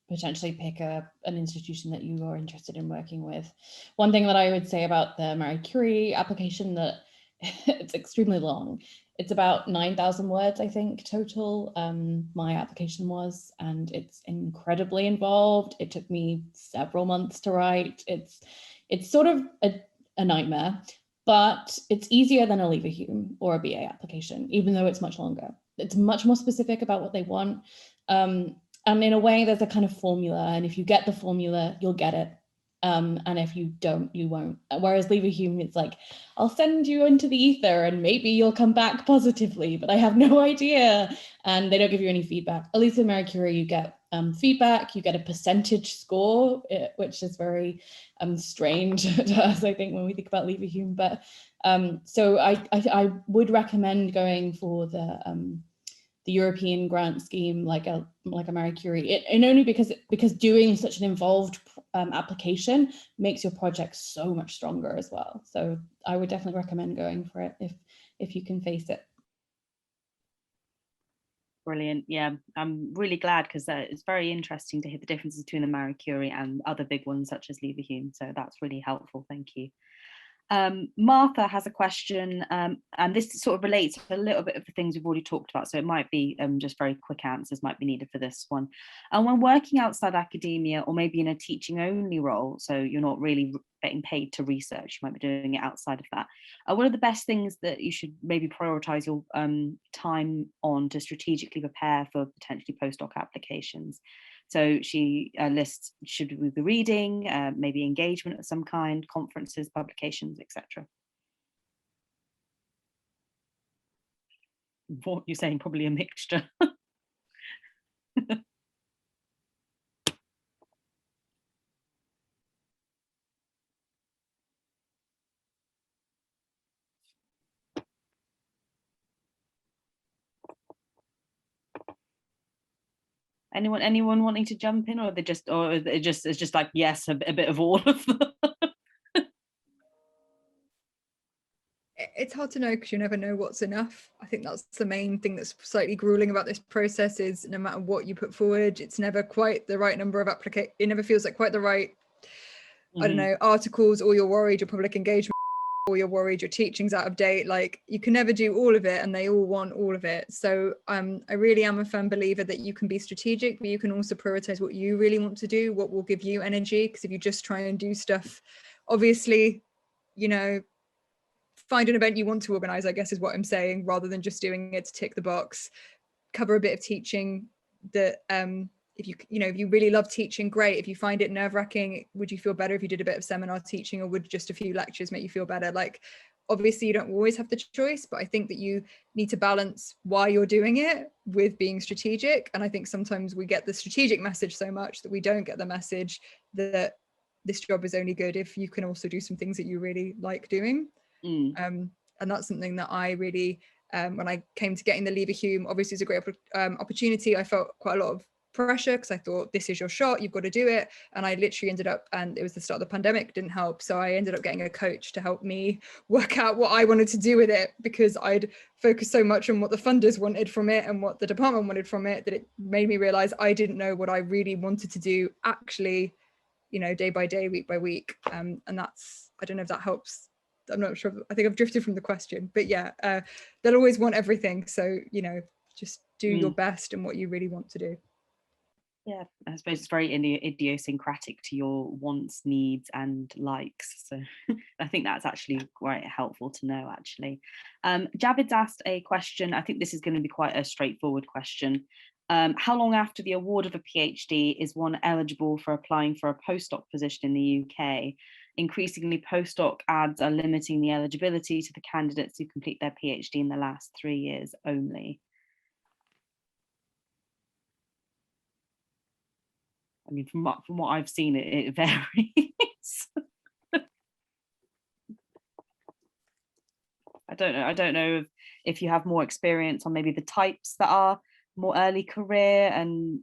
potentially pick an institution that you are interested in working with. One thing that I would say about the Marie Curie application, that it's extremely long. It's about 9,000 words, I think, total. My application was, and it's incredibly involved. It took me several months to write. It's sort of a nightmare. But it's easier than a Leverhulme or a BA application, even though it's much longer. It's much more specific about what they want. And in a way, there's a kind of formula. And if you get the formula, you'll get it. And if you don't, you won't. Whereas Leverhulme, it's like, I'll send you into the ether and maybe you'll come back positively, but I have no idea. And they don't give you any feedback. At least with Marie Curie, you get feedback, you get a percentage score, which is very strange to us, I think, when we think about Leverhulme. But so I would recommend going for the European grant scheme, like a Marie Curie, and only because doing such an involved application makes your project so much stronger as well. So I would definitely recommend going for it if you can face it. Brilliant. Yeah, I'm really glad, because it's very interesting to hear the differences between the Marie Curie and other big ones such as Leverhulme. So that's really helpful. Thank you. Martha has a question, and this sort of relates to a little bit of the things we've already talked about, so it might be just very quick answers might be needed for this one. And when working outside academia, or maybe in a teaching only role, so you're not really getting paid to research, you might be doing it outside of that, what are the best things that you should maybe prioritize your time on to strategically prepare for potentially postdoc applications? So she lists, should we be reading, maybe engagement of some kind, conferences, publications, etc. What you're saying, probably a mixture. Anyone wanting to jump in, or it's just like, yes, a bit of all of them? it's hard to know because you never know what's enough. I think that's the main thing that's slightly grueling about this process, is no matter what you put forward, it's never quite the right number of applicants. It never feels like quite the right, I don't know, articles, or you're worried your public engagement, or you're worried your teaching's out of date. Like, you can never do all of it, and they all want all of it. So I really am a firm believer that you can be strategic, but you can also prioritize what you really want to do, what will give you energy. Because if you just try and do stuff, obviously, you know, find an event you want to organize, I guess is what I'm saying, rather than just doing it to tick the box. Cover a bit of teaching that if you really love teaching, great. If you find it nerve-wracking, would you feel better if you did a bit of seminar teaching, or would just a few lectures make you feel better? Like, obviously you don't always have the choice, but I think that you need to balance why you're doing it with being strategic. And I think sometimes we get the strategic message so much that we don't get the message that this job is only good if you can also do some things that you really like doing. And that's something that I really, when I came to getting the Leverhulme, obviously it's a great opportunity. I felt quite a lot of pressure because I thought, this is your shot, you've got to do it. And I literally ended up, and it was the start of the pandemic, didn't help. So I ended up getting a coach to help me work out what I wanted to do with it, because I'd focused so much on what the funders wanted from it and what the department wanted from it, that it made me realize I didn't know what I really wanted to do actually, you know, day by day, week by week. And that's, I don't know if that helps. I'm not sure. I think I've drifted from the question, but yeah, they'll always want everything. So, you know, just do your best and what you really want to do. Yeah, I suppose it's very idiosyncratic to your wants, needs and likes. So I think that's actually quite helpful to know, actually. Javid's asked a question. I think this is going to be quite a straightforward question. How long after the award of a PhD is one eligible for applying for a postdoc position in the UK? Increasingly, postdoc ads are limiting the eligibility to the candidates who complete their PhD in the last 3 years only. I mean, from what I've seen, it varies. I don't know if you have more experience on maybe the types that are more early career, and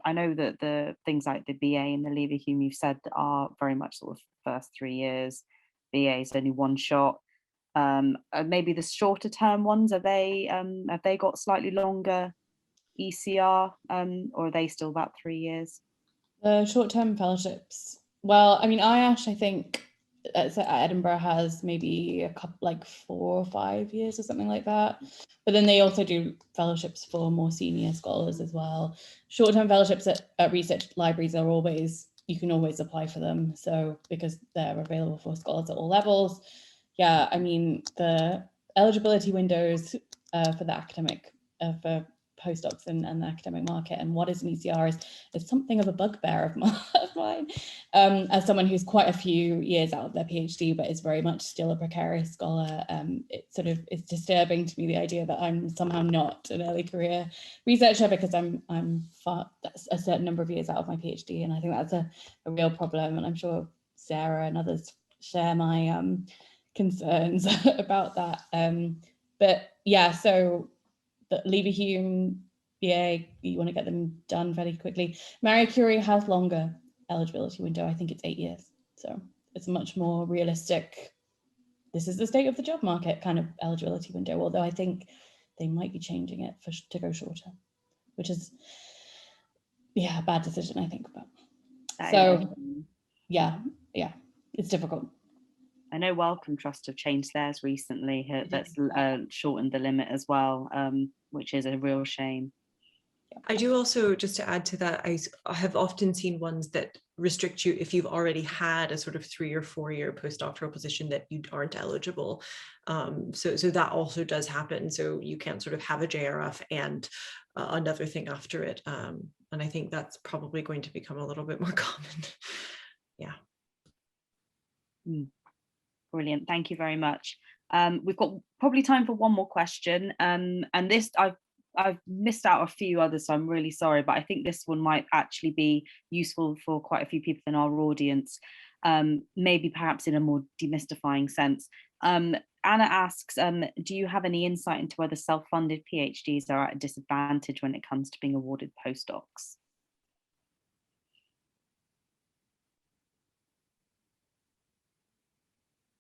I know that the things like the BA and the Leverhulme you've said are very much sort of first 3 years. BA is only one shot. Maybe the shorter term ones, have they got slightly longer ECR, or are they still about 3 years? The short-term fellowships, well, I mean, IHR, I think at Edinburgh has maybe a couple, like 4 or 5 years or something like that. But then they also do fellowships for more senior scholars as well. Short-term fellowships at research libraries are always, you can always apply for them. So because they're available for scholars at all levels. Yeah, I mean, the eligibility windows for the academic, for postdocs and the academic market, and what is an ECR is something of a bugbear of mine. As someone who's quite a few years out of their PhD, but is very much still a precarious scholar, it's disturbing to me, the idea that I'm somehow not an early career researcher because I'm a certain number of years out of my PhD, and I think that's a real problem, and I'm sure Sarah and others share my concerns about that. But yeah, so the Leverhulme BA, you want to get them done very quickly. Marie Curie has longer eligibility window. I think it's 8 years. So it's a much more realistic, this is the state of the job market kind of eligibility window, although I think they might be changing it to go shorter, which is, yeah, a bad decision, I think. But so yeah, it's difficult. I know Wellcome Trust have changed theirs recently. That's shortened the limit as well, which is a real shame. I do also, just to add to that, I have often seen ones that restrict you if you've already had a sort of 3 or 4 year postdoctoral position that you aren't eligible. So that also does happen. So you can't sort of have a JRF and another thing after it. And I think that's probably going to become a little bit more common. Yeah. Brilliant, thank you very much. We've got probably time for one more question, and this I've missed out a few others, so I'm really sorry, but I think this one might actually be useful for quite a few people in our audience, maybe perhaps in a more demystifying sense. Anna asks, do you have any insight into whether self-funded PhDs are at a disadvantage when it comes to being awarded postdocs?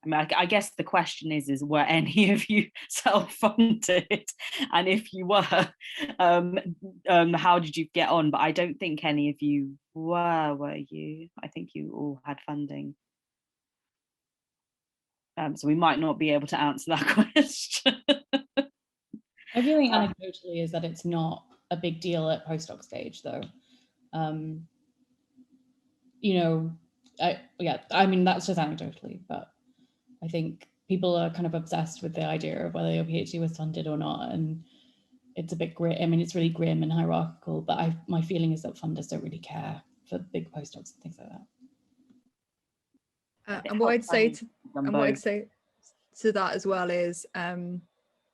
I mean, I guess the question is were any of you self-funded? And if you were, how did you get on? But I don't think any of you were you? I think you all had funding. So we might not be able to answer that question. My feeling anecdotally is that it's not a big deal at postdoc stage, though. You know, I mean, that's just anecdotally, but I think people are kind of obsessed with the idea of whether your PhD was funded or not, and it's a bit grim. I mean, it's really grim and hierarchical, but my feeling is that funders don't really care for big postdocs and things like that. And what I'd say to that as well is,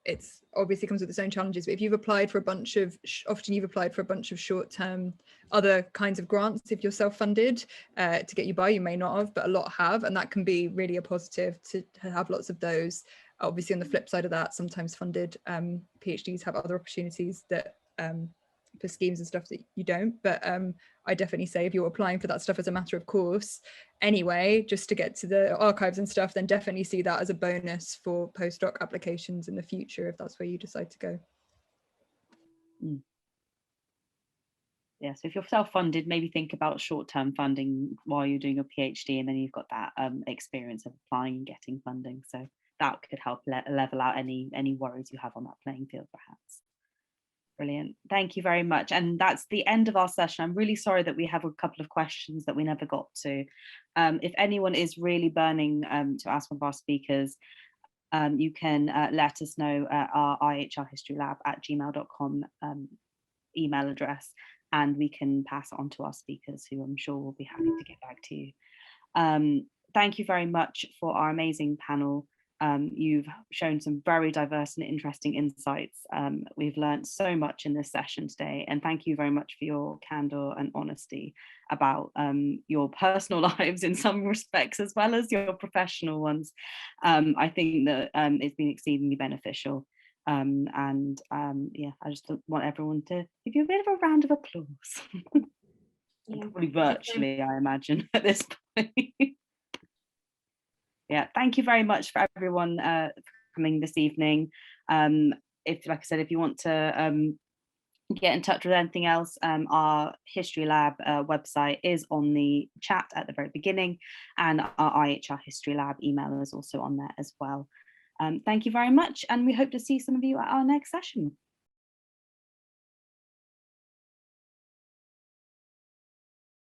it's obviously comes with its own challenges, but if you've applied for a bunch of, often you've applied for a bunch of short-term other kinds of grants, if you're self-funded to get you by, you may not have, but a lot have, and that can be really a positive to have lots of those. Obviously on the flip side of that, sometimes funded PhDs have other opportunities that for schemes and stuff that you don't, but I definitely say if you're applying for that stuff as a matter of course anyway, just to get to the archives and stuff, then definitely see that as a bonus for postdoc applications in the future if that's where you decide to go. Yeah, so if you're self-funded, maybe think about short-term funding while you're doing your PhD, and then you've got that experience of applying and getting funding, so that could help level out any worries you have on that playing field perhaps. Brilliant, thank you very much. And that's the end of our session. I'm really sorry that we have a couple of questions that we never got to. If anyone is really burning to ask one of our speakers, you can let us know at our ihrhistorylab@gmail.com email address, and we can pass it on to our speakers, who I'm sure will be happy to get back to you. Thank you very much for our amazing panel. You've shown some very diverse and interesting insights. We've learned so much in this session today, and thank you very much for your candor and honesty about your personal lives in some respects as well as your professional ones. I think that it's been exceedingly beneficial. Yeah, I just want everyone to give you a bit of a round of applause. Yeah. Probably virtually, I imagine, at this point. Yeah, thank you very much for everyone for coming this evening. If, like I said, if you want to get in touch with anything else, our History Lab website is on the chat at the very beginning, and our IHR History Lab email is also on there as well. Thank you very much, and we hope to see some of you at our next session.